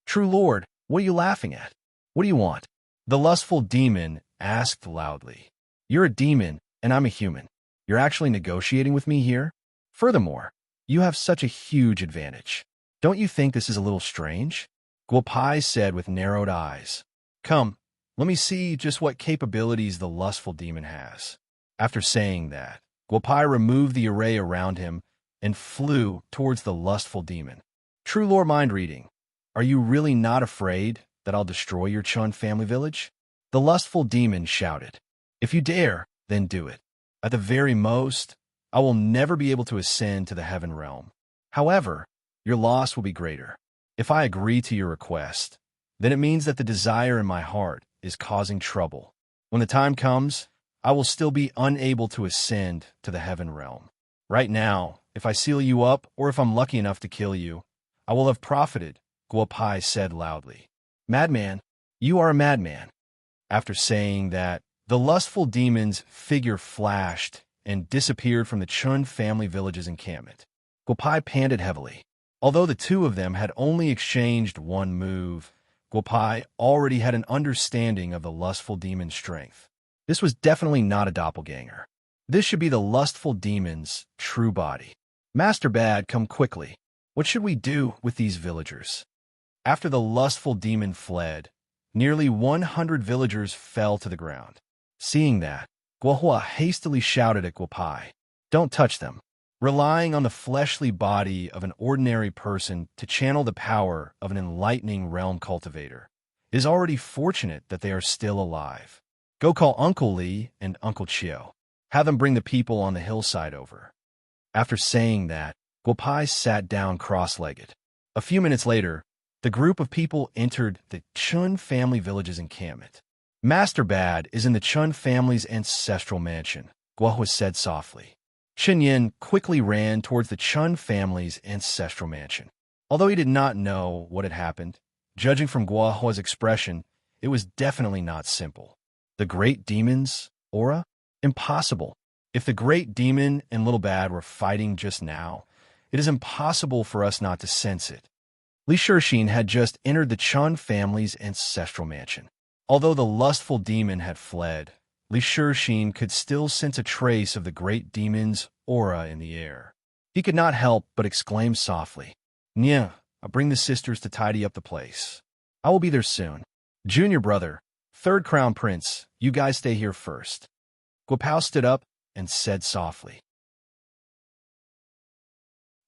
[SPEAKER 1] True Lord, what are you laughing at? What do you want? The lustful demon asked loudly. You're a demon, and I'm a human. You're actually negotiating with me here? Furthermore, you have such a huge advantage. Don't you think this is a little strange? Guopai said with narrowed eyes. Come, let me see just what capabilities the lustful demon has. After saying that, Guopai removed the array around him and flew towards the lustful demon. True Lore mind reading. Are you really not afraid that I'll destroy your Chun family village? The lustful demon shouted. If you dare, then do it. At the very most, I will never be able to ascend to the heaven realm. However, your loss will be greater. If I agree to your request, then it means that the desire in my heart is causing trouble. When the time comes, I will still be unable to ascend to the heaven realm. Right now, if I seal you up, or if I'm lucky enough to kill you, I will have profited, Guopai said loudly. Madman, you are a madman. After saying that, the lustful demon's figure flashed and disappeared from the Chun family village's encampment. Guopai panted heavily. Although the two of them had only exchanged one move, Guopai already had an understanding of the lustful demon's strength. This was definitely not a doppelganger. This should be the lustful demon's true body. Master Bad, come quickly. What should we do with these villagers? After the lustful demon fled, nearly 100 villagers fell to the ground. Seeing that, Guohua hastily shouted at Guopai, Don't touch them. Relying on the fleshly body of an ordinary person to channel the power of an enlightening realm cultivator is already fortunate that they are still alive. Go call Uncle Li and Uncle Chio. Have them bring the people on the hillside over. After saying that, Guopai sat down cross-legged. A few minutes later, the group of people entered the Chun family village's encampment. Master Bad is in the Chun family's ancestral mansion, Guohua said softly. Chen Yin quickly ran towards the Chun family's ancestral mansion. Although he did not know what had happened, judging from Guohua's expression, it was definitely not simple. The great demon's aura? Impossible. If the great demon and Little Bad were fighting just now, it is impossible for us not to sense it. Li Shixin had just entered the Chun family's ancestral mansion. Although the lustful demon had fled, Li Shixin could still sense a trace of the great demon's aura in the air. He could not help but exclaim softly, Nya, I'll bring the sisters to tidy up the place. I will be there soon. Junior brother, third crown prince, you guys stay here first. Guopao stood up and said softly.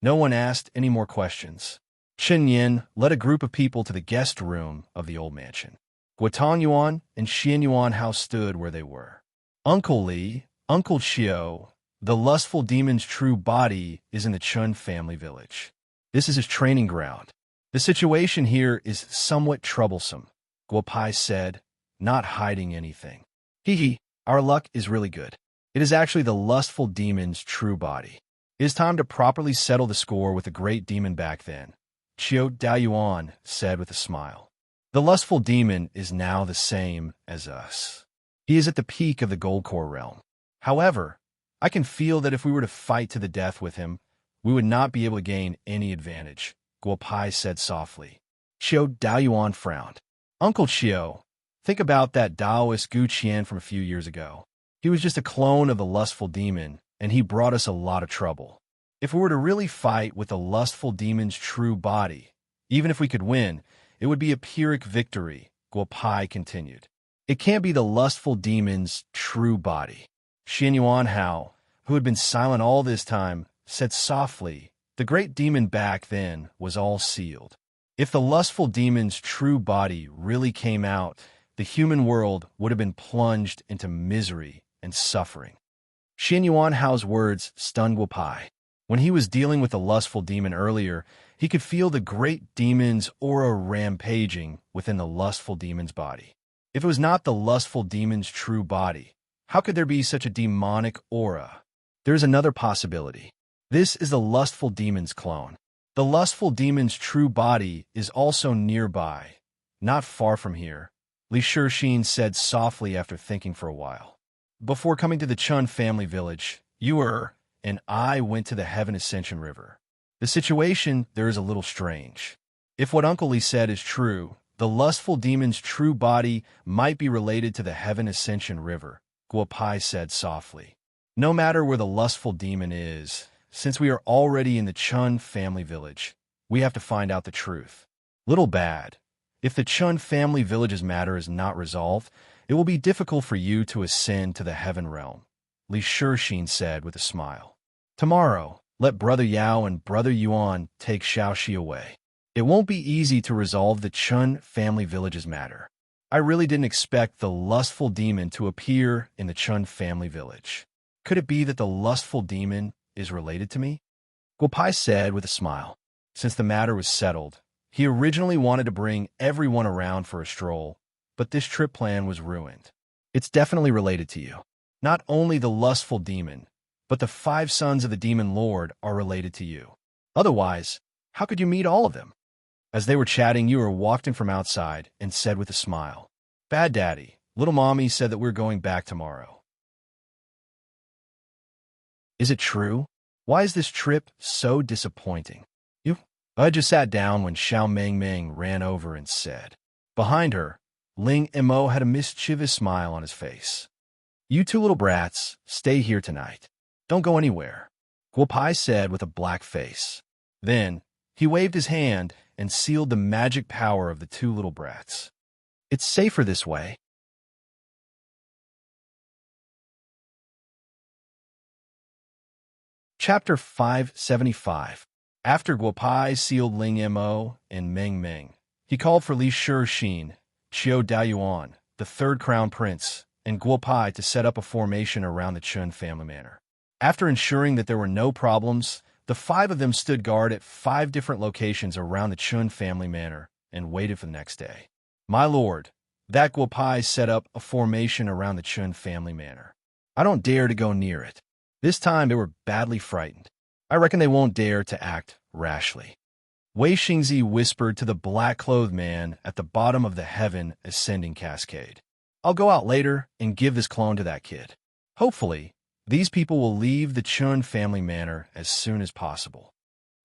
[SPEAKER 1] No one asked any more questions. Chen Yin led a group of people to the guest room of the old mansion. Guotong Yuan and Xian Yuan Hao stood where they were. Uncle Li, Uncle Chio, the lustful demon's true body is in the Chun family village. This is his training ground. The situation here is somewhat troublesome, Guopai said, not hiding anything. Hee hee, our luck is really good. It is actually the lustful demon's true body. It is time to properly settle the score with the great demon back then, Qiu Daoyuan said with a smile. The lustful demon is now the same as us. He is at the peak of the gold core realm. However, I can feel that if we were to fight to the death with him, we would not be able to gain any advantage, Guo Pai said softly. Qiu Daoyuan frowned. Uncle Qiu, think about that Taoist Gu Qian from a few years ago. He was just a clone of the lustful demon, and he brought us a lot of trouble. If we were to really fight with the lustful demon's true body, even if we could win, it would be a Pyrrhic victory, Guo Pai continued. It can't be the lustful demon's true body. Xin Yuan Hao, who had been silent all this time, said softly, the great demon back then was all sealed. If the lustful demon's true body really came out, the human world would have been plunged into misery and suffering. Xin Yuan Hao's words stunned Guo Pai. When he was dealing with the lustful demon earlier, he could feel the great demon's aura rampaging within the lustful demon's body. If it was not the lustful demon's true body, how could there be such a demonic aura? There is another possibility. This is the lustful demon's clone. The lustful demon's true body is also nearby, not far from here, Li Shixin said softly after thinking for a while. Before coming to the Chun family village, you and I went to the Heaven Ascension River. The situation there is a little strange. If what Uncle Li said is true, the lustful demon's true body might be related to the Heaven Ascension River, Guo Pai said softly. No matter where the lustful demon is, since we are already in the Chun family village, we have to find out the truth. Little bad. If the Chun family village's matter is not resolved, it will be difficult for you to ascend to the heaven realm, Li Shixin said with a smile. Tomorrow, let Brother Yao and Brother Yuan take Xiaoxi away. It won't be easy to resolve the Chun family village's matter. I really didn't expect the lustful demon to appear in the Chun family village. Could it be that the lustful demon is related to me? Guo Pai said with a smile. Since the matter was settled, he originally wanted to bring everyone around for a stroll, but this trip plan was ruined. It's definitely related to you. Not only the lustful demon, but the 5 sons of the demon lord are related to you. Otherwise, how could you meet all of them? As they were chatting, Ewer walked in from outside and said with a smile, Bad Daddy, little mommy said that we're going back tomorrow. Is it true? Why is this trip so disappointing? I just sat down when Xiao Meng ran over and said. Behind her, Ling Mo had a mischievous smile on his face. You 2 little brats, stay here tonight. Don't go anywhere, Guo Pai said with a black face. Then, he waved his hand and sealed the magic power of the 2 little brats. It's safer this way. Chapter 575. After Guo Pai sealed Ling Mo and Meng, he called for Li Shixin, Qiu Daoyuan, the 3rd crown prince, and Guo Pai to set up a formation around the Chun family manor. After ensuring that there were no problems, the 5 of them stood guard at 5 different locations around the Chun family manor and waited for the next day. My lord, that Guo Pai set up a formation around the Chun family manor. I don't dare to go near it. This time they were badly frightened. I reckon they won't dare to act rashly. Wei Xingzi whispered to the black-clothed man at the bottom of the heaven ascending cascade. I'll go out later and give this clone to that kid. Hopefully, these people will leave the Chun family manor as soon as possible.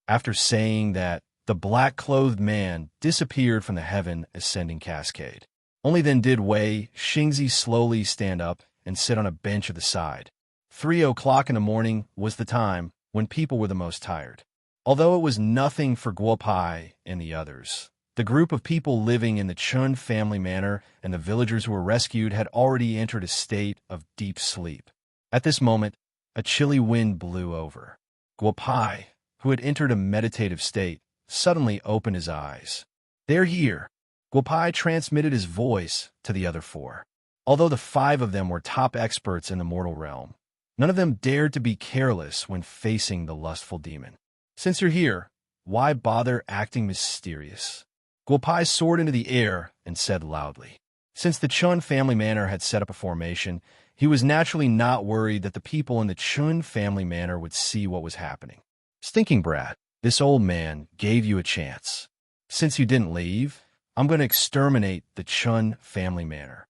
[SPEAKER 1] After saying that, the black-clothed man disappeared from the heaven ascending cascade. Only then did Wei Xingzi slowly stand up and sit on a bench at the side. 3 o'clock in the morning was the time when people were the most tired. Although it was nothing for Guo Pai and the others, the group of people living in the Chun family manor and the villagers who were rescued had already entered a state of deep sleep. At this moment, a chilly wind blew over. Guo Pai, who had entered a meditative state, suddenly opened his eyes. They're here. Guo Pai transmitted his voice to the other 4. Although the 5 of them were top experts in the mortal realm, none of them dared to be careless when facing the lustful demon. Since you're here, why bother acting mysterious? Guo Pai soared into the air and said loudly. Since the Chun family manor had set up a formation, he was naturally not worried that the people in the Chun family manor would see what was happening. Stinking brat, this old man gave you a chance. Since you didn't leave, I'm going to exterminate the Chun family manor.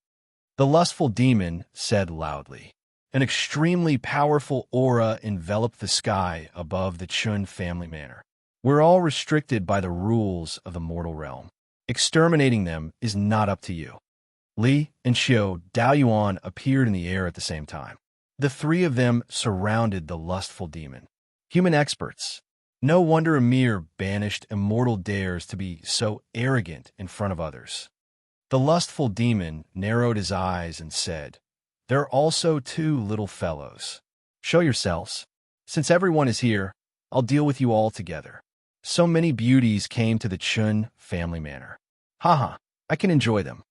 [SPEAKER 1] The lustful demon said loudly. An extremely powerful aura enveloped the sky above the Chun family manor. We're all restricted by the rules of the mortal realm. Exterminating them is not up to you. Li and Xiao Daoyuan appeared in the air at the same time. The three of them surrounded the lustful demon. Human experts. No wonder Emir banished Immortal dares to be so arrogant in front of others. The lustful demon narrowed his eyes and said, "There are also two little fellows. Show yourselves. Since everyone is here, I'll deal with you all together." So many beauties came to the Chun family manor. Haha, I can enjoy them.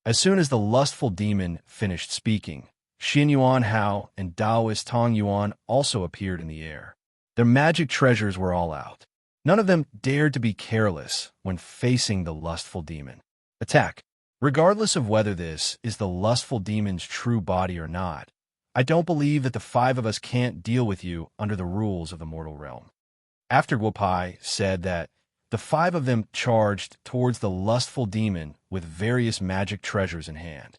[SPEAKER 1] As soon as the lustful demon finished speaking, Xin Yuan Hao and Taoist Tong Yuan also appeared in the air. Their magic treasures were all out. None of them dared to be careless when facing the lustful demon. Attack. Regardless of whether this is the lustful demon's true body or not, I don't believe that the five of us can't deal with you under the rules of the mortal realm. After Guopai said that, the five of them charged towards the lustful demon with various magic treasures in hand.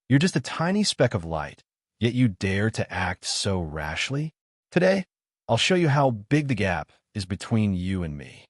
[SPEAKER 1] You're just a tiny speck of light, yet you dare to act so rashly? Today, I'll show you how big the gap is between you and me.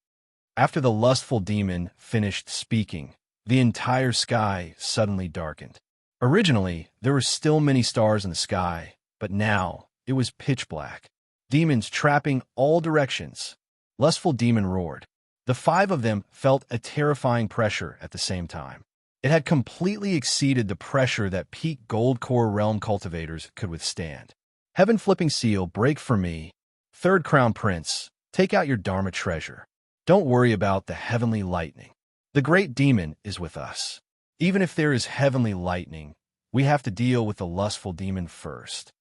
[SPEAKER 1] After the lustful demon finished speaking, the entire sky suddenly darkened. Originally, there were still many stars in the sky, but now it was pitch black. Demons trapping all directions. Lustful demon roared. The five of them felt a terrifying pressure at the same time. It had completely exceeded the pressure that peak gold core realm cultivators could withstand. Heaven flipping seal, break for me. Third crown prince, take out your dharma treasure. Don't worry about the heavenly lightning. The great demon is with us. Even if there is heavenly lightning, we have to deal with the lustful demon first.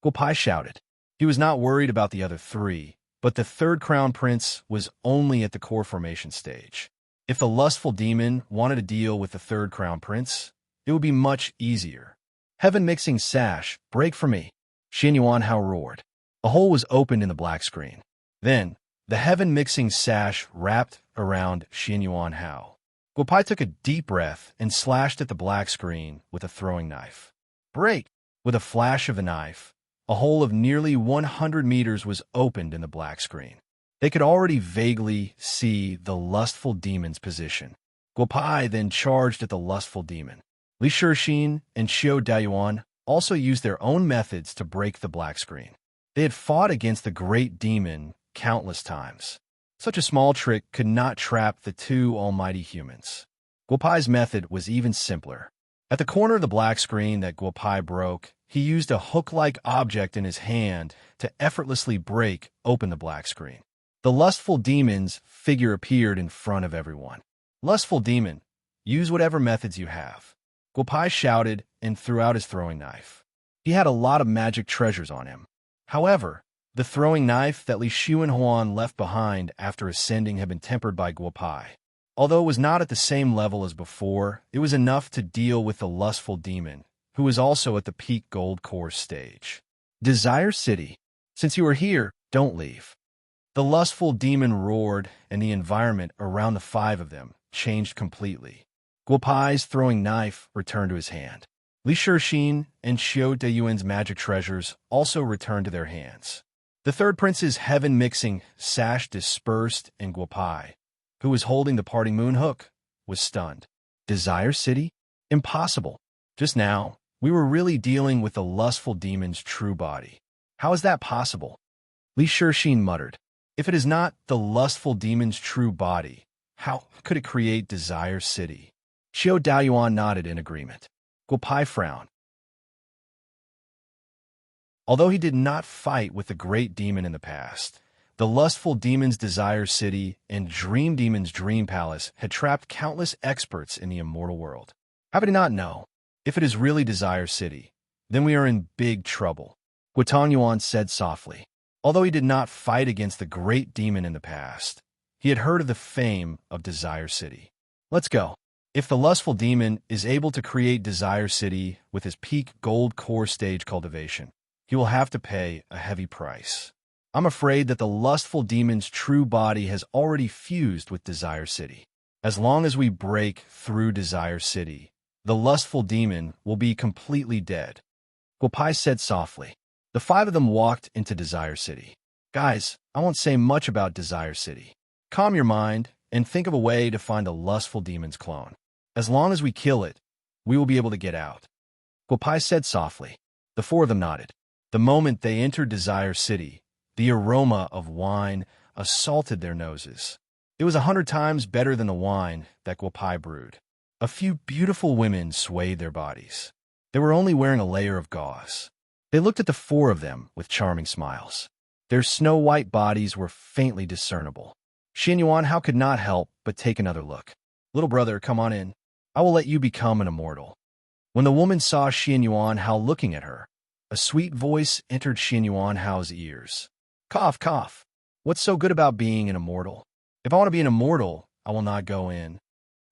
[SPEAKER 1] Guopai shouted. He was not worried about the other three, but the third crown prince was only at the core formation stage. If the lustful demon wanted to deal with the third crown prince, it would be much easier. Heaven mixing sash, break for me. Xin Yuan Hao roared. A hole was opened in the black screen. Then, the heaven mixing sash wrapped around Xin Yuan Hao. Guopai took a deep breath and slashed at the black screen with a throwing knife. Break! With a flash of the knife, a hole of nearly 100 meters was opened in the black screen. They could already vaguely see the lustful demon's position. Guopai then charged at the lustful demon. Li Shixin and Xiao Daoyuan also used their own methods to break the black screen. They had fought against the great demon countless times. Such a small trick could not trap the two almighty humans. Guopai's method was even simpler. At the corner of the black screen that Guopai broke, he used a hook-like object in his hand to effortlessly break open the black screen. The lustful demon's figure appeared in front of everyone. Lustful demon, use whatever methods you have. Guopai shouted and threw out his throwing knife. He had a lot of magic treasures on him. However, the throwing knife that Li Xuanhuan left behind after ascending had been tempered by Guopai. Although it was not at the same level as before, it was enough to deal with the lustful demon, who was also at the peak gold core stage. Desire City. Since you are here, don't leave. The lustful demon roared, and the environment around the five of them changed completely. Guopai's throwing knife returned to his hand. Li Shixin and Xiao Daoyuan's magic treasures also returned to their hands. The third prince's heaven-mixing sash dispersed, and Guopai, who was holding the parting moon hook, was stunned. Desire City? Impossible. Just now, we were really dealing with the lustful demon's true body. How is that possible? Li Shixin muttered. If it is not the lustful demon's true body, how could it create Desire City? Xiao Daoyuan nodded in agreement. Guopai frowned. Although he did not fight with the great demon in the past, the lustful demon's Desire City and Dream Demon's Dream Palace had trapped countless experts in the immortal world. How could he not know? If it is really Desire City, then we are in big trouble, Guotong Yuan said softly. Although he did not fight against the great demon in the past, he had heard of the fame of Desire City. Let's go. If the lustful demon is able to create Desire City with his peak gold core stage cultivation, he will have to pay a heavy price. I'm afraid that the lustful demon's true body has already fused with Desire City. As long as we break through Desire City, the lustful demon will be completely dead. Guopai said softly. The five of them walked into Desire City. Guys, I won't say much about Desire City. Calm your mind and think of a way to find the lustful demon's clone. As long as we kill it, we will be able to get out. Guopai said softly. The four of them nodded. The moment they entered Desire City, the aroma of wine assaulted their noses. It was 100 times better than the wine that Guopai brewed. A few beautiful women swayed their bodies. They were only wearing a layer of gauze. They looked at the four of them with charming smiles. Their snow-white bodies were faintly discernible. Xian Yuanhao could not help but take another look. Little brother, come on in. I will let you become an immortal. When the woman saw Xian Yuanhao looking at her, a sweet voice entered Xian Yuanhao's ears. Cough, cough. What's so good about being an immortal? If I want to be an immortal, I will not go in.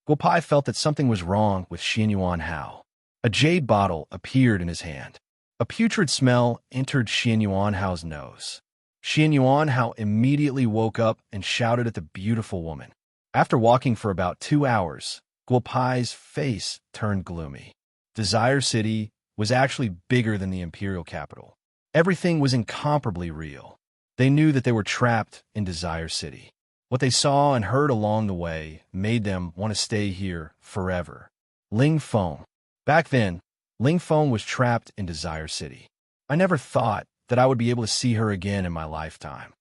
[SPEAKER 1] Guopai felt that something was wrong with Xian Yuanhao. A jade bottle appeared in his hand. A putrid smell entered Xian Yuanhao's nose. Xian Yuanhao immediately woke up and shouted at the beautiful woman. After walking for about 2 hours, Guopai's face turned gloomy. Desire City was actually bigger than the imperial capital. Everything was incomparably real. They knew that they were trapped in Desire City. What they saw and heard along the way made them want to stay here forever. Ling Feng. Back then, Ling Feng was trapped in Desire City. I never thought that I would be able to see her again in my lifetime.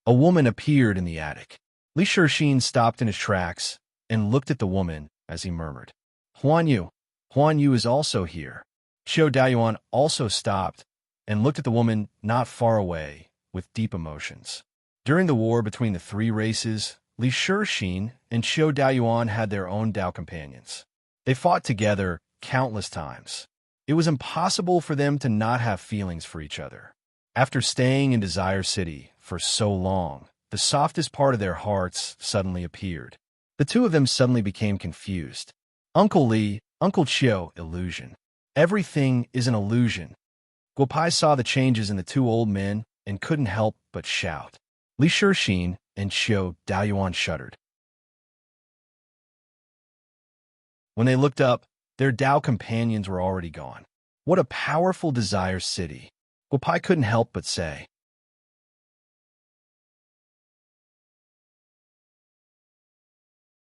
[SPEAKER 1] A woman appeared in the attic. Li Shixin stopped in his tracks and looked at the woman as he murmured, Huan Yu. Huan Yu is also here. Xiao Daoyuan also stopped and looked at the woman not far away with deep emotions. During the war between the three races, Li Shixin and Xiao Daoyuan had their own Dao companions. They fought together countless times. It was impossible for them to not have feelings for each other. After staying in Desire City for so long, the softest part of their hearts suddenly appeared. The two of them suddenly became confused. Uncle Li, Uncle Qiu, illusion. Everything is an illusion. Guopai saw the changes in the two old men and couldn't help but shout. Li Shixin and Xiao Daoyuan shuddered. When they looked up, their Dao companions were already gone. What a powerful Desire City. Guopai couldn't help but say.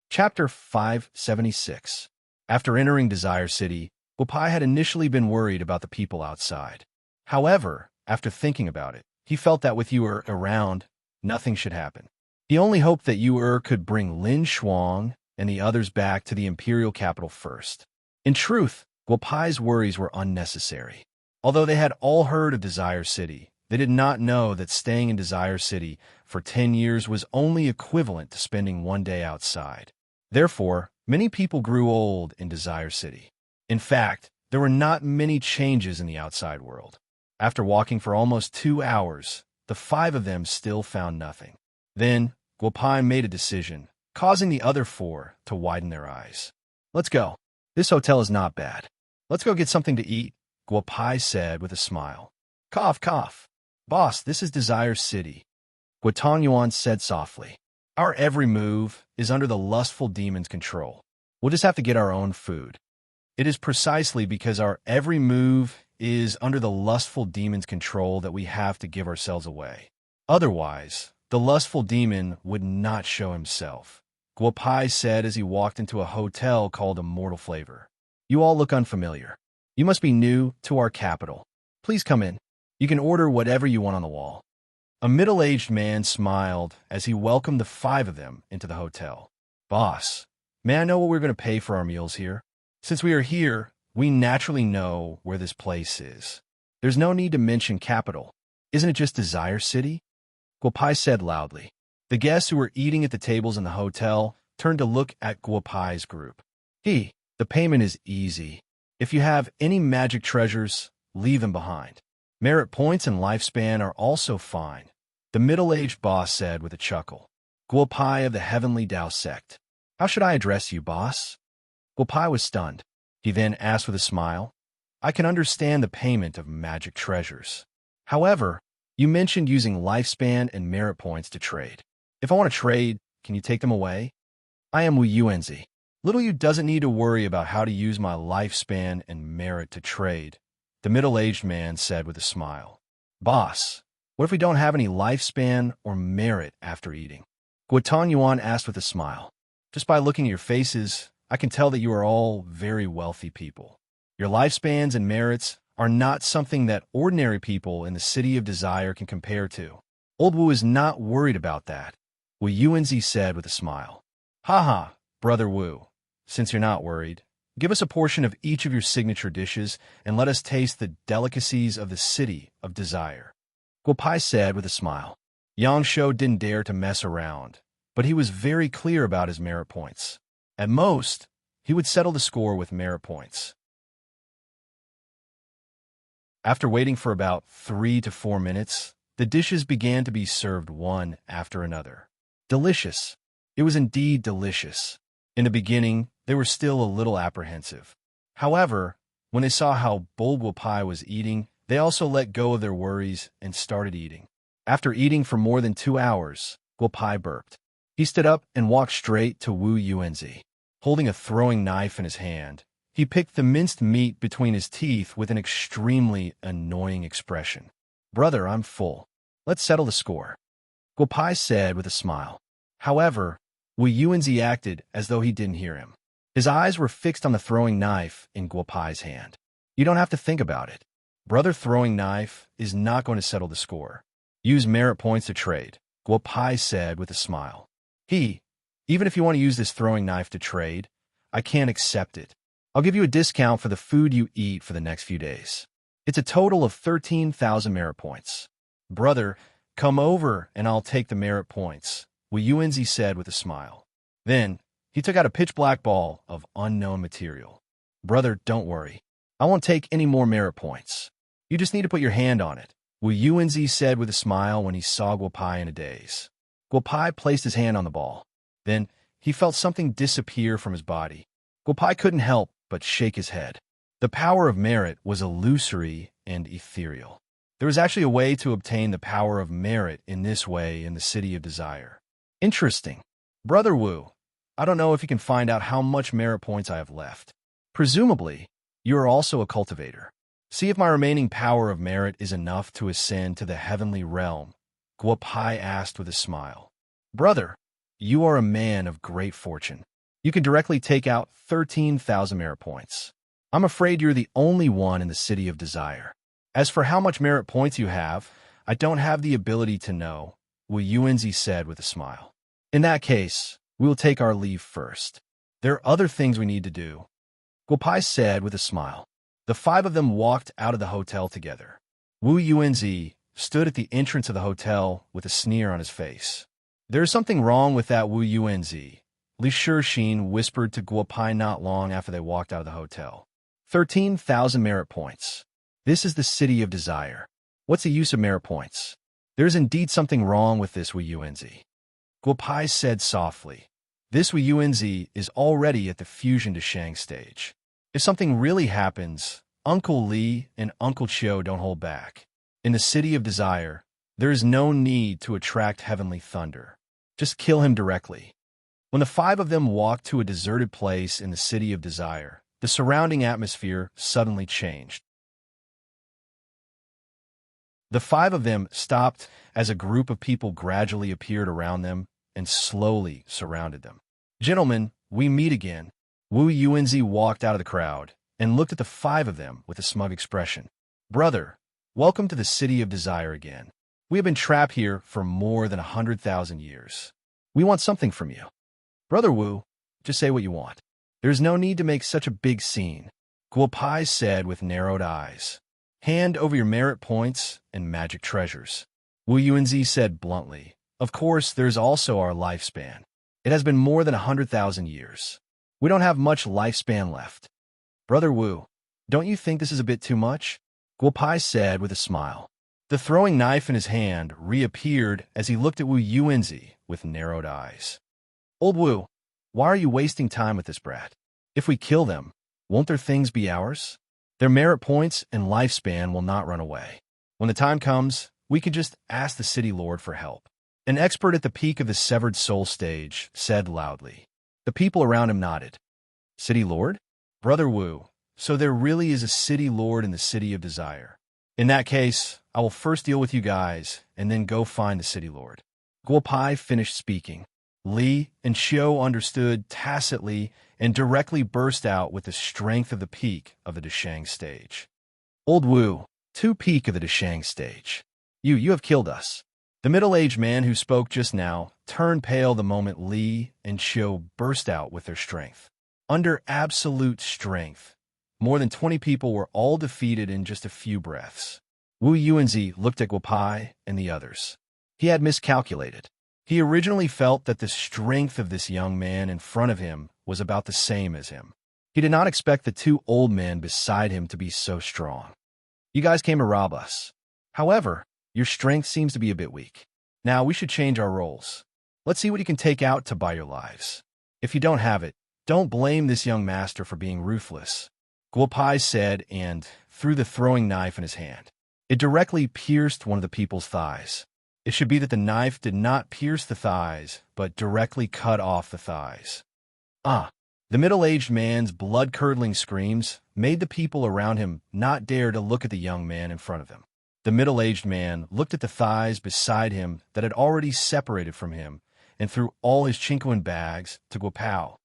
[SPEAKER 1] Chapter 576. After entering Desire City, Guopai had initially been worried about the people outside. However, after thinking about it, he felt that with Yu around, nothing should happen. He only hoped that Yu could bring Lin Shuang and the others back to the imperial capital first. In truth, Guopai's worries were unnecessary. Although they had all heard of Desire City, they did not know that staying in Desire City for 10 years was only equivalent to spending one day outside. Therefore, many people grew old in Desire City. In fact, there were not many changes in the outside world. After walking for almost 2 hours, the five of them still found nothing. Then, Guopai made a decision, causing the other four to widen their eyes. Let's go. This hotel is not bad. Let's go get something to eat, Guopai said with a smile. Cough, cough. Boss, this is Desire City, Guotong Yuan said softly. Our every move is under the lustful demon's control. We'll just have to get our own food. It is precisely because our every move is under the lustful demon's control that we have to give ourselves away. Otherwise, the lustful demon would not show himself, Guopai said as he walked into a hotel called Immortal Flavor. You all look unfamiliar. You must be new to our capital. Please come in. You can order whatever you want on the wall. A middle-aged man smiled as he welcomed the five of them into the hotel. Boss, may I know what we're going to pay for our meals here? Since we are here, we naturally know where this place is. There's no need to mention capital. Isn't it just Desire City? Guopai said loudly. The guests who were eating at the tables in the hotel turned to look at Guopai's group. The payment is easy. If you have any magic treasures, leave them behind. Merit points and lifespan are also fine, the middle-aged boss said with a chuckle. Guopai of the Heavenly Dao sect. How should I address you, boss? Guopai was stunned. He then asked with a smile, I can understand the payment of magic treasures. However, you mentioned using lifespan and merit points to trade. If I want to trade, can you take them away? I am Wu Yuanzi. Little Yu doesn't need to worry about how to use my lifespan and merit to trade, the middle-aged man said with a smile. Boss, what if we don't have any lifespan or merit after eating? Guotan Yuan asked with a smile. Just by looking at your faces, I can tell that you are all very wealthy people. Your lifespans and merits are not something that ordinary people in the City of Desire can compare to. Old Wu is not worried about that, Wu Yuanzi said with a smile. Haha, Brother Wu, since you're not worried, give us a portion of each of your signature dishes and let us taste the delicacies of the City of Desire. Guopai said with a smile. Yang Shou didn't dare to mess around, but he was very clear about his merit points. At most, he would settle the score with merit points. After waiting for about 3 to 4 minutes, the dishes began to be served one after another. Delicious. It was indeed delicious. In the beginning, they were still a little apprehensive. However, when they saw how bold Guopai was eating, they also let go of their worries and started eating. After eating for more than 2 hours, Guopai burped. He stood up and walked straight to Wu Yuanzi. Holding a throwing knife in his hand, he picked the minced meat between his teeth with an extremely annoying expression. Brother, I'm full. Let's settle the score, Guopai said with a smile. However, Wu Yuanzi acted as though he didn't hear him. His eyes were fixed on the throwing knife in Guopai's hand. You don't have to think about it. Brother throwing knife is not going to settle the score. Use merit points to trade, Guopai said with a smile. Even if you want to use this throwing knife to trade, I can't accept it. I'll give you a discount for the food you eat for the next few days. It's a total of 13,000 merit points. Brother, come over and I'll take the merit points, Wu Yuanzi said with a smile. Then, he took out a pitch-black ball of unknown material. Brother, don't worry. I won't take any more merit points. You just need to put your hand on it, Wu Yuanzi said with a smile when he saw Guopai in a daze. Guopai placed his hand on the ball. Then, he felt something disappear from his body. Guopai couldn't help but shake his head. The power of merit was illusory and ethereal. There was actually a way to obtain the power of merit in this way in the City of Desire. Interesting. Brother Wu, I don't know if you can find out how much merit points I have left. Presumably, you are also a cultivator. See if my remaining power of merit is enough to ascend to the heavenly realm, Guopai asked with a smile. Brother, you are a man of great fortune. You can directly take out 13,000 merit points. I'm afraid you're the only one in the City of Desire. As for how much merit points you have, I don't have the ability to know, Wu Yuanzi said with a smile. In that case, we will take our leave first. There are other things we need to do, Guopai said with a smile. The 5 of them walked out of the hotel together. Wu Yuanzi stood at the entrance of the hotel with a sneer on his face. There is something wrong with that Wu Yuanzi, Li Shixin whispered to Guopai not long after they walked out of the hotel. 13,000 merit points. This is the City of Desire. What's the use of merit points? There is indeed something wrong with this Wu Yuanzi. Guopai said softly. This Wu Yuanzi is already at the fusion to Shang stage. If something really happens, Uncle Li and Uncle Chiu don't hold back. In the City of Desire, there is no need to attract heavenly thunder. Just kill him directly. When the 5 of them walked to a deserted place in the City of Desire, the surrounding atmosphere suddenly changed. The 5 of them stopped as a group of people gradually appeared around them and slowly surrounded them. Gentlemen, we meet again. Wu Yuanzi walked out of the crowd and looked at the 5 of them with a smug expression. Brother, welcome to the City of Desire again. We have been trapped here for more than 100,000 years. We want something from you. Brother Wu, just say what you want. There's no need to make such a big scene, Guopai said with narrowed eyes. Hand over your merit points and magic treasures. Wu Yuanzi said bluntly. Of course, there's also our lifespan. It has been more than 100,000 years. We don't have much lifespan left. Brother Wu, don't you think this is a bit too much? Guopai said with a smile. The throwing knife in his hand reappeared as he looked at Wu Yuanzi with narrowed eyes. Old Wu, why are you wasting time with this brat? If we kill them, won't their things be ours? Their merit points and lifespan will not run away. When the time comes, we could just ask the city lord for help. An expert at the peak of the severed soul stage said loudly. The people around him nodded. City lord? Brother Wu, so there really is a city lord in the city of desire. In that case, I will first deal with you guys, and then go find the city lord. Guo Pai finished speaking. Li and Xiao understood tacitly and directly burst out with the strength of the peak of the Deshang stage. Old Wu, to peak of the Deshang stage. You have killed us. The middle-aged man who spoke just now turned pale the moment Li and Xiao burst out with their strength. Under absolute strength, more than 20 people were all defeated in just a few breaths. Wu Yuanzi looked at Guo Pai and the others. He had miscalculated. He originally felt that the strength of this young man in front of him was about the same as him. He did not expect the two old men beside him to be so strong. You guys came to rob us. However, your strength seems to be a bit weak. Now we should change our roles. Let's see what you can take out to buy your lives. If you don't have it, don't blame this young master for being ruthless. Guo Pai said and threw the throwing knife in his hand. It directly pierced one of the people's thighs. It should be that the knife did not pierce the thighs, but directly cut off the thighs. The middle-aged man's blood-curdling screams made the people around him not dare to look at the young man in front of them. The middle-aged man looked at the thighs beside him that had already separated from him and threw all his chinquin bags to Guo Pao.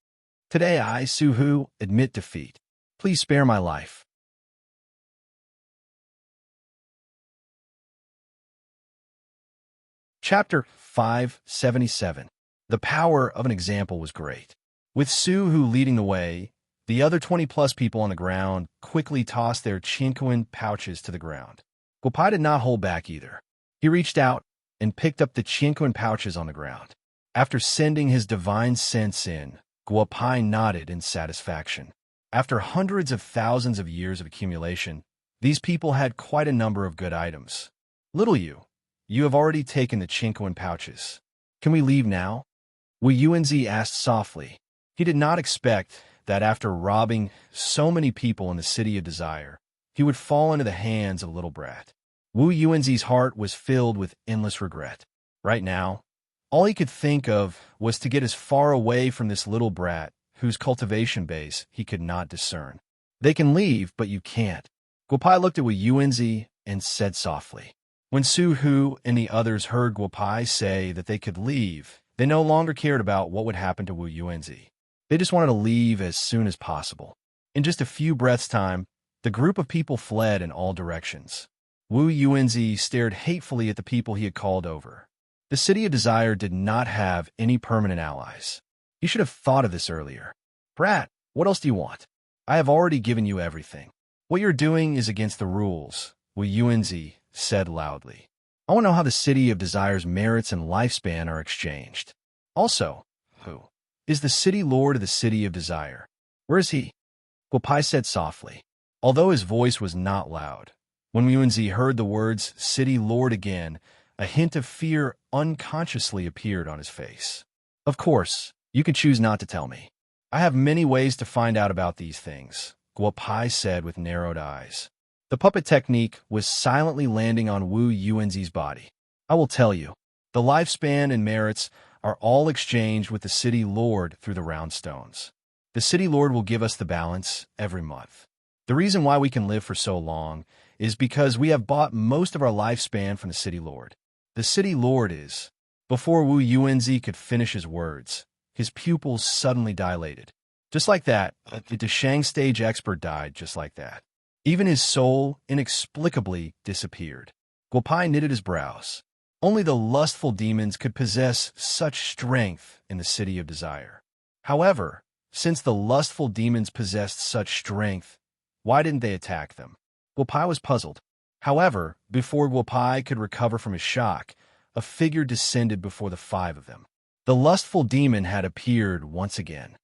[SPEAKER 1] Today I, Su Hu, admit defeat. Please spare my life. Chapter 577. The power of an example was great. With Su Hu leading the way, the other 20-plus people on the ground quickly tossed their chinquin pouches to the ground. Guo Pai did not hold back either. He reached out and picked up the chinquin pouches on the ground. After sending his divine sense in, Guo Pai nodded in satisfaction. After hundreds of thousands of years of accumulation, these people had quite a number of good items. Little you have already taken the chinquin pouches. Can we leave now? Wu Yuanzi asked softly. He did not expect that after robbing so many people in the city of desire, he would fall into the hands of a little brat. Wu Yuanzi's heart was filled with endless regret. Right now, all he could think of was to get as far away from this little brat whose cultivation base he could not discern. They can leave, but you can't. Guo Pai looked at Wu Yuanzi and said softly. When Su Hu and the others heard Guo Pai say that they could leave, they no longer cared about what would happen to Wu Yuanzi. They just wanted to leave as soon as possible. In just a few breaths' time, the group of people fled in all directions. Wu Yuanzi stared hatefully at the people he had called over. The city of desire did not have any permanent allies. You should have thought of this earlier. Brat, what else do you want? I have already given you everything. What you're doing is against the rules, Wu Yuanzi said loudly. I want to know how the city of desire's merits and lifespan are exchanged. Also, who is the city lord of the city of desire? Where is he? Guo Pai said softly, although his voice was not loud. When Yuanzi heard the words city lord again, a hint of fear unconsciously appeared on his face. Of course, you can choose not to tell me. I have many ways to find out about these things, Guo Pai said with narrowed eyes. The puppet technique was silently landing on Wu Yuanzi's body. I will tell you, the lifespan and merits are all exchanged with the city lord through the round stones. The city lord will give us the balance every month. The reason why we can live for so long is because we have bought most of our lifespan from the city lord. The city lord is... Before Wu Yuanzi could finish his words, his pupils suddenly dilated. Just like that, the Deshang stage expert died just like that. Even his soul inexplicably disappeared. Guo Pai knitted his brows. Only the lustful demons could possess such strength in the city of desire. However, since the lustful demons possessed such strength, why didn't they attack them? Guo Pai was puzzled. However, before Guo Pai could recover from his shock, a figure descended before the five of them. The lustful demon had appeared once again.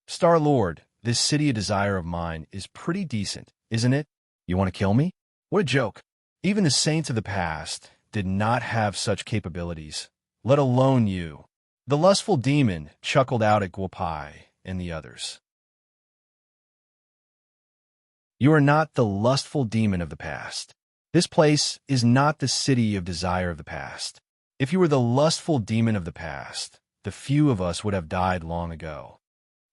[SPEAKER 1] Star Lord, this city of desire of mine is pretty decent, isn't it? You want to kill me? What a joke. Even the saints of the past did not have such capabilities, let alone you. The lustful demon chuckled out at Guo Pai and the others. You are not the lustful demon of the past. This place is not the city of desire of the past. If you were the lustful demon of the past, the few of us would have died long ago.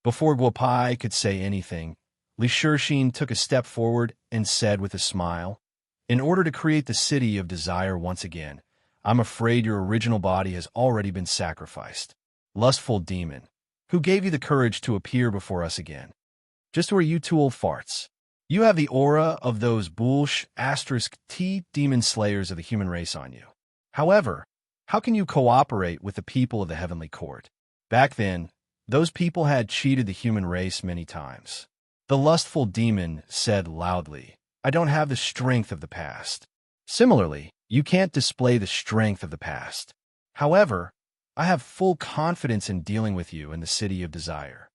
[SPEAKER 1] Before Guopai could say anything, Li Shixin took a step forward and said with a smile, "In order to create the city of desire once again, I'm afraid your original body has already been sacrificed. Lustful demon, who gave you the courage to appear before us again? Just who are you two old farts? You have the aura of those *T demon slayers of the human race on you. However, how can you cooperate with the people of the heavenly court? Back then, those people had cheated the human race many times." The lustful demon said loudly, "I don't have the strength of the past. Similarly, you can't display the strength of the past. However, I have full confidence in dealing with you in the city of desire.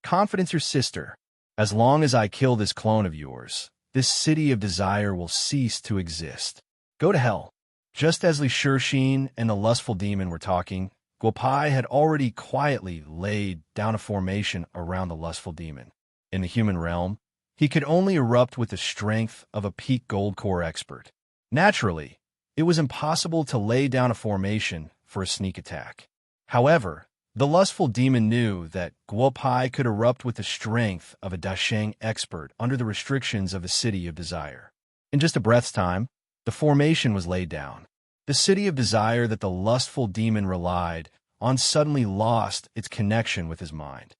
[SPEAKER 1] Confidence your sister. As long as I kill this clone of yours, this city of desire will cease to exist. Go to hell." Just as Li Shixin and the lustful demon were talking, Guopai had already quietly laid down a formation around the lustful demon. In the human realm, he could only erupt with the strength of a peak gold core expert. Naturally, it was impossible to lay down a formation for a sneak attack. However, the lustful demon knew that Guopai could erupt with the strength of a Dasheng expert under the restrictions of the city of desire. In just a breath's time, the formation was laid down. The city of desire that the lustful demon relied on suddenly lost its connection with his mind.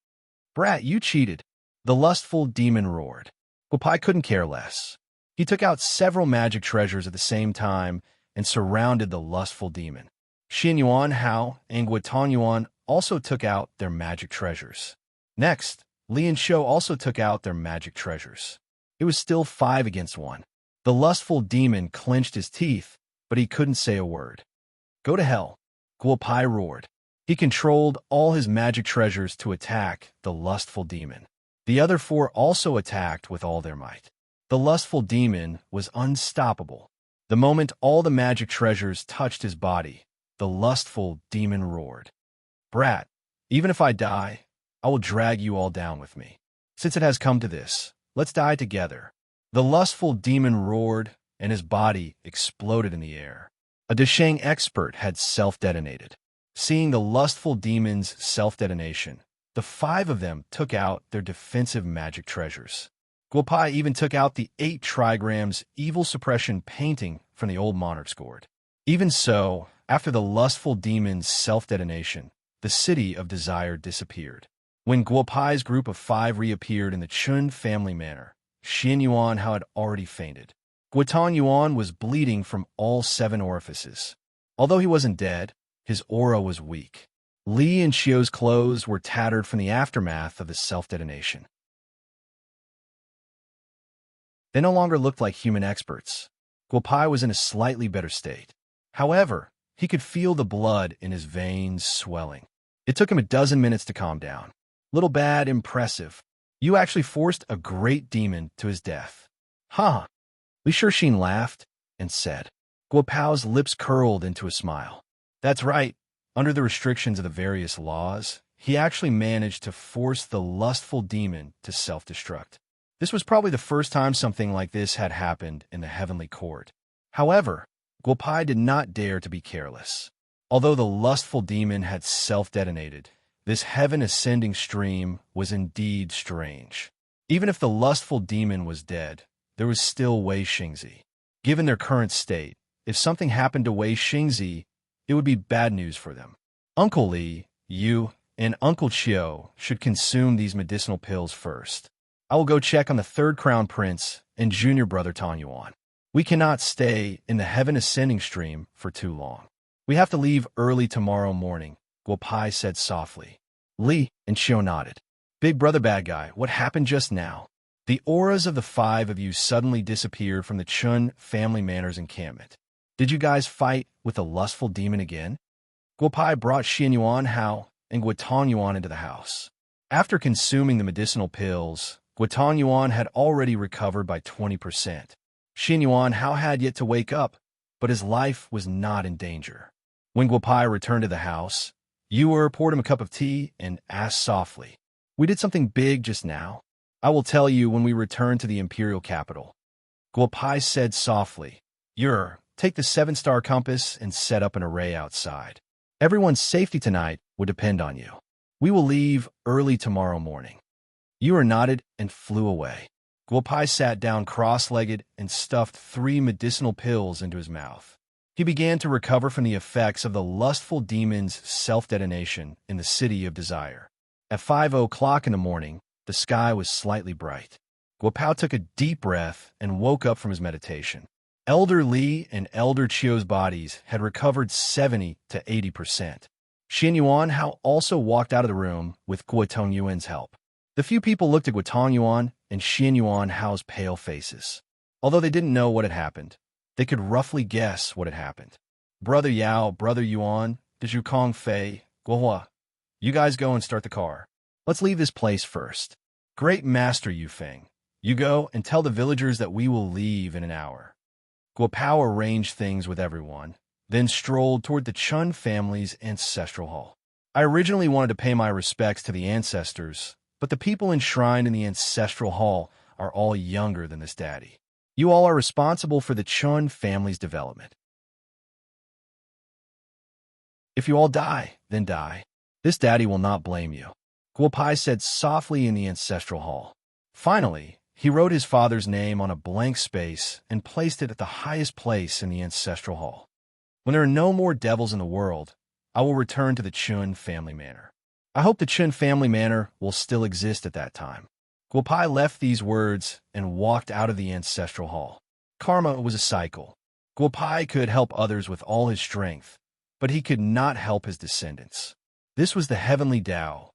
[SPEAKER 1] "Brat, you cheated!" the lustful demon roared. Guopai couldn't care less. He took out several magic treasures at the same time and surrounded the lustful demon. Xian Yuan Hao and Guotan Yuan also took out their magic treasures. Next, Li and Shou also took out their magic treasures. It was still 5 against 1. The lustful demon clenched his teeth, but he couldn't say a word. "Go to hell!" Guopai roared. He controlled all his magic treasures to attack the lustful demon. The other 4 also attacked with all their might. The lustful demon was unstoppable. The moment all the magic treasures touched his body, the lustful demon roared, "Brat, even if I die, I will drag you all down with me. Since it has come to this, let's die together." The lustful demon roared, and his body exploded in the air. A Dasheng expert had self-detonated. Seeing the lustful demon's self-detonation, the 5 of them took out their defensive magic treasures. Guopai even took out the 8 trigrams evil suppression painting from the old monarch's gourd. Even so, after the lustful demon's self-detonation, the city of desire disappeared. When Guopai's group of 5 reappeared in the Chun family manor, Xian Yuan had already fainted. Guotan Yuan was bleeding from all 7 orifices. Although he wasn't dead, his aura was weak. Li and Xiu's clothes were tattered from the aftermath of the self-detonation. They no longer looked like human experts. Guopai was in a slightly better state. However, he could feel the blood in his veins swelling. It took him a dozen minutes to calm down. "Little bad, impressive. You actually forced a great demon to his death." "Huh." Li Shixin laughed and said. Guopai's lips curled into a smile. "That's right. Under the restrictions of the various laws, he actually managed to force the lustful demon to self-destruct. This was probably the first time something like this had happened in the heavenly court. However, Guopai did not dare to be careless. Although the lustful demon had self-detonated, this heaven-ascending stream was indeed strange. Even if the lustful demon was dead, there was still Wei Xingzi. Given their current state, if something happened to Wei Xingzi, it would be bad news for them. Uncle Li, you, and Uncle Chiu should consume these medicinal pills first. I will go check on the 3rd Crown Prince and junior brother Tan Yuan. We cannot stay in the heaven-ascending stream for too long. We have to leave early tomorrow morning," Guopai said softly. Li and Xiu nodded. "Big brother bad guy, what happened just now?" The auras of the 5 of you suddenly disappeared from the Chun family manor's encampment. "Did you guys fight with the lustful demon again?" Guopai brought Xian Yuan Hao and Guotan Yuan into the house. After consuming the medicinal pills, Guotan Yuan had already recovered by 20%. Xian Yuan Hao had yet to wake up, but his life was not in danger. When Guopai returned to the house, Yuer poured him a cup of tea and asked softly, "We did something big just now?" I will tell you when we return to the imperial capital. Guopai said softly. Take the 7-star compass and set up an array outside. Everyone's safety tonight would depend on you. We will leave early tomorrow morning. Nodded and flew away. Guopai sat down cross-legged and stuffed 3 medicinal pills into his mouth. He began to recover from the effects of the lustful demon's self-detonation in the city of desire. At 5 o'clock in the morning, the sky was slightly bright. Guopao took a deep breath and woke up from his meditation. Elder Li and Elder Chio's bodies had recovered 70 to 80%. Xian Yuan Hao also walked out of the room with Guo Tongyuan's help. The few people looked at Guo Tongyuan and Xian Yuan Hao's pale faces. Although they didn't know what had happened, they could roughly guess what had happened. Brother Yao, Brother Yuan, the Zhukong Fei, Guohua, you guys go and start the car. Let's leave this place first. Great Master Yufeng, you go and tell the villagers that we will leave in an hour. Guopao arranged things with everyone, then strolled toward the Chun family's ancestral hall. I originally wanted to pay my respects to the ancestors, but the people enshrined in the ancestral hall are all younger than this daddy. You all are responsible for the Chun family's development. If you all die, then die. This daddy will not blame you. Guopai said softly in the ancestral hall. Finally, he wrote his father's name on a blank space and placed it at the highest place in the ancestral hall. When there are no more devils in the world, I will return to the Chun family manor. I hope the Chun family manor will still exist at that time. Guopai left these words and walked out of the ancestral hall. Karma was a cycle. Guopai could help others with all his strength, but he could not help his descendants. This was the heavenly Tao.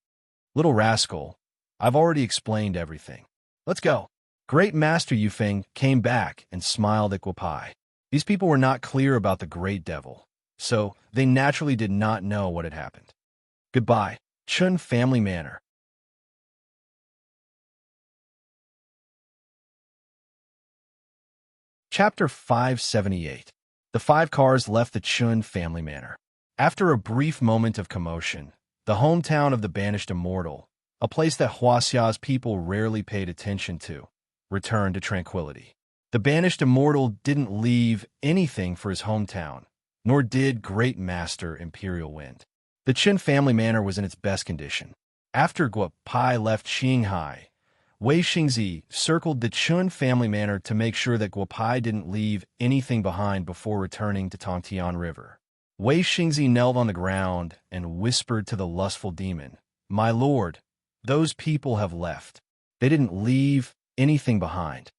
[SPEAKER 1] Little rascal, I've already explained everything. Let's go. Great Master Yufeng came back and smiled at Guopai. These people were not clear about the great devil, so they naturally did not know what had happened. Goodbye, Chun family manor. Chapter 578. The 5 cars left the Chun family manor. After a brief moment of commotion, the hometown of the banished Immortal, a place that Huaxia's people rarely paid attention to, returned to tranquility. The banished Immortal didn't leave anything for his hometown, nor did Great Master Imperial Wind. The Chun family manor was in its best condition. After Guopai left Qinghai, Wei Xingzi circled the Chun family manor to make sure that Guopai didn't leave anything behind before returning to Tongtian River. Wei Xingzi knelt on the ground and whispered to the lustful demon, "My lord, those people have left. They didn't leave anything behind."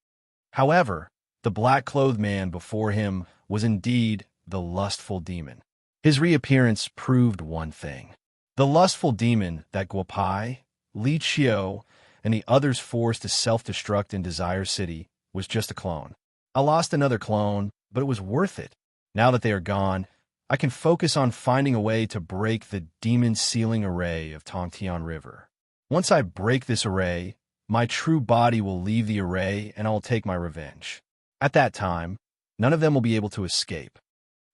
[SPEAKER 1] However, the black-clothed man before him was indeed the lustful demon. His reappearance proved one thing. The lustful demon that Guopai, Li Qiu, and the others forced to self-destruct in Desire City was just a clone. I lost another clone, but it was worth it. Now that they are gone, I can focus on finding a way to break the demon-sealing array of Tongtian River. Once I break this array, my true body will leave the array and I will take my revenge. At that time, none of them will be able to escape.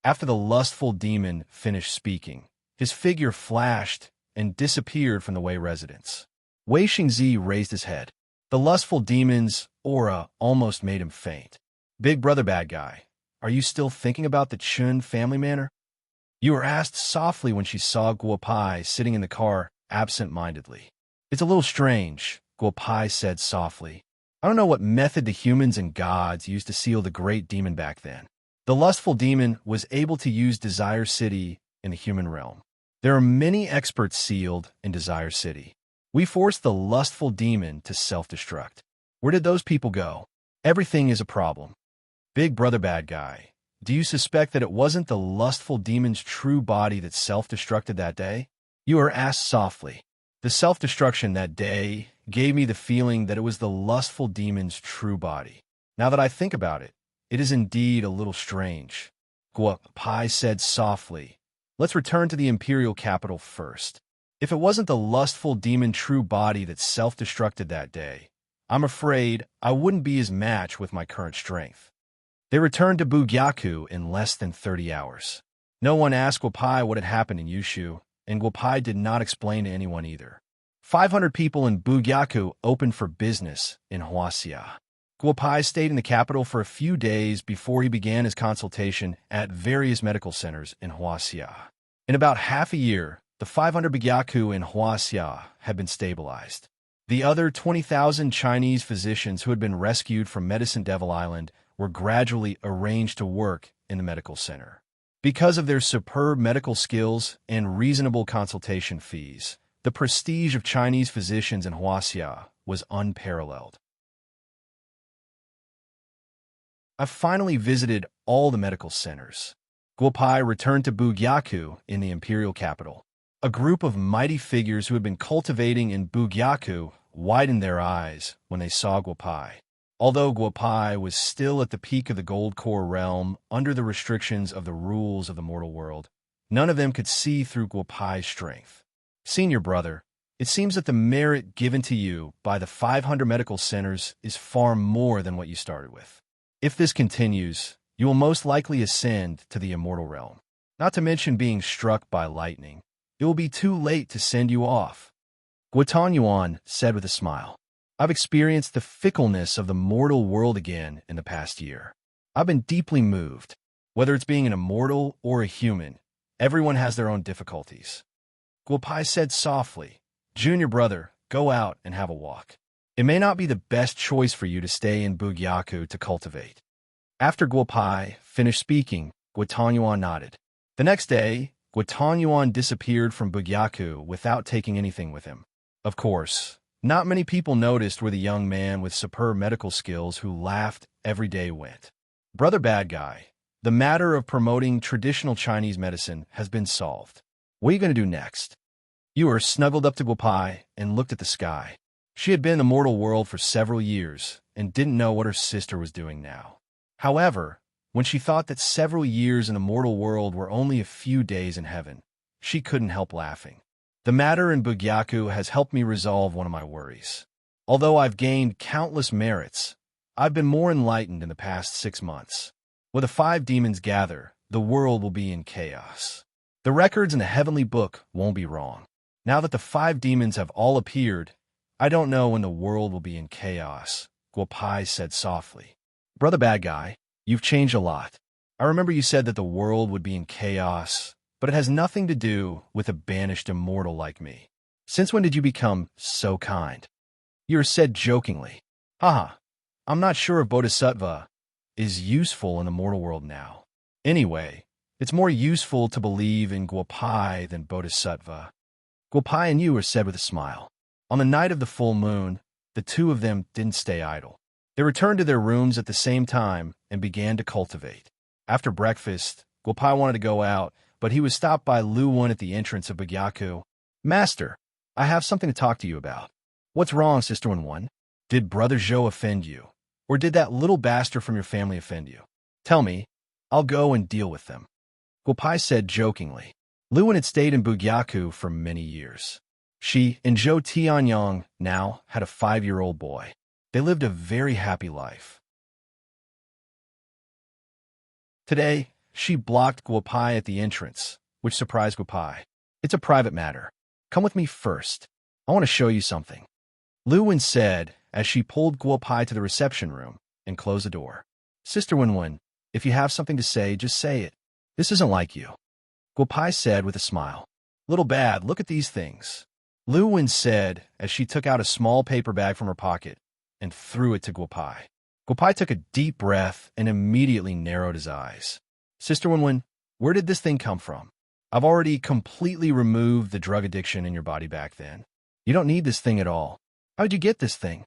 [SPEAKER 1] After the lustful demon finished speaking, his figure flashed and disappeared from the Wei residence. Wei Xingzi raised his head. The lustful demon's aura almost made him faint. "Big brother bad guy, are you still thinking about the Chun family manor?" You were asked softly when she saw Guopai sitting in the car absent-mindedly. "It's a little strange," Guopai said softly. "I don't know what method the humans and gods used to seal the great demon back then. The lustful demon was able to use Desire City in the human realm. There are many experts sealed in Desire City. We forced the lustful demon to self-destruct. Where did those people go? Everything is a problem. Big brother bad guy, do you suspect that it wasn't the lustful demon's true body that self-destructed that day?" You are asked softly. The self-destruction that day gave me the feeling that it was the lustful demon's true body. Now that I think about it, it is indeed a little strange. Guopai said softly, "Let's return to the imperial capital first. If it wasn't the lustful demon true body that self-destructed that day, I'm afraid I wouldn't be his match with my current strength." They returned to Bugyaku in less than 30 hours. No one asked Guopai what had happened in Yushu, and Guopai did not explain to anyone either. 500 people in Bugyaku opened for business in Huaxia. Guopai stayed in the capital for a few days before he began his consultation at various medical centers in Huaxia. In about half a year, the 500 Bugyaku in Huaxia had been stabilized. The other 20,000 Chinese physicians who had been rescued from Medicine Devil Island were gradually arranged to work in the medical center. Because of their superb medical skills and reasonable consultation fees, the prestige of Chinese physicians in Huaxia was unparalleled. I finally visited all the medical centers. Guopai returned to Bugyaku in the imperial capital. A group of mighty figures who had been cultivating in Bugyaku widened their eyes when they saw Guopai. Although Guopai was still at the peak of the Gold Core realm under the restrictions of the rules of the mortal world, none of them could see through Guopai's strength. Senior brother, it seems that the merit given to you by the 500 medical centers is far more than what you started with. If this continues, you will most likely ascend to the immortal realm. Not to mention being struck by lightning. It will be too late to send you off. Guotan Yuan said with a smile. I've experienced the fickleness of the mortal world again in the past year. I've been deeply moved. Whether it's being an immortal or a human, everyone has their own difficulties. Guopai said softly, Junior brother, go out and have a walk. It may not be the best choice for you to stay in Bugyaku to cultivate. After Guopai finished speaking, Guotan Yuan nodded. The next day, Guotan Yuan disappeared from Bugyaku without taking anything with him. Of course, not many people noticed where the young man with superb medical skills who laughed every day went. Brother Bad Guy, the matter of promoting traditional Chinese medicine has been solved. What are you going to do next? Yuer snuggled up to Guopai and looked at the sky. She had been in the mortal world for several years and didn't know what her sister was doing now. However, when she thought that several years in the mortal world were only a few days in heaven, she couldn't help laughing. The matter in Bugyaku has helped me resolve one of my worries. Although I've gained countless merits, I've been more enlightened in the past 6 months. When the 5 demons gather, the world will be in chaos. The records in the heavenly book won't be wrong. Now that the 5 demons have all appeared, I don't know when the world will be in chaos, Guopai said softly. Brother Bad Guy, you've changed a lot. I remember you said that the world would be in chaos, but it has nothing to do with a banished immortal like me. Since when did you become so kind? You said jokingly. Haha, I'm not sure if Bodhisattva is useful in the mortal world now. Anyway, it's more useful to believe in Guopai than Bodhisattva. Guopai and you were said with a smile. On the night of the full moon, the two of them didn't stay idle. They returned to their rooms at the same time and began to cultivate. After breakfast, Guopai wanted to go out, but he was stopped by Lu Wen at the entrance of Bugyaku. Master, I have something to talk to you about. What's wrong, Sister Wen? Did Brother Zhou offend you? Or did that little bastard from your family offend you? Tell me, I'll go and deal with them. Guopai said jokingly. Lu Wen had stayed in Bugyaku for many years. She and Zhou Tianyang now had a 5-year-old boy. They lived a very happy life. Today, she blocked Guopai at the entrance, which surprised Guopai. It's a private matter. Come with me first. I want to show you something. Lu Wen said as she pulled Guopai to the reception room and closed the door. Sister Wen, if you have something to say, just say it. This isn't like you. Guopai said with a smile. Little bad, look at these things. Lu Wen said as she took out a small paper bag from her pocket and threw it to Guopai. Guopai took a deep breath and immediately narrowed his eyes. Sister Wen, where did this thing come from? I've already completely removed the drug addiction in your body back then. You don't need this thing at all. How did you get this thing?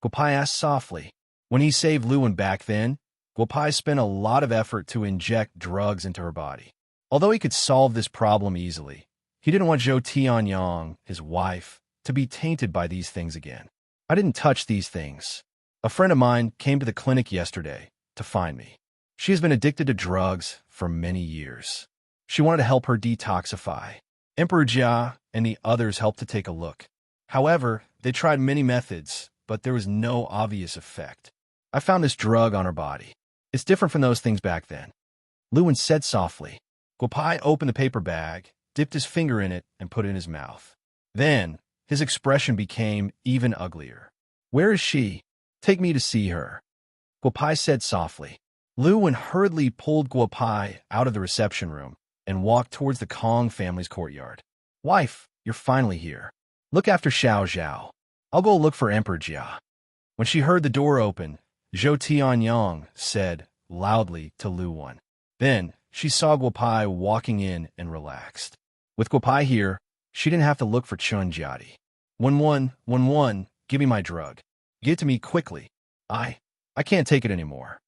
[SPEAKER 1] Guopai asked softly. When he saved Lu Wen back then, Guopai spent a lot of effort to inject drugs into her body. Although he could solve this problem easily, he didn't want Zhou Tianyang, his wife, to be tainted by these things again. I didn't touch these things. A friend of mine came to the clinic yesterday to find me. She has been addicted to drugs for many years. She wanted to help her detoxify. Emperor Jia and the others helped to take a look. However, they tried many methods, but there was no obvious effect. I found this drug on her body. It's different from those things back then. Lu Wen said softly. Guopai opened the paper bag, dipped his finger in it, and put it in his mouth. Then, His expression became even uglier. "Where is she? Take me to see her," Guopai said softly. Lu Wen hurriedly pulled Guopai out of the reception room and walked towards the Kong family's courtyard. "Wife, you're finally here. Look after Xiao Zhao. I'll go look for Emperor Jia." When she heard the door open, Zhou Tianyang said loudly to Lu Wen. Then she saw Guopai walking in and relaxed. With Guopai here, she didn't have to look for Chun Jiadi. "1111, give me my drug. Give it to me quickly. I can't take it anymore."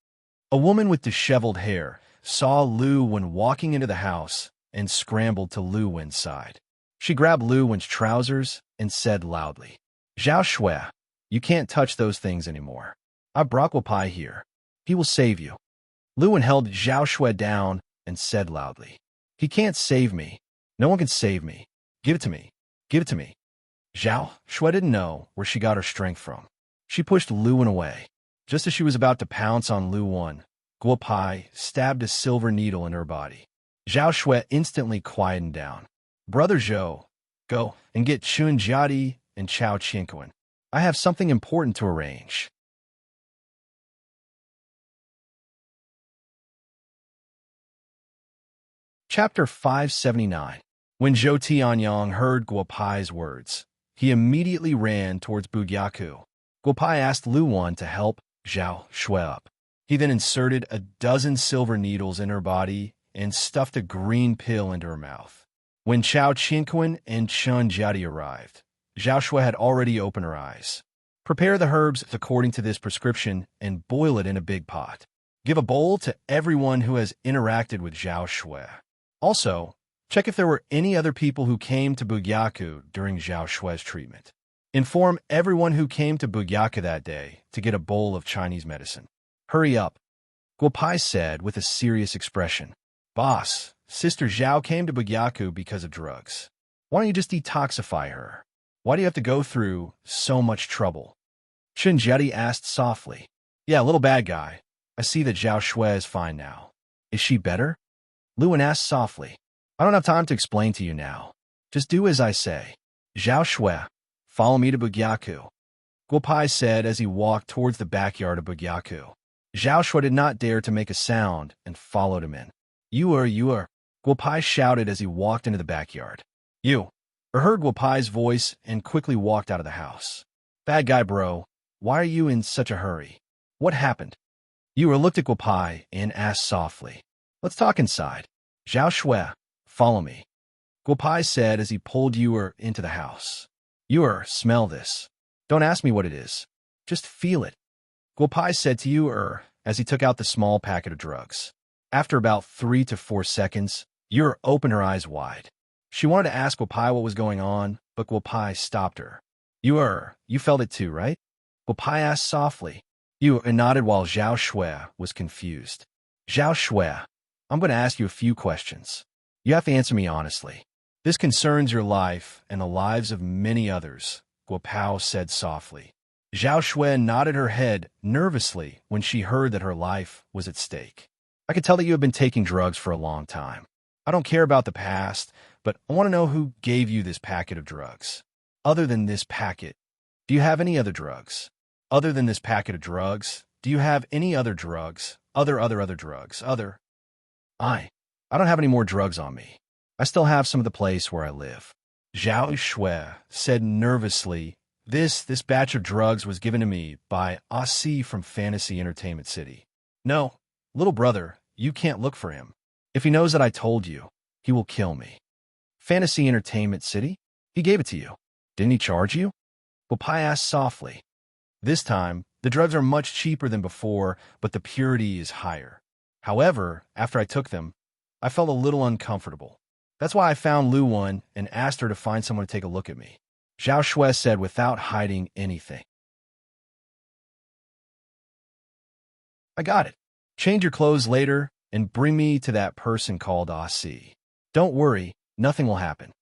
[SPEAKER 1] A woman with disheveled hair saw Lu Wen walking into the house and scrambled to Lu Wen's side. She grabbed Lu Wen's trousers and said loudly, "Zhao Shui, you can't touch those things anymore. I brought Guopai here. He will save you." Lu Wen held Zhao Shui down and said loudly, "He can't save me. No one can save me. Give it to me. Give it to me." Zhao Shui didn't know where she got her strength from. She pushed Lu Wen away. Just as she was about to pounce on Lu Wen, Guopai stabbed a silver needle in her body. Zhao Shui instantly quietened down. "Brother Zhou, go and get Chun Jiadi and Chao Qingquan. I have something important to arrange." Chapter 579. When Zhou Tianyang heard Guopai's words, he immediately ran towards Bugyaku. Guopai asked Lu Wen to help Zhao Shui up. He then inserted a dozen silver needles in her body and stuffed a green pill into her mouth. When Chao Qingquan and Chun Jiadi arrived, Zhao Shui had already opened her eyes. Prepare the herbs according to this prescription and boil it in a big pot. Give a bowl to everyone who has interacted with Zhao Shui. Also, check if there were any other people who came to Bugyaku during Zhao Shui's treatment. Inform everyone who came to Bugyaku that day to get a bowl of Chinese medicine. Hurry up, Guopai said with a serious expression. "Boss, Sister Zhao came to Bugyaku because of drugs. Why don't you just detoxify her? Why do you have to go through so much trouble?" Chun Jiadi asked softly. "Yeah, little bad guy. I see that Zhao Shui is fine now. Is she better?" Lu Wen asked softly. "I don't have time to explain to you now. Just do as I say. Zhao Shui, follow me to Bugyaku," Guopai said as he walked towards the backyard of Bugyaku. Zhao Shui did not dare to make a sound and followed him in. You are, Guopai shouted as he walked into the backyard. "You," heard Guopai's voice and quickly walked out of the house. "Bad guy, bro. Why are you in such a hurry? What happened?" You looked at Guopai and asked softly. "Let's talk inside. Zhao Shui, follow me," Guopai said as he pulled Yuer into the house. "Yuer, smell this. Don't ask me what it is. Just feel it," Guopai said to Yuer as he took out the small packet of drugs. After about 3 to 4 seconds, Yuer opened her eyes wide. She wanted to ask Guopai what was going on, but Guopai stopped her. "Yuer, you felt it too, right?" Guopai asked softly. Yuer nodded while Zhao Shui was confused. "Zhao Shui, I'm going to ask you a few questions. You have to answer me honestly. This concerns your life and the lives of many others," Guopao said softly. Zhao Shui nodded her head nervously when she heard that her life was at stake. "I can tell that you have been taking drugs for a long time. I don't care about the past, but I want to know who gave you this packet of drugs. Other than this packet, do you have any other drugs? Other than this packet of drugs, do you have any other drugs? Other drugs? I don't have any more drugs on me. I still have some of the place where I live." Zhao Shui said nervously, This batch of drugs was given to me by Aussie from Fantasy Entertainment City. No, little brother, you can't look for him. If he knows that I told you, he will kill me." "Fantasy Entertainment City? He gave it to you. Didn't he charge you?" Guopai asked softly. "This time, the drugs are much cheaper than before, but the purity is higher. However, after I took them, I felt a little uncomfortable. That's why I found Lu Wen and asked her to find someone to take a look at me," Zhao Shui said without hiding anything. "I got it. Change your clothes later and bring me to that person called Aussie. Don't worry, nothing will happen,"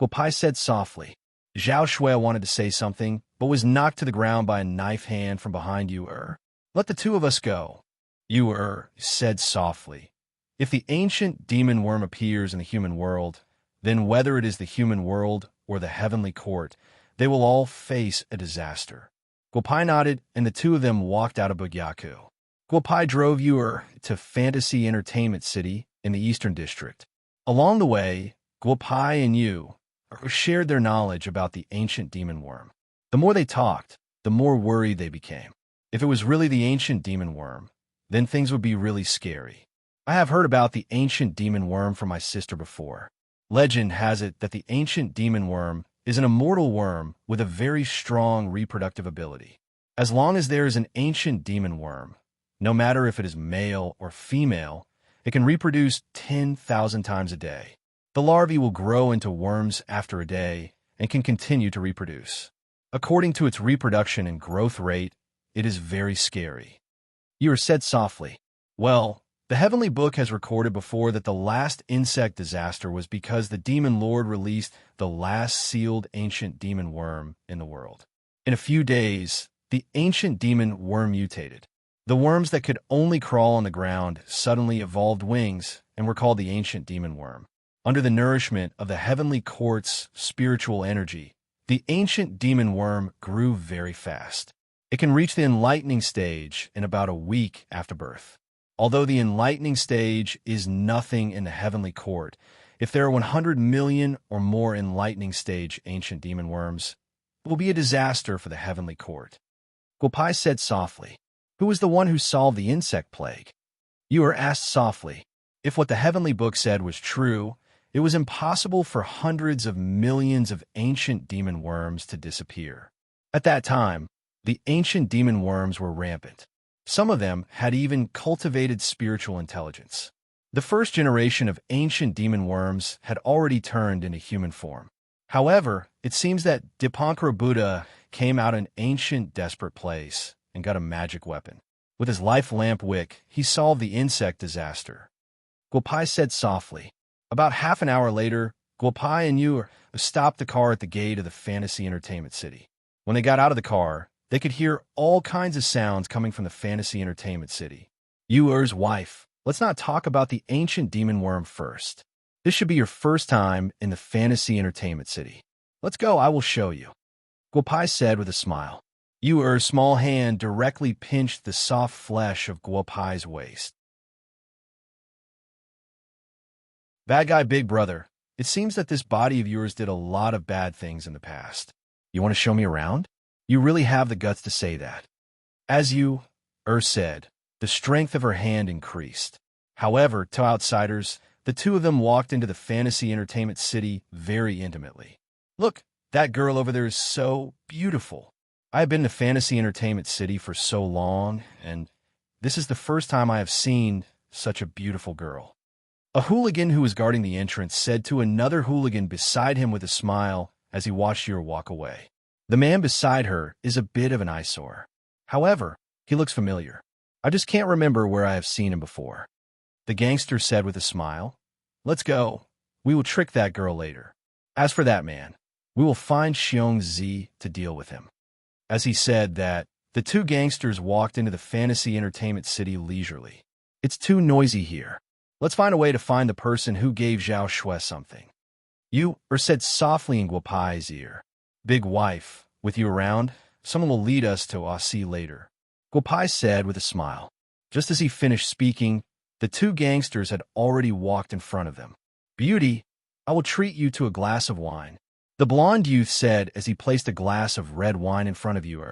[SPEAKER 1] Guopai said softly. Zhao Shui wanted to say something, but was knocked to the ground by a knife hand from behind Yuer. "Let the two of us go," Yuer said softly. "If the ancient demon worm appears in the human world, then whether it is the human world or the heavenly court, They will all face a disaster. Guopai nodded, and the two of them walked out of Bugyaku. Guopai drove you to Fantasy Entertainment City in the Eastern District. Along the way, Guopai and you shared their knowledge about the ancient demon worm. The more they talked, the more worried they became. If it was really the ancient demon worm, then things would be really scary. I have heard about the ancient demon worm from my sister before. Legend has it that the ancient demon worm is an immortal worm with a very strong reproductive ability. As long as there is an ancient demon worm, no matter if it is male or female, it can reproduce 10,000 times a day. The larvae will grow into worms after a day and can continue to reproduce. According to its reproduction and growth rate, it is very scary. You are said softly. Well, the Heavenly Book has recorded before that the last insect disaster was because the demon lord released the last sealed ancient demon worm in the world. In a few days, the ancient demon worm mutated. The worms that could only crawl on the ground suddenly evolved wings and were called the ancient demon worm. Under the nourishment of the Heavenly Court's spiritual energy, the ancient demon worm grew very fast. It can reach the enlightening stage in about a week after birth. Although the enlightening stage is nothing in the Heavenly Court, if there are 100 million or more enlightening stage ancient demon worms, it will be a disaster for the Heavenly Court. Guopai said softly, "Who was the one who solved the insect plague?" You are asked softly. If what the Heavenly Book said was true, it was impossible for hundreds of millions of ancient demon worms to disappear. At that time, the ancient demon worms were rampant. Some of them had even cultivated spiritual intelligence. The first generation of ancient demon worms had already turned into human form. However, it seems that Dipankara Buddha came out an ancient desperate place and got a magic weapon. With his life lamp wick, he solved the insect disaster. Guopai said softly. About half an hour later, Guopai and you stopped the car at the gate of the Fantasy Entertainment City. When they got out of the car, they could hear all kinds of sounds coming from the Fantasy Entertainment City. You, wife, let's not talk about the ancient demon worm first. This should be your first time in the Fantasy Entertainment City. Let's go, I will show you. Guopai said with a smile. Yu's small hand directly pinched the soft flesh of Guopai's waist. Bad guy, big brother. It seems that this body of yours did a lot of bad things in the past. You want to show me around? You really have the guts to say that. As said, the strength of her hand increased. However, to outsiders, the two of them walked into the Fantasy Entertainment City very intimately. Look, that girl over there is so beautiful. I have been to Fantasy Entertainment City for so long, and this is the first time I have seen such a beautiful girl. A hooligan who was guarding the entrance said to another hooligan beside him with a smile as he watched her walk away. The man beside her is a bit of an eyesore. However, he looks familiar. I just can't remember where I have seen him before. The gangster said with a smile, Let's go. We will trick that girl later. As for that man, we will find Xiong Zi to deal with him. As he said that, the two gangsters walked into the Fantasy Entertainment City leisurely. It's too noisy here. Let's find a way to find the person who gave Zhao Shui something. You said softly in Guopai's ear. Big wife, with you around, someone will lead us to Aussie later. Guopai said with a smile. Just as he finished speaking, the two gangsters had already walked in front of them. Beauty, I will treat you to a glass of wine. The blonde youth said as he placed a glass of red wine in front of you.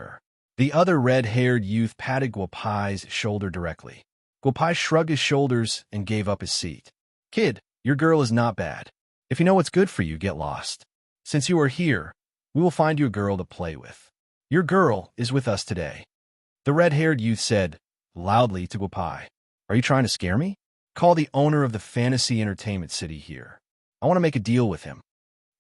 [SPEAKER 1] The other red-haired youth patted Guopai's shoulder directly. Guopai shrugged his shoulders and gave up his seat. Kid, your girl is not bad. If you know what's good for you, get lost. Since you are here, we will find you a girl to play with. Your girl is with us today. The red-haired youth said, loudly to Guopai, Are you trying to scare me? Call the owner of the Fantasy Entertainment City here. I want to make a deal with him.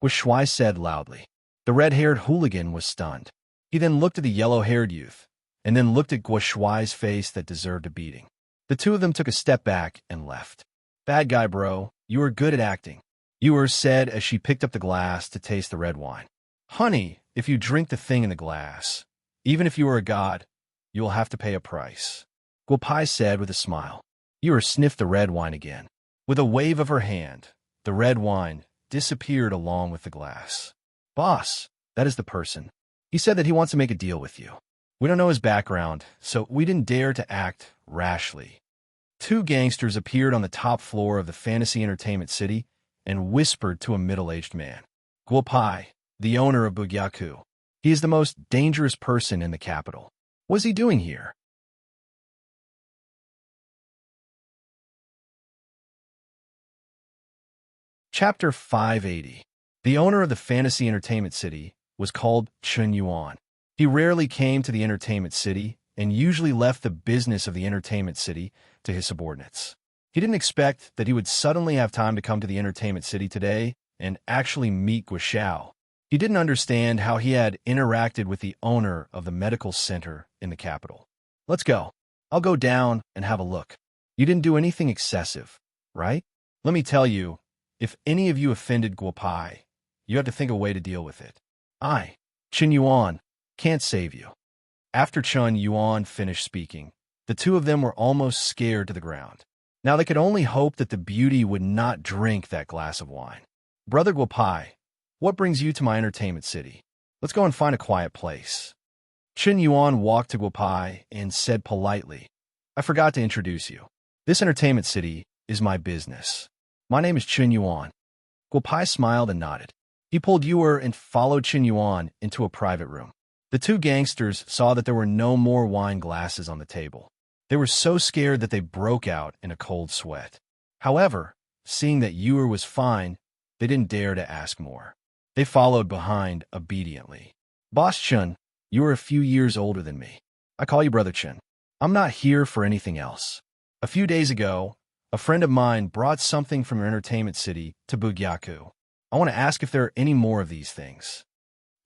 [SPEAKER 1] Shui said loudly. The red-haired hooligan was stunned. He then looked at the yellow-haired youth, and then looked at Guo Shuai's face that deserved a beating. The two of them took a step back and left. Bad guy, bro. You are good at acting. Yu said as she picked up the glass to taste the red wine. Honey, if you drink the thing in the glass, even if you are a god, you will have to pay a price. Guopai said with a smile. Yu sniffed the red wine again. With a wave of her hand, the red wine disappeared along with the glass. Boss, That is the person. He said that he wants to make a deal with you. We don't know his background, so we didn't dare to act rashly. Two gangsters appeared on the top floor of the Fantasy Entertainment City and whispered to a middle-aged man. Guopai, the owner of Bugyaku. He is the most dangerous person in the capital. What is he doing here? Chapter 580. The owner of the Fantasy Entertainment City was called Chun Yuan. He rarely came to the entertainment city and usually left the business of the entertainment city to his subordinates. He didn't expect that he would suddenly have time to come to the entertainment city today and actually meet Guo. He didn't understand how he had interacted with the owner of the medical center in the capital. Let's go. I'll go down and have a look. You didn't do anything excessive, right? Let me tell you, if any of you offended Guopai, you have to think a way to deal with it. I, Chun Yuan, can't save you. After Chun Yuan finished speaking, the two of them were almost scared to the ground. Now they could only hope that the beauty would not drink that glass of wine. Brother Guopai, what brings you to my entertainment city? Let's go and find a quiet place. Chun Yuan walked to Guopai and said politely, I forgot to introduce you. This entertainment city is my business. My name is Chun Yuan. Guopai smiled and nodded. He pulled Yuer and followed Chun Yuan into a private room. The two gangsters saw that there were no more wine glasses on the table. They were so scared that they broke out in a cold sweat. However, seeing that Yuer was fine, they didn't dare to ask more. They followed behind obediently. Boss Chun, you are a few years older than me. I call you Brother Chun. I'm not here for anything else. A few days ago, a friend of mine brought something from your entertainment city to Bugyaku. I want to ask if there are any more of these things.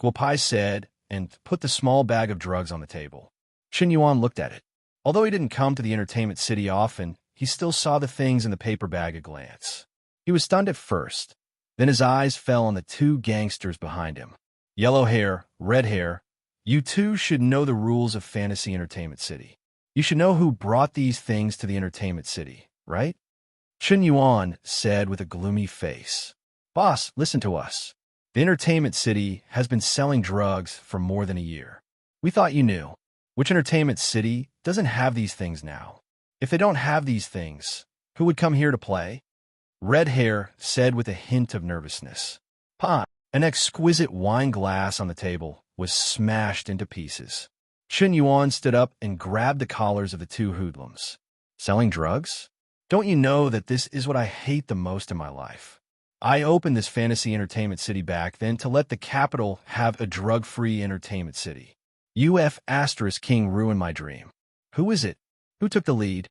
[SPEAKER 1] Guopai said, and put the small bag of drugs on the table. Chun Yuan looked at it. Although he didn't come to the entertainment city often, he still saw the things in the paper bag at a glance. He was stunned at first. Then his eyes fell on the two gangsters behind him. Yellow hair, red hair. You two should know the rules of Fantasy Entertainment City. You should know who brought these things to the entertainment city, right? Chun Yuan said with a gloomy face. Boss, listen to us. The entertainment city has been selling drugs for more than a year. We thought you knew. Which entertainment city doesn't have these things now? If they don't have these things, who would come here to play? Red hair said with a hint of nervousness. Pa, an exquisite wine glass on the table was smashed into pieces. Chun Yuan stood up and grabbed the collars of the two hoodlums. Selling drugs? Don't you know that this is what I hate the most in my life? I opened this Fantasy Entertainment City back then to let the capital have a drug-free entertainment city. UF Asterisk King ruined my dream. Who is it? Who took the lead?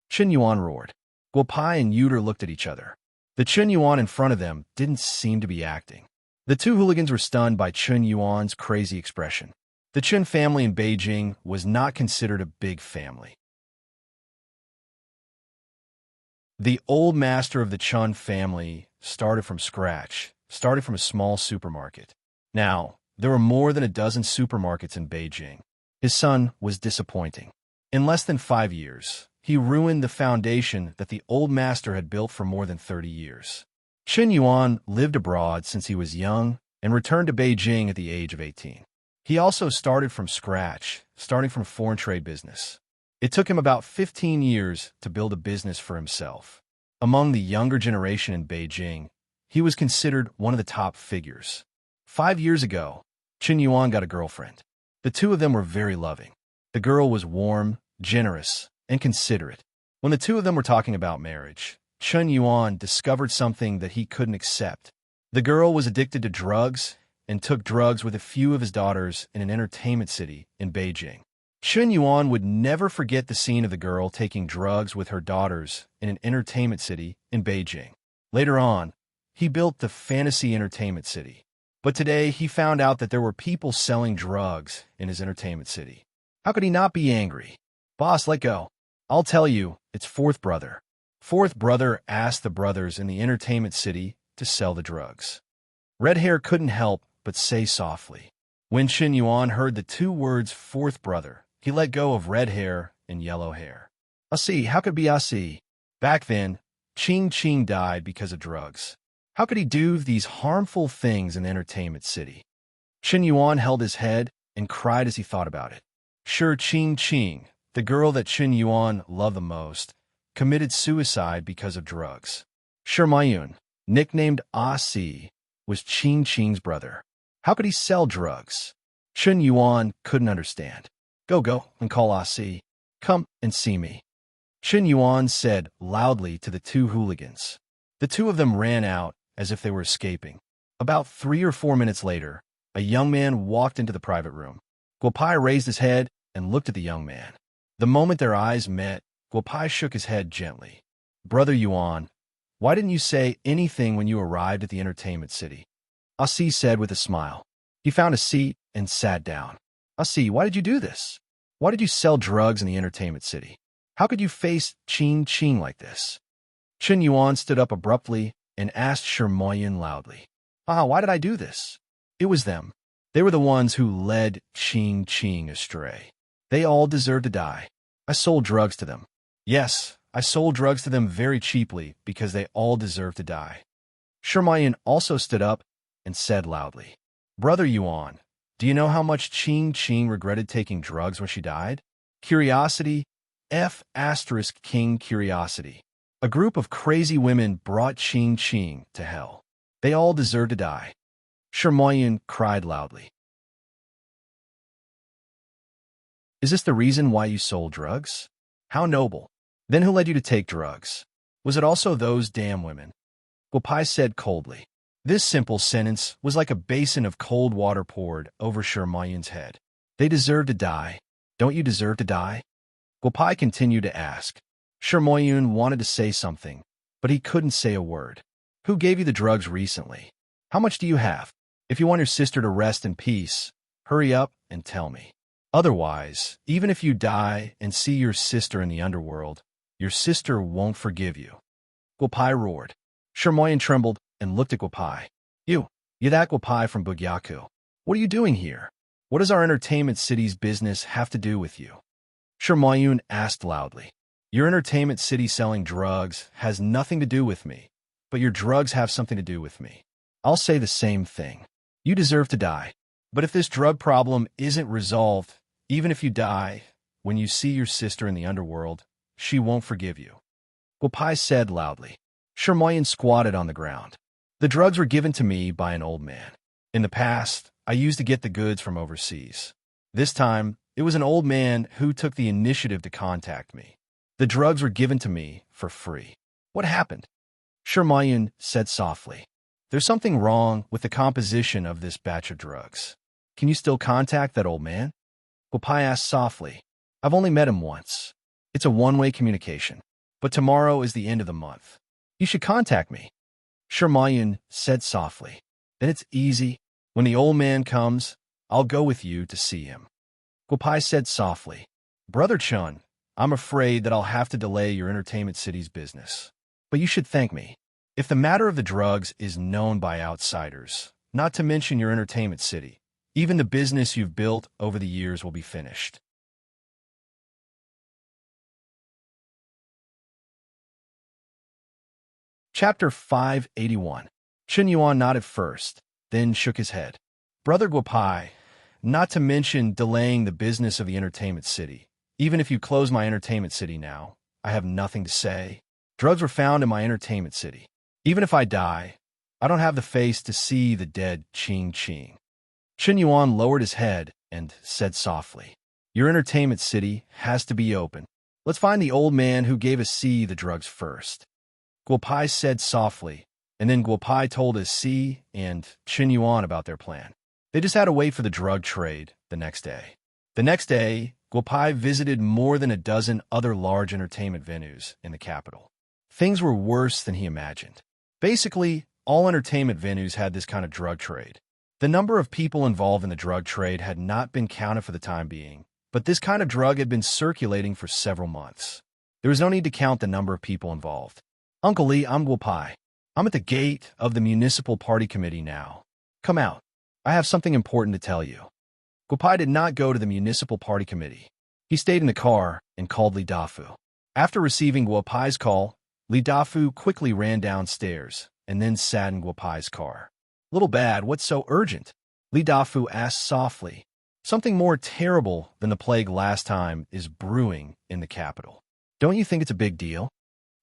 [SPEAKER 1] Chun Yuan roared. Guopai and Yuter looked at each other. The Chun Yuan in front of them didn't seem to be acting. The two hooligans were stunned by Chun Yuan's crazy expression. The Chun family in Beijing was not considered a big family. The old master of the Chun family started from scratch, started from a small supermarket. Now, there were more than a dozen supermarkets in Beijing. His son was disappointing. In less than 5 years, he ruined the foundation that the old master had built for more than 30 years. Chun Yuan lived abroad since he was young and returned to Beijing at the age of 18. He also started from scratch, starting from foreign trade business. It took him about 15 years to build a business for himself. Among the younger generation in Beijing, he was considered one of the top figures. 5 years ago, Chun Yuan got a girlfriend. The two of them were very loving. The girl was warm, generous, and considerate. When the two of them were talking about marriage, Chun Yuan discovered something that he couldn't accept. The girl was addicted to drugs and took drugs with a few of his daughters in an entertainment city in Beijing. Chun Yuan would never forget the scene of the girl taking drugs with her daughters in an entertainment city in Beijing. Later on, he built the Fantasy Entertainment City. But today, he found out that there were people selling drugs in his entertainment city. How could he not be angry? Boss, let go. I'll tell you, it's fourth brother. Fourth brother asked the brothers in the entertainment city to sell the drugs. Red hair couldn't help but say softly. When Chun Yuan heard the two words fourth brother, he let go of red hair and yellow hair. I see, how could be I see? Back then, Ching Ching died because of drugs. How could he do these harmful things in the entertainment city? Chen Yuan held his head and cried as he thought about it. Sure, Qing Qing, the girl that Chen Yuan loved the most, committed suicide because of drugs. Sure, Mayun, nicknamed Ah Si, was Qing Qing's brother. How could he sell drugs? Chen Yuan couldn't understand. Go and call Ah Si. Come and see me. Chen Yuan said loudly to the two hooligans. The two of them ran out as if they were escaping. About 3 or 4 minutes later, a young man walked into the private room. Guopai raised his head and looked at the young man. The moment their eyes met, Guopai shook his head gently. Brother Yuan, why didn't you say anything when you arrived at the entertainment city? Asi said with a smile. He found a seat and sat down. Asi, why did you do this? Why did you sell drugs in the entertainment city? How could you face Qing Qing like this? Chen Yuan stood up abruptly and asked Shermoyan loudly. Why did I do this? It was them. They were the ones who led Qing Qing astray. They all deserve to die. I sold drugs to them. Yes, I sold drugs to them very cheaply because they all deserve to die. Shermoyan also stood up and said loudly, Brother Yuan, do you know how much Qing Qing regretted taking drugs when she died? Curiosity, King Curiosity. A group of crazy women brought Qing Qing to hell. They all deserve to die. Shermoyan cried loudly. Is this the reason why you sold drugs? How noble. Then who led you to take drugs? Was it also those damn women? Guopai said coldly. This simple sentence was like a basin of cold water poured over Shermoyan's head. They deserve to die. Don't you deserve to die? Guopai continued to ask. Shermoyan wanted to say something, but he couldn't say a word. Who gave you the drugs recently? How much do you have? If you want your sister to rest in peace, hurry up and tell me. Otherwise, even if you die and see your sister in the underworld, your sister won't forgive you. Guopai roared. Shermoyan trembled and looked at Guopai. You that Guopai from Bugyaku. What are you doing here? What does our entertainment city's business have to do with you? Shermoyan asked loudly. Your entertainment city selling drugs has nothing to do with me, but your drugs have something to do with me. I'll say the same thing. You deserve to die. But if this drug problem isn't resolved, even if you die, when you see your sister in the underworld, she won't forgive you. Guopai said loudly. Shermoyan squatted on the ground. The drugs were given to me by an old man. In the past, I used to get the goods from overseas. This time, it was an old man who took the initiative to contact me. The drugs were given to me for free. What happened? Shermoyan said softly. There's something wrong with the composition of this batch of drugs. Can you still contact that old man? Guopai asked softly. I've only met him once. It's a one-way communication. But tomorrow is the end of the month. You should contact me. Shermoyan said softly. Then it's easy. When the old man comes, I'll go with you to see him. Guopai said softly. Brother Chun, I'm afraid that I'll have to delay your entertainment city's business. But you should thank me. If the matter of the drugs is known by outsiders, not to mention your entertainment city, even the business you've built over the years will be finished. Chapter 581. Chen Yuan nodded first, then shook his head. Brother Guopai, not to mention delaying the business of the entertainment city. Even if you close my entertainment city now, I have nothing to say. Drugs were found in my entertainment city. Even if I die, I don't have the face to see the dead Qing Qing. Chen Yuan lowered his head and said softly, Your entertainment city has to be open. Let's find the old man who gave us C the drugs first. Guopai said softly, and then Guopai told his C and Chen Yuan about their plan. They just had to wait for the drug trade the next day. The next day, Guopai visited more than a dozen other large entertainment venues in the capital. Things were worse than he imagined. Basically, all entertainment venues had this kind of drug trade. The number of people involved in the drug trade had not been counted for the time being, but this kind of drug had been circulating for several months. There was no need to count the number of people involved. Uncle Lee, I'm Guopai. I'm at the gate of the municipal party committee now. Come out. I have something important to tell you. Guopai did not go to the municipal party committee. He stayed in the car and called Li Dafu. After receiving Guopai's call, Li Dafu quickly ran downstairs and then sat in Guopai's car. Little bad, what's so urgent? Li Dafu asked softly. Something more terrible than the plague last time is brewing in the capital. Don't you think it's a big deal?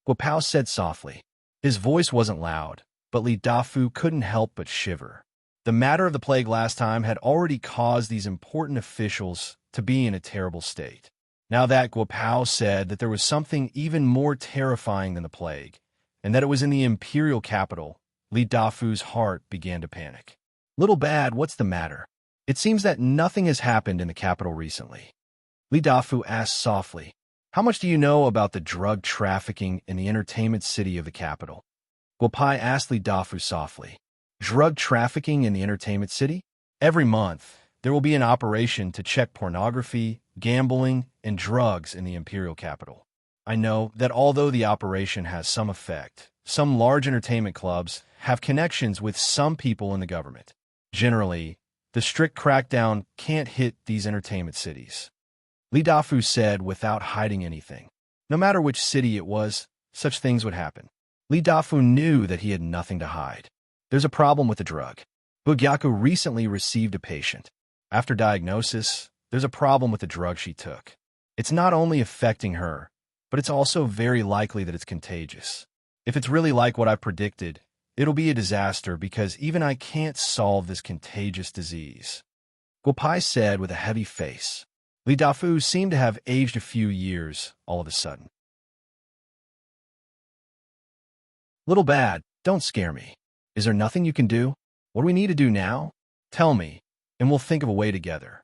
[SPEAKER 1] Guopao said softly. His voice wasn't loud, but Li Dafu couldn't help but shiver. The matter of the plague last time had already caused these important officials to be in a terrible state. Now that Guopao said that there was something even more terrifying than the plague, and that it was in the imperial capital, Li Dafu's heart began to panic. Little Bad, what's the matter? It seems that nothing has happened in the capital recently. Li Dafu asked softly. How much do you know about the drug trafficking in the entertainment city of the capital? Guopai asked Li Dafu softly. Drug trafficking in the entertainment city? Every month, there will be an operation to check pornography, gambling, and drugs in the imperial capital. I know that although the operation has some effect, some large entertainment clubs have connections with some people in the government. Generally, the strict crackdown can't hit these entertainment cities. Li Dafu said without hiding anything. No matter which city it was, such things would happen. Li Dafu knew that he had nothing to hide. There's a problem with the drug. Bugyaku recently received a patient. After diagnosis, there's a problem with the drug she took. It's not only affecting her, but it's also very likely that it's contagious. If it's really like what I predicted, it'll be a disaster because even I can't solve this contagious disease. Guopai said with a heavy face. Li Dafu seemed to have aged a few years all of a sudden. Little Bad, don't scare me. Is there nothing you can do? What do we need to do now? Tell me, and we'll think of a way together.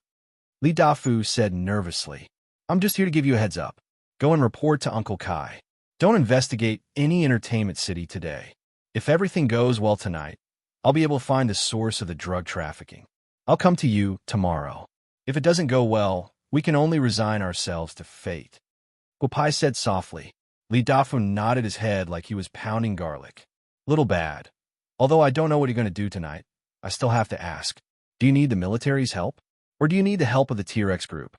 [SPEAKER 1] Li Dafu said nervously. I'm just here to give you a heads up. Go and report to Uncle Kai. Don't investigate any entertainment city today. If everything goes well tonight, I'll be able to find the source of the drug trafficking. I'll come to you tomorrow. If it doesn't go well, we can only resign ourselves to fate. Guopai said softly. Li Dafu nodded his head like he was pounding garlic. Little Bad. Although I don't know what you're going to do tonight, I still have to ask. Do you need the military's help? Or do you need the help of the T-Rex group?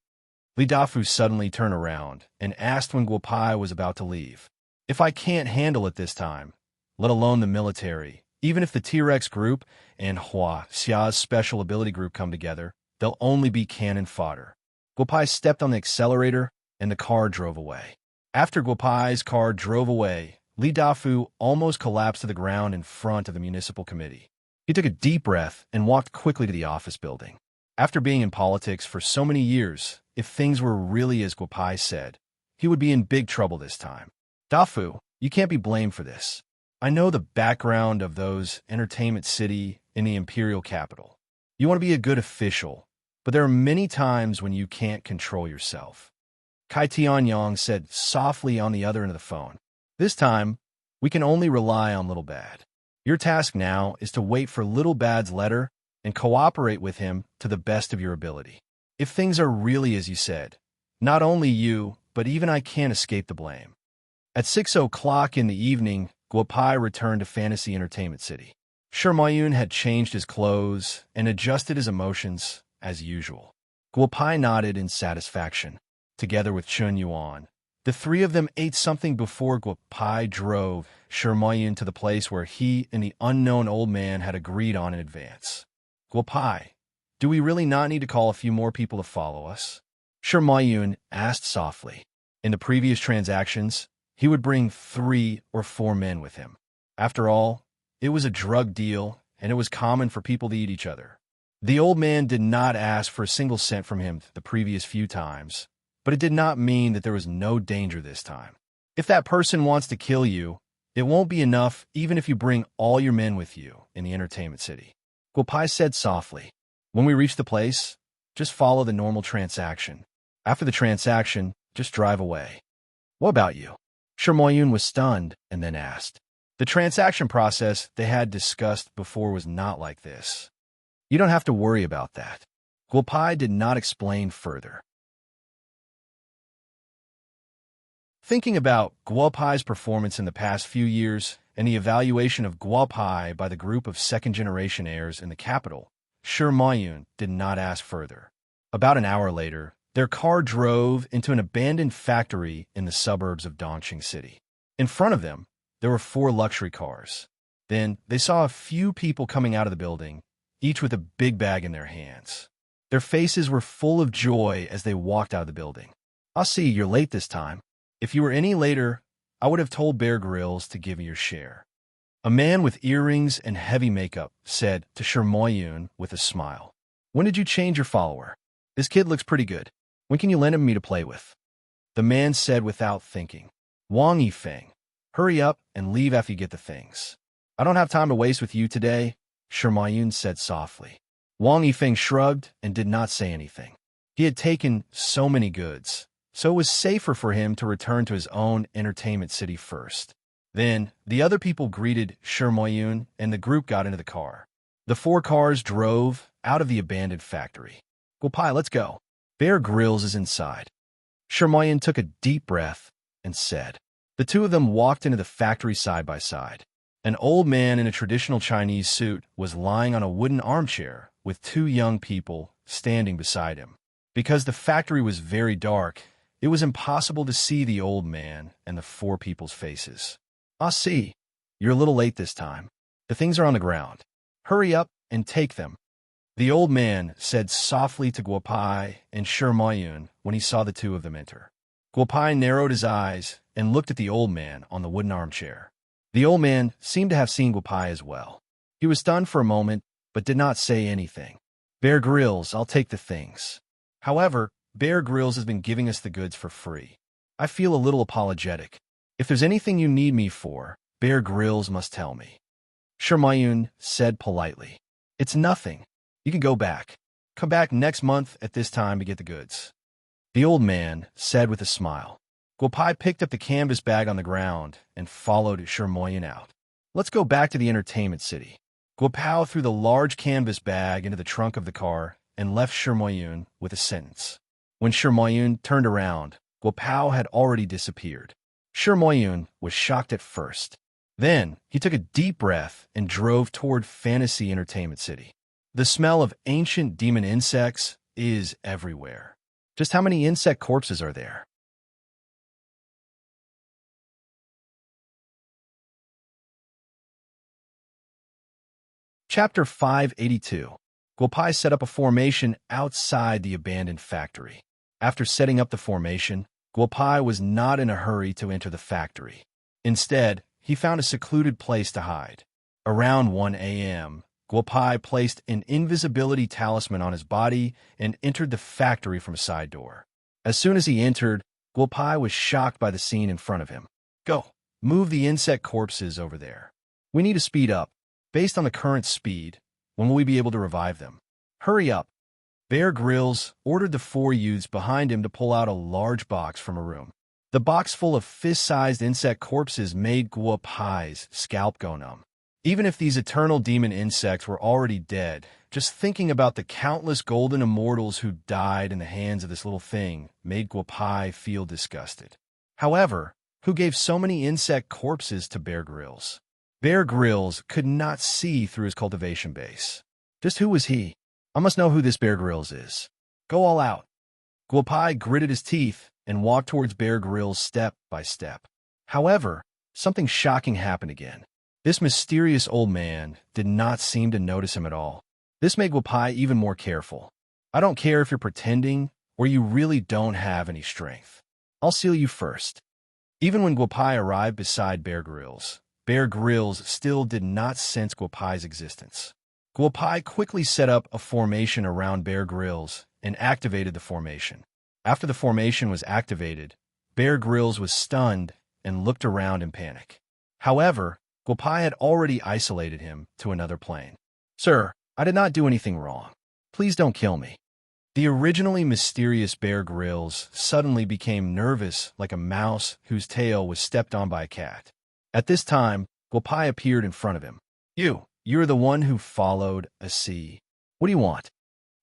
[SPEAKER 1] Li Dafu suddenly turned around and asked when Guopai was about to leave. If I can't handle it this time, let alone the military, even if the T-Rex group and Hua Xia's special ability group come together, they'll only be cannon fodder. Guopai stepped on the accelerator and the car drove away. After Guopai's car drove away, Li Dafu almost collapsed to the ground in front of the municipal committee. He took a deep breath and walked quickly to the office building. After being in politics for so many years, if things were really as Guopai said, he would be in big trouble this time. Dafu, you can't be blamed for this. I know the background of those entertainment city in the imperial capital. You want to be a good official, but there are many times when you can't control yourself. Kai Tianyong said softly on the other end of the phone. This time, we can only rely on Little Bad. Your task now is to wait for Little Bad's letter and cooperate with him to the best of your ability. If things are really as you said, not only you, but even I can't escape the blame. At 6 o'clock in the evening, Guopai returned to Fantasy Entertainment City. Shermayun had changed his clothes and adjusted his emotions as usual. Guopai nodded in satisfaction. Together with Chun Yuan, the three of them ate something before Guopai drove Shermayun to the place where he and the unknown old man had agreed on in advance. Guopai, do we really not need to call a few more people to follow us? Shermayun asked softly. In the previous transactions, he would bring 3 or 4 men with him. After all, it was a drug deal, and it was common for people to eat each other. The old man did not ask for a single cent from him the previous few times, but it did not mean that there was no danger this time. If that person wants to kill you, it won't be enough even if you bring all your men with you in the entertainment city. Guopai said softly, when we reach the place, just follow the normal transaction. After the transaction, just drive away. What about you? Shermoyun was stunned and then asked. The transaction process they had discussed before was not like this. You don't have to worry about that. Guopai did not explain further. Thinking about Guopai's performance in the past few years and the evaluation of Guopai by the group of second-generation heirs in the capital, Shermoyun did not ask further. About an hour later, their car drove into an abandoned factory in the suburbs of Dongqing City. In front of them, there were 4 luxury cars. Then they saw a few people coming out of the building, each with a big bag in their hands. Their faces were full of joy as they walked out of the building. "I see, you're late this time. If you were any later, I would have told Bear Grylls to give you your share." A man with earrings and heavy makeup said to Shermoyun with a smile. "When did you change your follower? This kid looks pretty good. When can you lend him to me to play with?" The man said without thinking. "Wang Yifeng, hurry up and leave after you get the things." "I don't have time to waste with you today," Shermoyun said softly. Wang Yifeng shrugged and did not say anything. He had taken so many goods, so it was safer for him to return to his own entertainment city first. Then, the other people greeted Shermoyun and the group got into the car. The 4 cars drove out of the abandoned factory. "Guopai, let's go. Bear Grylls is inside." Shermoyun took a deep breath and said. The two of them walked into the factory side by side. An old man in a traditional Chinese suit was lying on a wooden armchair with 2 young people standing beside him. Because the factory was very dark, it was impossible to see the old man and the 4 people's faces. "I see. You're a little late this time. The things are on the ground. Hurry up and take them," the old man said softly to Guopai and Shermoyun when he saw the 2 of them enter. Guopai narrowed his eyes and looked at the old man on the wooden armchair. The old man seemed to have seen Guopai as well. He was stunned for a moment, but did not say anything. "Bear Grylls, I'll take the things. However, Bear Grylls has been giving us the goods for free. I feel a little apologetic. If there's anything you need me for, Bear Grylls must tell me." Shermoyun said politely. "It's nothing. You can go back. Come back next month at this time to get the goods," the old man said with a smile. Guopai picked up the canvas bag on the ground and followed Shermoyun out. "Let's go back to the entertainment city." Guopai threw the large canvas bag into the trunk of the car and left Shermoyun with a sentence. When Shermoyun turned around, Guopai had already disappeared. Shermoyun was shocked at first. Then, he took a deep breath and drove toward Fantasy Entertainment City. The smell of ancient demon insects is everywhere. Just how many insect corpses are there? Chapter 582. Guopai set up a formation outside the abandoned factory. After setting up the formation, Guopai was not in a hurry to enter the factory. Instead, he found a secluded place to hide. Around 1 a.m., Guopai placed an invisibility talisman on his body and entered the factory from a side door. As soon as he entered, Guopai was shocked by the scene in front of him. "Go, move the insect corpses over there. We need to speed up. Based on the current speed, when will we be able to revive them? Hurry up." Bear Grylls ordered the 4 youths behind him to pull out a large box from a room. The box full of fist-sized insect corpses made Guopai's scalp go numb. Even if these eternal demon insects were already dead, just thinking about the countless golden immortals who died in the hands of this little thing made Guopai feel disgusted. However, who gave so many insect corpses to Bear Grylls? Bear Grylls could not see through his cultivation base. Just who was he? I must know who this Bear Grylls is. Go all out. Guopai gritted his teeth and walked towards Bear Grylls step by step. However, something shocking happened again. This mysterious old man did not seem to notice him at all. This made Guopai even more careful. "I don't care if you're pretending or you really don't have any strength. I'll seal you first." Even when Guopai arrived beside Bear Grylls still did not sense Guopai's existence. Guopai quickly set up a formation around Bear Grylls and activated the formation. After the formation was activated, Bear Grylls was stunned and looked around in panic. However, Guopai had already isolated him to another plane. "Sir, I did not do anything wrong. Please don't kill me." The originally mysterious Bear Grylls suddenly became nervous like a mouse whose tail was stepped on by a cat. At this time, Guopai appeared in front of him. You're the one who followed a sea. What do you want?"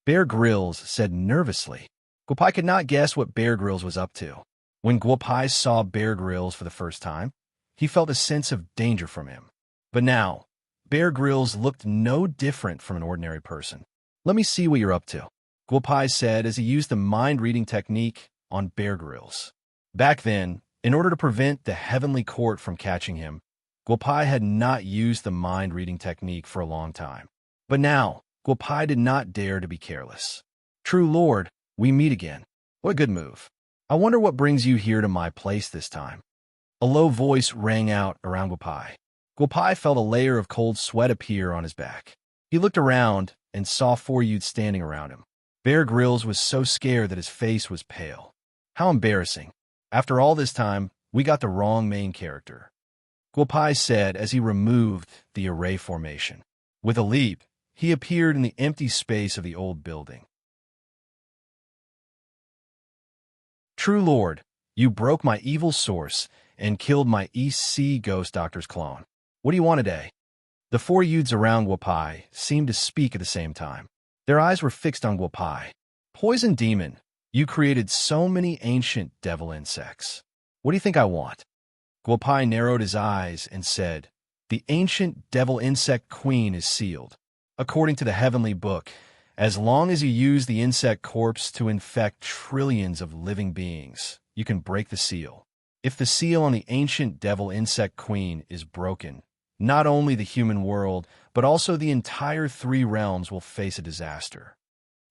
[SPEAKER 1] Bear Grylls said nervously. Guopai could not guess what Bear Grylls was up to. When Guopai saw Bear Grylls for the first time, he felt a sense of danger from him. But now, Bear Grylls looked no different from an ordinary person. "Let me see what you're up to," Guopai said as he used the mind-reading technique on Bear Grylls. Back then, in order to prevent the Heavenly Court from catching him, Guopai had not used the mind-reading technique for a long time. But now, Guopai did not dare to be careless. True Lord, we meet again. What a good move. I wonder what brings you here to my place this time. A low voice rang out around Guopai. Guopai felt a layer of cold sweat appear on his back. He looked around and saw 4 youths standing around him. Bear Grylls was so scared that his face was pale. How embarrassing. After all this time, we got the wrong main character, Guopai said as he removed the array formation. With a leap, he appeared in the empty space of the old building. True Lord, you broke my evil source and killed my East Sea Ghost Doctor's clone. What do you want today? The 4 youths around Guopai seemed to speak at the same time. Their eyes were fixed on Guopai. Poison Demon, you created so many ancient devil insects. What do you think I want? Guopai narrowed his eyes and said, the ancient devil insect queen is sealed. According to the heavenly book, as long as you use the insect corpse to infect trillions of living beings, you can break the seal. If the seal on the ancient devil insect queen is broken, not only the human world, but also the entire 3 realms will face a disaster.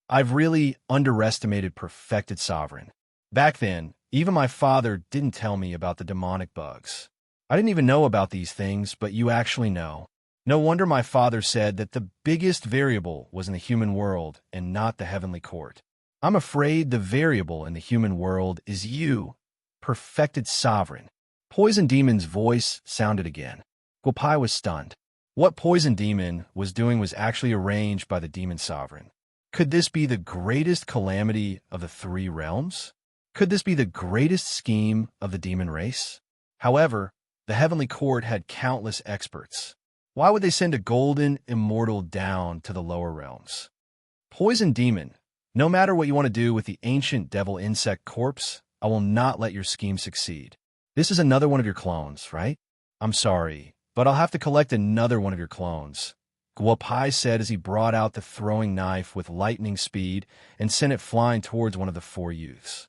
[SPEAKER 1] I've really underestimated Perfected Sovereign. Back then, even my father didn't tell me about the demonic bugs. I didn't even know about these things, but you actually know. No wonder my father said that the biggest variable was in the human world and not the heavenly court. I'm afraid the variable in the human world is you, Perfected Sovereign. Poison Demon's voice sounded again. Guopai was stunned. What Poison Demon was doing was actually arranged by the Demon Sovereign. Could this be the greatest calamity of the 3 realms? Could this be the greatest scheme of the demon race? However, the heavenly court had countless experts. Why would they send a golden immortal down to the lower realms? Poison Demon, no matter what you want to do with the ancient devil insect corpse, I will not let your scheme succeed. This is another one of your clones, right? I'm sorry, but I'll have to collect another one of your clones, Guopai said as he brought out the throwing knife with lightning speed and sent it flying towards one of the 4 youths.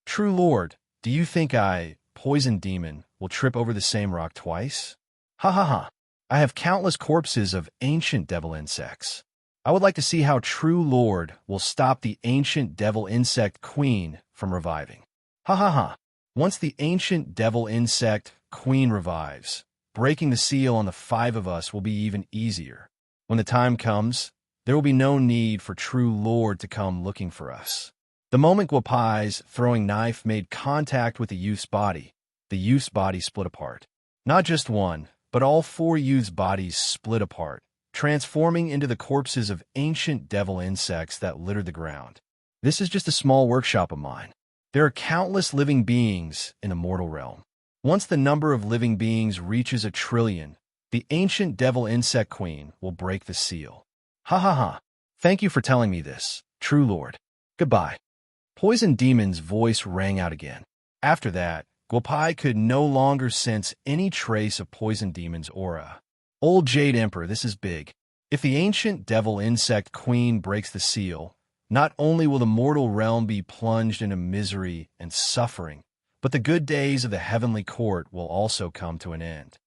[SPEAKER 1] True Lord, do you think I, Poison Demon, will trip over the same rock twice? Ha ha ha. I have countless corpses of ancient devil insects. I would like to see how True Lord will stop the ancient devil insect queen from reviving. Ha ha ha. Once the ancient devil insect queen revives, breaking the seal on the 5 of us will be even easier. When the time comes, there will be no need for True Lord to come looking for us. The moment Guopai's throwing knife made contact with the youth's body split apart. Not just one, but all 4 youths' bodies split apart, transforming into the corpses of ancient devil insects that littered the ground. This is just a small workshop of mine. There are countless living beings in the mortal realm. Once the number of living beings reaches 1 trillion, the ancient devil insect queen will break the seal. Ha ha ha. Thank you for telling me this, True Lord. Goodbye. Poison Demon's voice rang out again. After that, Guopai could no longer sense any trace of Poison Demon's aura. Old Jade Emperor, this is big. If the ancient devil insect queen breaks the seal, not only will the mortal realm be plunged into misery and suffering, but the good days of the heavenly court will also come to an end.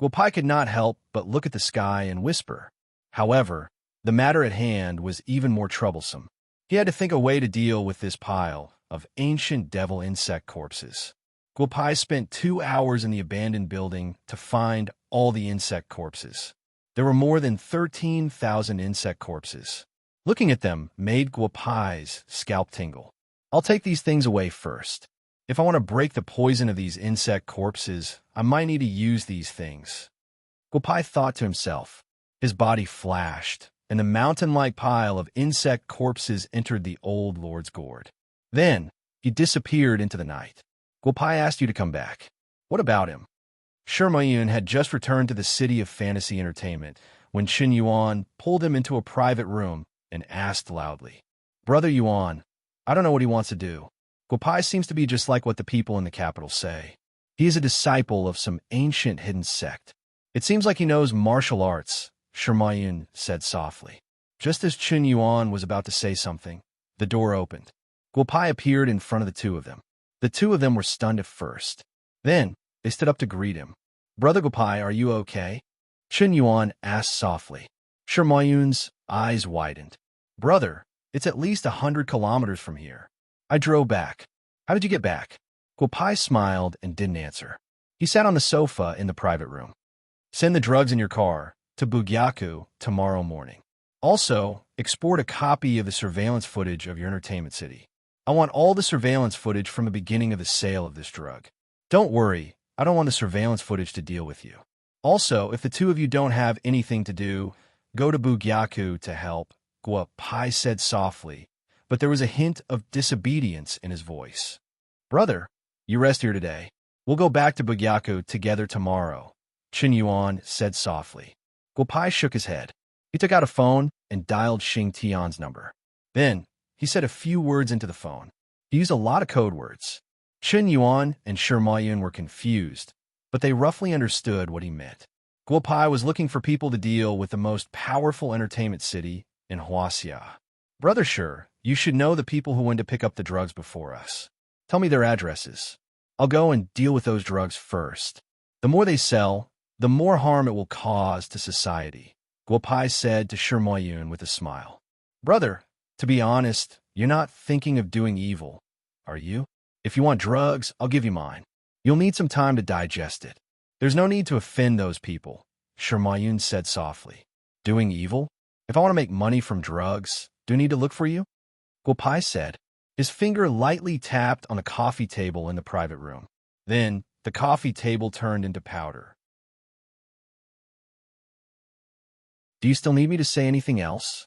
[SPEAKER 1] Guopai could not help but look at the sky and whisper. However, the matter at hand was even more troublesome. He had to think a way to deal with this pile of ancient devil insect corpses. Guopai spent 2 hours in the abandoned building to find all the insect corpses. There were more than 13,000 insect corpses. Looking at them made Guopai's scalp tingle. I'll take these things away first. If I want to break the poison of these insect corpses, I might need to use these things. Guopai thought to himself. His body flashed, and the mountain-like pile of insect corpses entered the old lord's gourd. Then, he disappeared into the night. Guopai asked you to come back. What about him? Shermayun had just returned to the city of fantasy entertainment when Qin Yuan pulled him into a private room and asked loudly, Brother Yuan, I don't know what he wants to do. Guopai seems to be just like what the people in the capital say. He is a disciple of some ancient hidden sect. It seems like he knows martial arts, Shermayun said softly. Just as Qin Yuan was about to say something, the door opened. Guopai appeared in front of the 2 of them. The 2 of them were stunned at first. Then, they stood up to greet him. Brother Guopai, are you okay? Chen Yuan asked softly. Shermayun's eyes widened. Brother, it's at least 100 kilometers from here. I drove back. How did you get back? Guopai smiled and didn't answer. He sat on the sofa in the private room. Send the drugs in your car to Bugyaku tomorrow morning. Also, export a copy of the surveillance footage of your entertainment city. I want all the surveillance footage from the beginning of the sale of this drug. Don't worry, I don't want the surveillance footage to deal with you. Also, if the two of you don't have anything to do, go to Bugyaku to help, Guopai said softly, but there was a hint of disobedience in his voice. Brother, you rest here today. We'll go back to Bugyaku together tomorrow, Chen Yuan said softly. Guopai shook his head. He took out a phone and dialed Xing Tian's number. Then, he said a few words into the phone. He used a lot of code words. Chen Yuan and Shermayun were confused, but they roughly understood what he meant. Guopai was looking for people to deal with the most powerful entertainment city in Huaxia. Brother Sher, you should know the people who went to pick up the drugs before us. Tell me their addresses. I'll go and deal with those drugs first. The more they sell, the more harm it will cause to society, Guopai said to Shermayun with a smile. Brother, to be honest, you're not thinking of doing evil, are you? If you want drugs, I'll give you mine. You'll need some time to digest it. There's no need to offend those people, Shermayun said softly. Doing evil? If I want to make money from drugs, do I need to look for you? Guopai said. His finger lightly tapped on a coffee table in the private room. Then, the coffee table turned into powder. Do you still need me to say anything else?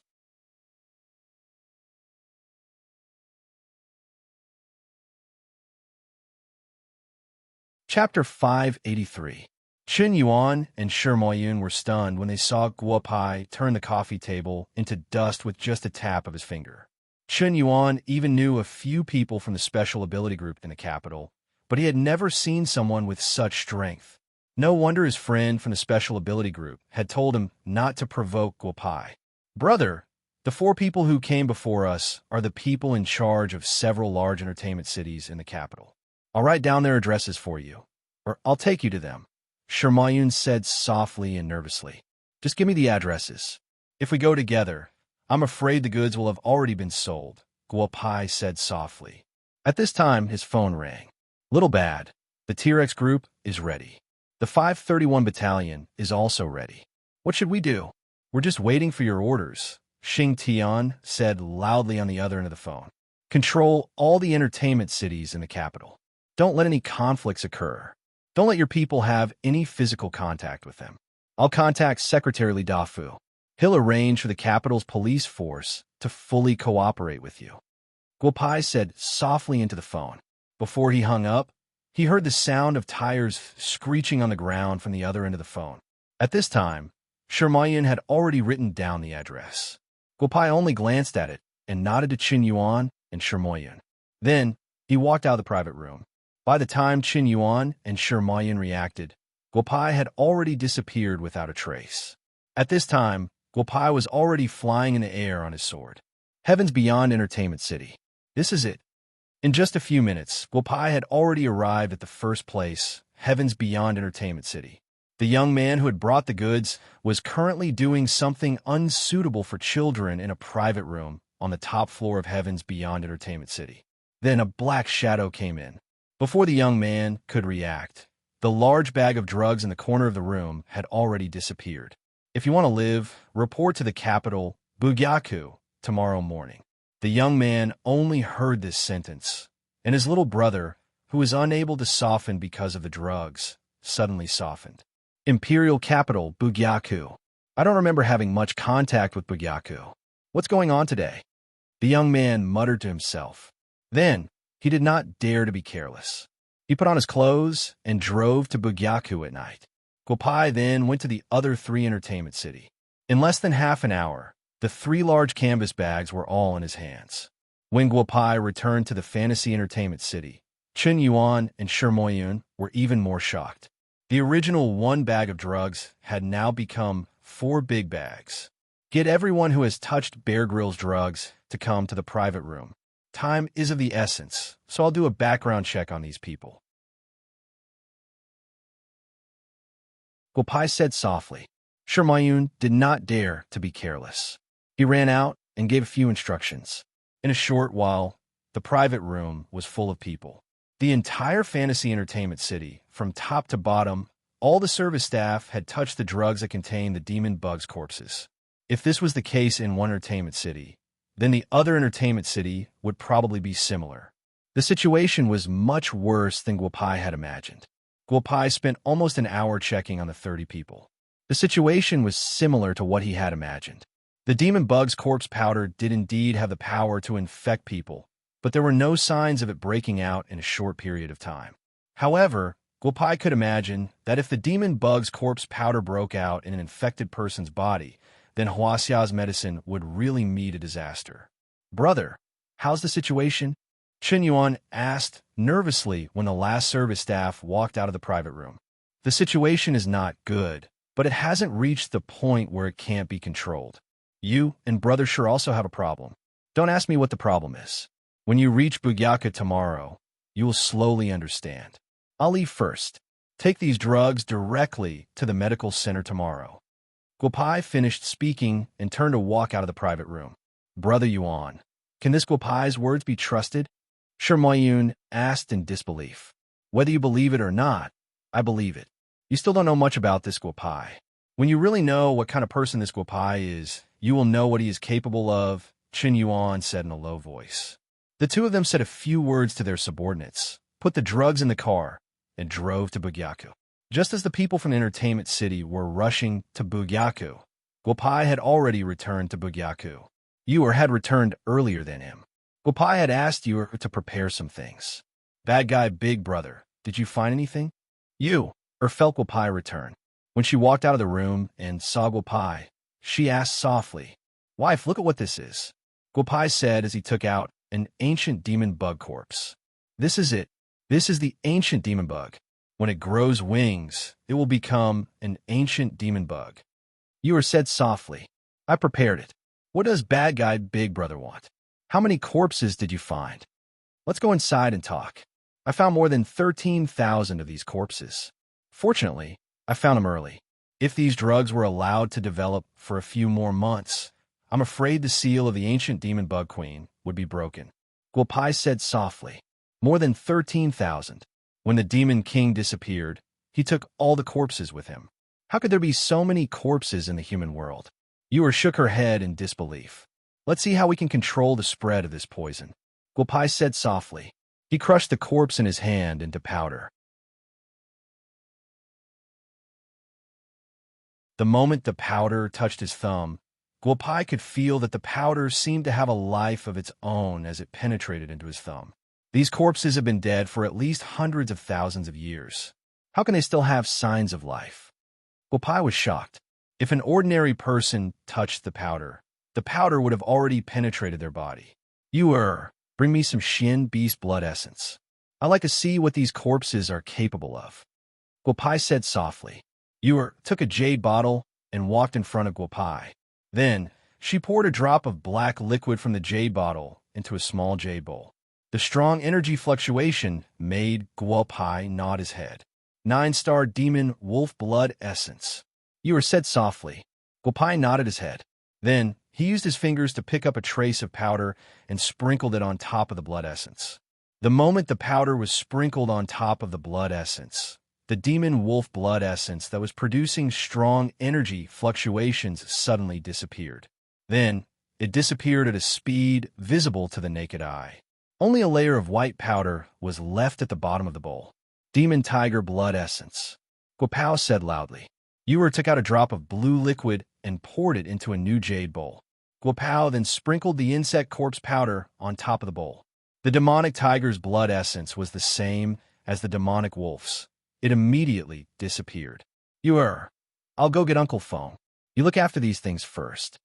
[SPEAKER 1] Chapter 583. Chen Yuan and Shermayun were stunned when they saw Guopai turn the coffee table into dust with just a tap of his finger. Chen Yuan even knew a few people from the special ability group in the capital, but he had never seen someone with such strength. No wonder his friend from the special ability group had told him not to provoke Guopai. Brother, the 4 people who came before us are the people in charge of several large entertainment cities in the capital. I'll write down their addresses for you, or I'll take you to them, Shermayun said softly and nervously. Just give me the addresses. If we go together, I'm afraid the goods will have already been sold, Guopai said softly. At this time, his phone rang. Little bad. The T-Rex group is ready. The 531 battalion is also ready. What should we do? We're just waiting for your orders, Xing Tian said loudly on the other end of the phone. Control all the entertainment cities in the capital. Don't let any conflicts occur. Don't let your people have any physical contact with them. I'll contact Secretary Li Dafu. He'll arrange for the capital's police force to fully cooperate with you, Guopai said softly into the phone. Before he hung up, he heard the sound of tires screeching on the ground from the other end of the phone. At this time, Shermayun had already written down the address. Guopai only glanced at it and nodded to Chen Yuan and Shermayun. Then, he walked out of the private room. By the time Chen Yuan and Shermayun reacted, Guopai had already disappeared without a trace. At this time, Guopai was already flying in the air on his sword. Heavens beyond Entertainment City. This is it. In just a few minutes, Guopai had already arrived at the first place, Heavens Beyond Entertainment City. The young man who had brought the goods was currently doing something unsuitable for children in a private room on the top floor of Heavens Beyond Entertainment City. Then a black shadow came in. Before the young man could react, the large bag of drugs in the corner of the room had already disappeared. If you want to live, report to the capital, Bugyaku, tomorrow morning. The young man only heard this sentence, and his little brother, who was unable to soften because of the drugs, suddenly softened. Imperial capital, Bugyaku. I don't remember having much contact with Bugyaku. What's going on today? The young man muttered to himself. Then, he did not dare to be careless. He put on his clothes and drove to Bugyaku at night. Guopai then went to the other 3 entertainment city. In less than half an hour, the 3 large canvas bags were all in his hands. When Guopai returned to the fantasy entertainment city, Chen Yuan and Shermayun were even more shocked. The original 1 bag of drugs had now become 4 big bags. Get everyone who has touched Bear Grylls drugs to come to the private room. Time is of the essence, so I'll do a background check on these people, Guopai said softly. Shermayun did not dare to be careless. He ran out and gave a few instructions. In a short while, the private room was full of people. The entire fantasy entertainment city, from top to bottom, all the service staff had touched the drugs that contained the demon bug's corpses. If this was the case in one entertainment city, then the other entertainment city would probably be similar. The situation was much worse than Guopai had imagined. Guopai spent almost an hour checking on the 30 people. The situation was similar to what he had imagined. The demon bug's corpse powder did indeed have the power to infect people, but there were no signs of it breaking out in a short period of time. However, Guopai could imagine that if the demon bug's corpse powder broke out in an infected person's body, then Huaxia's medicine would really meet a disaster. "Brother, how's the situation?" Chen Yuan asked nervously when the last service staff walked out of the private room. "The situation is not good, but it hasn't reached the point where it can't be controlled. You and Brother sure also have a problem. Don't ask me what the problem is. When you reach Bugyaku tomorrow, you will slowly understand. I'll leave first. Take these drugs directly to the medical center tomorrow." Guopai finished speaking and turned to walk out of the private room. "Brother Yuan, can this Guopai's words be trusted?" Shermayun asked in disbelief. "Whether you believe it or not, I believe it. You still don't know much about this Guopai. When you really know what kind of person this Guopai is, you will know what he is capable of," Chen Yuan said in a low voice. The two of them said a few words to their subordinates, put the drugs in the car, and drove to Bugyaku. Just as the people from the entertainment city were rushing to Bugyaku, Guopai had already returned to Bugyaku. Yuer had returned earlier than him. Guopai had asked Yuer to prepare some things. "Bad guy, big brother, did you find anything?" Yuer felt Guopai return. When she walked out of the room and saw Guopai, she asked softly, "Wife, look at what this is." Guopai said as he took out an ancient demon bug corpse. "This is it. This is the ancient demon bug. When it grows wings, it will become an ancient demon bug." Yuer said softly, "I prepared it. What does bad guy big brother want? How many corpses did you find? Let's go inside and talk. I found more than 13,000 of these corpses. Fortunately, I found them early. If these drugs were allowed to develop for a few more months, I'm afraid the seal of the ancient demon bug queen would be broken." Guopai said softly, "More than 13,000. When the demon king disappeared, he took all the corpses with him. How could there be so many corpses in the human world?" Yuer shook her head in disbelief. "Let's see how we can control the spread of this poison," Guopai said softly. He crushed the corpse in his hand into powder. The moment the powder touched his thumb, Guopai could feel that the powder seemed to have a life of its own as it penetrated into his thumb. These corpses have been dead for at least hundreds of thousands of years. How can they still have signs of life? Guopai was shocked. If an ordinary person touched the powder would have already penetrated their body. "Yuer, bring me some Xian beast blood essence. I'd like to see what these corpses are capable of," Guopai said softly. Yuer took a jade bottle and walked in front of Guopai. Then, she poured a drop of black liquid from the jade bottle into a small jade bowl. The strong energy fluctuation made Guopai nod his head. 9-star demon wolf blood essence. Yuer said softly. Guopai nodded his head. Then, he used his fingers to pick up a trace of powder and sprinkled it on top of the blood essence. The moment the powder was sprinkled on top of the blood essence, the demon wolf blood essence that was producing strong energy fluctuations suddenly disappeared. Then, it disappeared at a speed visible to the naked eye. Only a layer of white powder was left at the bottom of the bowl. "Demon tiger blood essence," Guopao said loudly. Yuer took out a drop of blue liquid and poured it into a new jade bowl. Guopao then sprinkled the insect corpse powder on top of the bowl. The demonic tiger's blood essence was the same as the demonic wolf's. It immediately disappeared. "Yuer, I'll go get Uncle Feng. You look after these things first."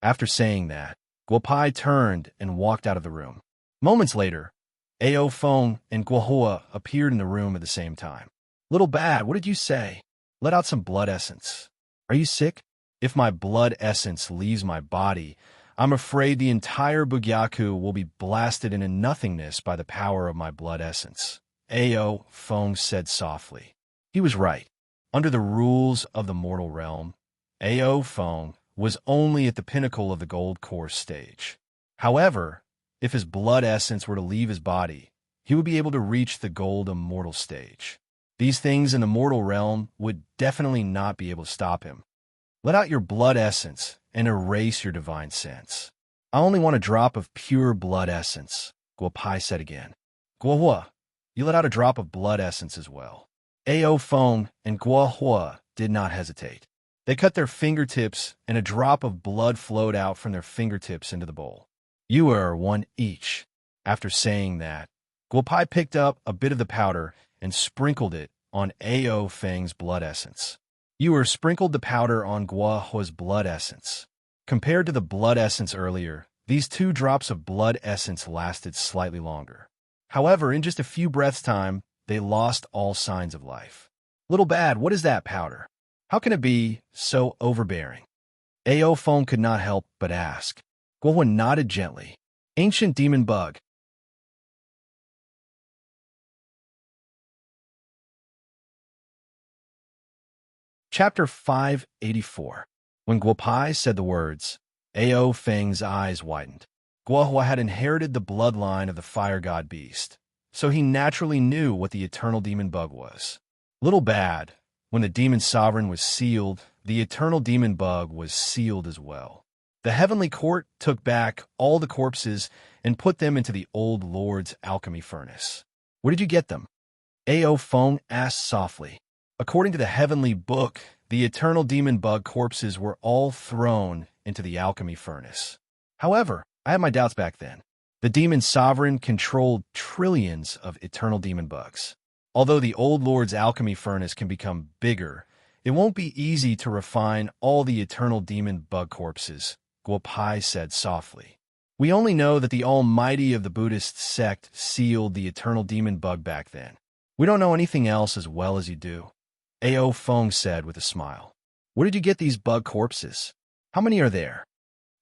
[SPEAKER 1] After saying that, Guopai turned and walked out of the room. Moments later, Ao Feng and Guohua appeared in the room at the same time. "Little Bat, what did you say? Let out some blood essence. Are you sick? If my blood essence leaves my body, I'm afraid the entire Bugyaku will be blasted into nothingness by the power of my blood essence," Ao Feng said softly. He was right. Under the rules of the mortal realm, Ao Feng was only at the pinnacle of the gold course stage. However, if his blood essence were to leave his body, he would be able to reach the gold immortal stage. These things in the mortal realm would definitely not be able to stop him. Let out your blood essence and erase your divine sense. I only want a drop of pure blood essence, Guo Pai said again. Guo Hua, you let out a drop of blood essence as well. Ao Feng and Guo Hua did not hesitate. They cut their fingertips, and a drop of blood flowed out from their fingertips into the bowl. You are one each. After saying that, Guo Pai picked up a bit of the powder and sprinkled it on Ao Feng's blood essence. You sprinkled the powder on Guo Hua's blood essence. Compared to the blood essence earlier, these 2 drops of blood essence lasted slightly longer. However, in just a few breaths' time, they lost all signs of life. Little bad, what is that powder? How can it be so overbearing? Ao Feng could not help but ask. Guo Hua nodded gently. Ancient demon bug. Chapter 584. When Guo Pai said the words, Ao Feng's eyes widened. Guo Hua had inherited the bloodline of the fire god beast, so he naturally knew what the eternal demon bug was. Little bad, when the demon sovereign was sealed, the eternal demon bug was sealed as well. The heavenly court took back all the corpses and put them into the old lord's alchemy furnace. Where did you get them? Ao Feng asked softly. According to the heavenly book, the eternal demon bug corpses were all thrown into the alchemy furnace. However, I had my doubts back then. The demon sovereign controlled trillions of eternal demon bugs. Although the old lord's alchemy furnace can become bigger, it won't be easy to refine all the eternal demon bug corpses, Guo Pai said softly. We only know that the almighty of the Buddhist sect sealed the eternal demon bug back then. We don't know anything else as well as you do. Ao Feng said with a smile. Where did you get these bug corpses? How many are there?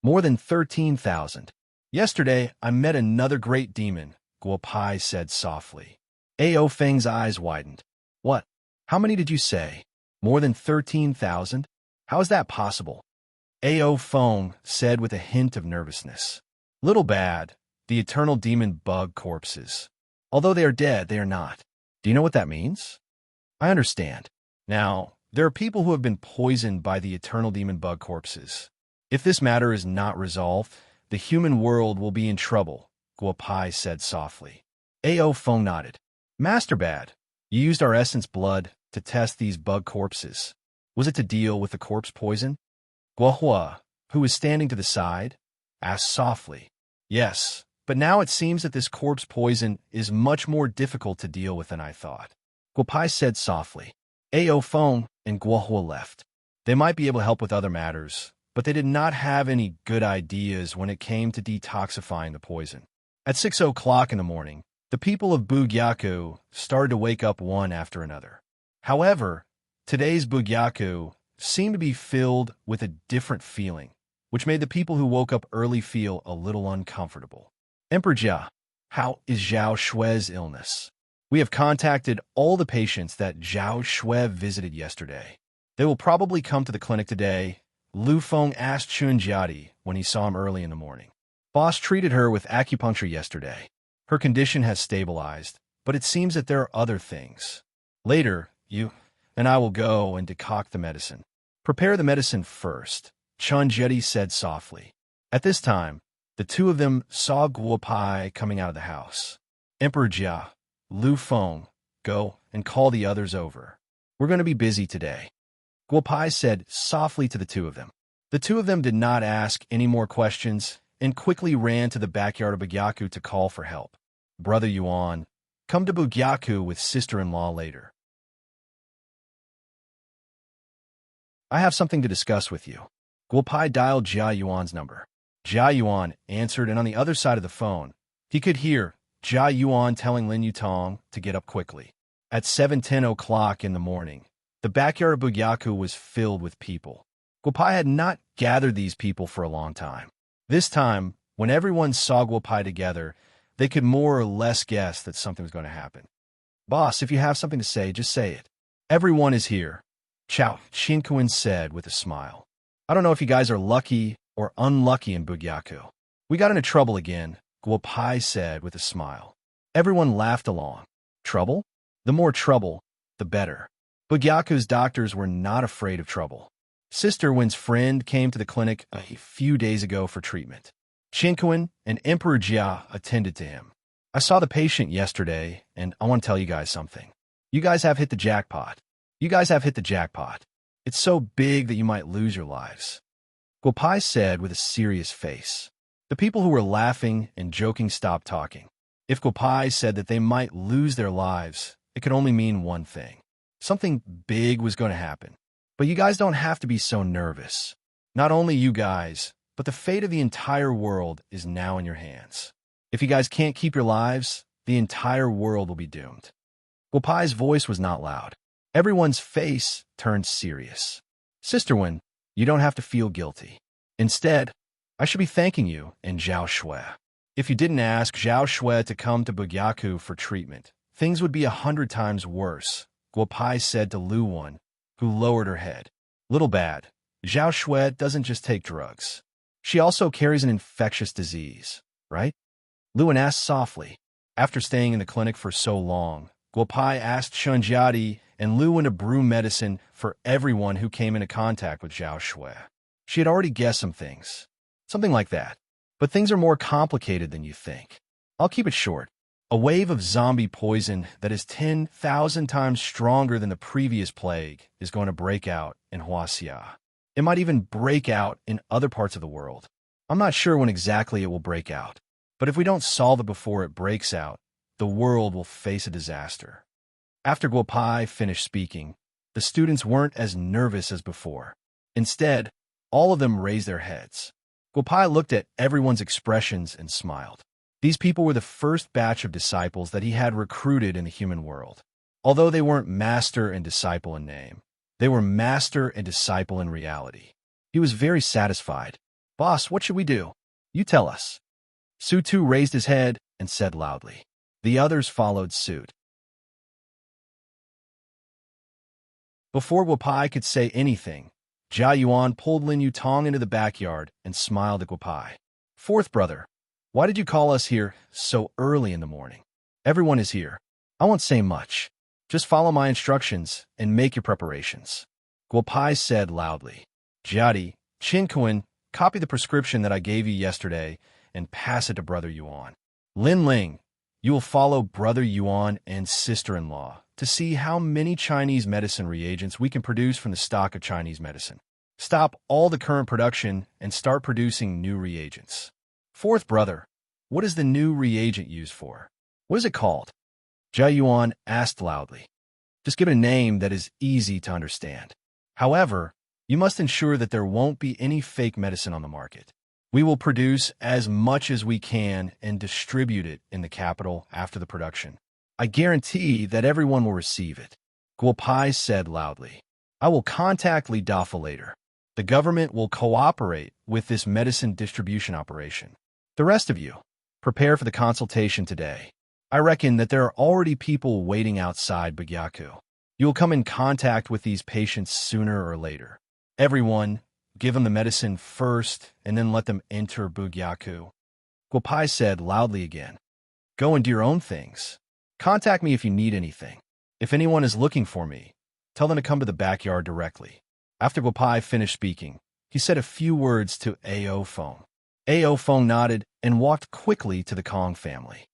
[SPEAKER 1] More than 13,000. Yesterday, I met another great demon, Guo Pai said softly. Ao Feng's eyes widened. What? How many did you say? More than 13,000? How is that possible? Ao Feng said with a hint of nervousness. Little bad, the eternal demon bug corpses. Although they are dead, they are not. Do you know what that means? I understand. Now, there are people who have been poisoned by the eternal demon bug corpses. If this matter is not resolved, the human world will be in trouble, Guo Pai said softly. Ao Feng nodded. Master Bad, you used our essence blood to test these bug corpses. Was it to deal with the corpse poison? Guo Hua, who was standing to the side, asked softly. Yes, but now it seems that this corpse poison is much more difficult to deal with than I thought. Guo Pai said softly. Ao Feng and Guo Hua left. They might be able to help with other matters, but they did not have any good ideas when it came to detoxifying the poison. At 6 o'clock in the morning, the people of Bugyaku started to wake up one after another. However, today's Bugyaku seemed to be filled with a different feeling, which made the people who woke up early feel a little uncomfortable. Emperor Jia, how is Zhao Xue's illness? We have contacted all the patients that Zhao Xue visited yesterday. They will probably come to the clinic today, Lu Feng asked Chunjiadi when he saw him early in the morning. Boss treated her with acupuncture yesterday. Her condition has stabilized, but it seems that there are other things. Later, you and I will go and decoct the medicine. Prepare the medicine first, Chunjiadi said softly. At this time, the two of them saw Guo Pai coming out of the house. Emperor Jia, Lu Feng, go and call the others over. We're going to be busy today. Guo Pai said softly to the two of them. The two of them did not ask any more questions and quickly ran to the backyard of Bugyaku to call for help. Brother Yuan, come to Bugyaku with sister-in-law later. I have something to discuss with you. Guo Pai dialed Jia Yuan's number. Jia Yuan answered, and on the other side of the phone, he could hear Jia Yuan telling Lin Yutong to get up quickly. At 7:10 o'clock in the morning, the backyard of Bugyaku was filled with people. Guo Pai had not gathered these people for a long time. This time, when everyone saw Guo Pai together, they could more or less guess that something was going to happen. Boss, if you have something to say, just say it. Everyone is here, Chao Qinkuan said with a smile. I don't know if you guys are lucky or unlucky in Bugyaku. We got into trouble again, Guopai said with a smile. Everyone laughed along. Trouble? The more trouble, the better. Bugyaku's doctors were not afraid of trouble. Sister Wen's friend came to the clinic a few days ago for treatment. Qinquan and Emperor Jia attended to him. I saw the patient yesterday, and I want to tell you guys something. You guys have hit the jackpot. You guys have hit the jackpot. It's so big that you might lose your lives. Guopai said with a serious face. The people who were laughing and joking stopped talking. If Guopai said that they might lose their lives, it could only mean one thing. Something big was going to happen. But you guys don't have to be so nervous. Not only you guys, but the fate of the entire world is now in your hands. If you guys can't keep your lives, the entire world will be doomed. Guopai's voice was not loud. Everyone's face turned serious. Sister Wen, you don't have to feel guilty. Instead, I should be thanking you and Zhao Shui. If you didn't ask Zhao Shui to come to Bugyaku for treatment, things would be 100 times worse, Guopai said to Lu Wen, who lowered her head. Little bad. Zhao Shui doesn't just take drugs. She also carries an infectious disease, right? Lu Wen asked softly. After staying in the clinic for so long, Guopai asked Shunjiadi and Lu Wen to brew medicine for everyone who came into contact with Zhao Shui. She had already guessed some things. Something like that. But things are more complicated than you think. I'll keep it short. A wave of zombie poison that is 10,000 times stronger than the previous plague is going to break out in Huaxia. It might even break out in other parts of the world. I'm not sure when exactly it will break out. But if we don't solve it before it breaks out, the world will face a disaster. After Guopai finished speaking, the students weren't as nervous as before. Instead, all of them raised their heads. Guopai looked at everyone's expressions and smiled. These people were the first batch of disciples that he had recruited in the human world. Although they weren't master and disciple in name, they were master and disciple in reality. He was very satisfied. Boss, what should we do? You tell us. Su Tu raised his head and said loudly. The others followed suit. Before Guopai could say anything, Jia Yuan pulled Lin Yutong into the backyard and smiled at Guopai. Fourth brother, why did you call us here so early in the morning? Everyone is here. I won't say much. Just follow my instructions and make your preparations. Guopai said loudly. Jiadi, Qinquan, copy the prescription that I gave you yesterday and pass it to Brother Yuan. Lin Ling, you will follow Brother Yuan and sister-in-law to see how many Chinese medicine reagents we can produce from the stock of Chinese medicine. Stop all the current production and start producing new reagents. Fourth brother, what is the new reagent used for? What is it called? Jia Yuan asked loudly. Just give it a name that is easy to understand. However, you must ensure that there won't be any fake medicine on the market. We will produce as much as we can and distribute it in the capital after the production. I guarantee that everyone will receive it. Guopai said loudly. I will contact Li Dafa later. The government will cooperate with this medicine distribution operation. The rest of you, prepare for the consultation today. I reckon that there are already people waiting outside Bugyaku. You will come in contact with these patients sooner or later. Everyone, give them the medicine first and then let them enter Bugyaku. Guopai said loudly again. Go and do your own things. Contact me if you need anything. If anyone is looking for me, tell them to come to the backyard directly. After Guopai finished speaking, he said a few words to Ao Feng. Ao Feng nodded and walked quickly to the Kong family.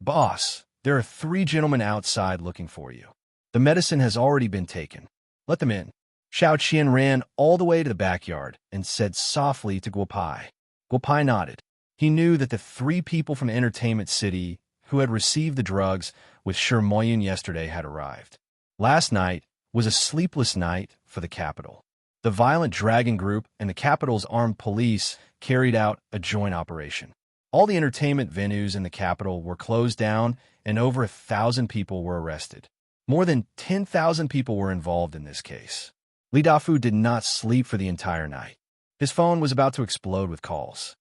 [SPEAKER 1] Boss, there are 3 gentlemen outside looking for you. The medicine has already been taken. Let them in. Xiao Qian ran all the way to the backyard and said softly to Guopai. Guopai nodded. He knew that the 3 people from the entertainment city who had received the drugs with Shermoyan yesterday had arrived. Last night was a sleepless night for the capital. The violent dragon group and the capital's armed police carried out a joint operation. All the entertainment venues in the capital were closed down and over 1,000 people were arrested. More than 10,000 people were involved in this case. Li Dafu did not sleep for the entire night. His phone was about to explode with calls.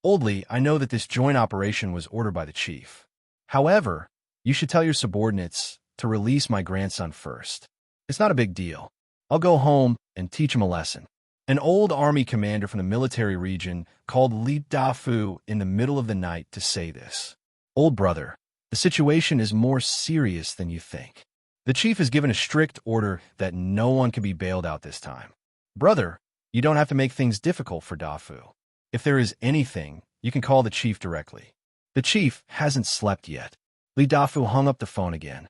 [SPEAKER 1] Oldly, I know that this joint operation was ordered by the chief. However, you should tell your subordinates to release my grandson first. It's not a big deal. I'll go home and teach him a lesson. An old army commander from the military region called Li Dafu in the middle of the night to say this. Old brother, the situation is more serious than you think. The chief has given a strict order that no one can be bailed out this time. Brother, you don't have to make things difficult for Dafu. If there is anything, you can call the chief directly. The chief hasn't slept yet. Li Dafu hung up the phone again.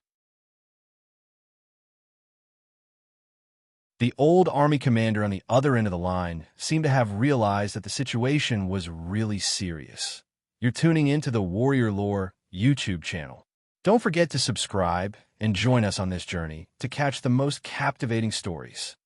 [SPEAKER 1] The old army commander on the other end of the line seemed to have realized that the situation was really serious. You're tuning into the Warrior Lore YouTube channel. Don't forget to subscribe and join us on this journey to catch the most captivating stories.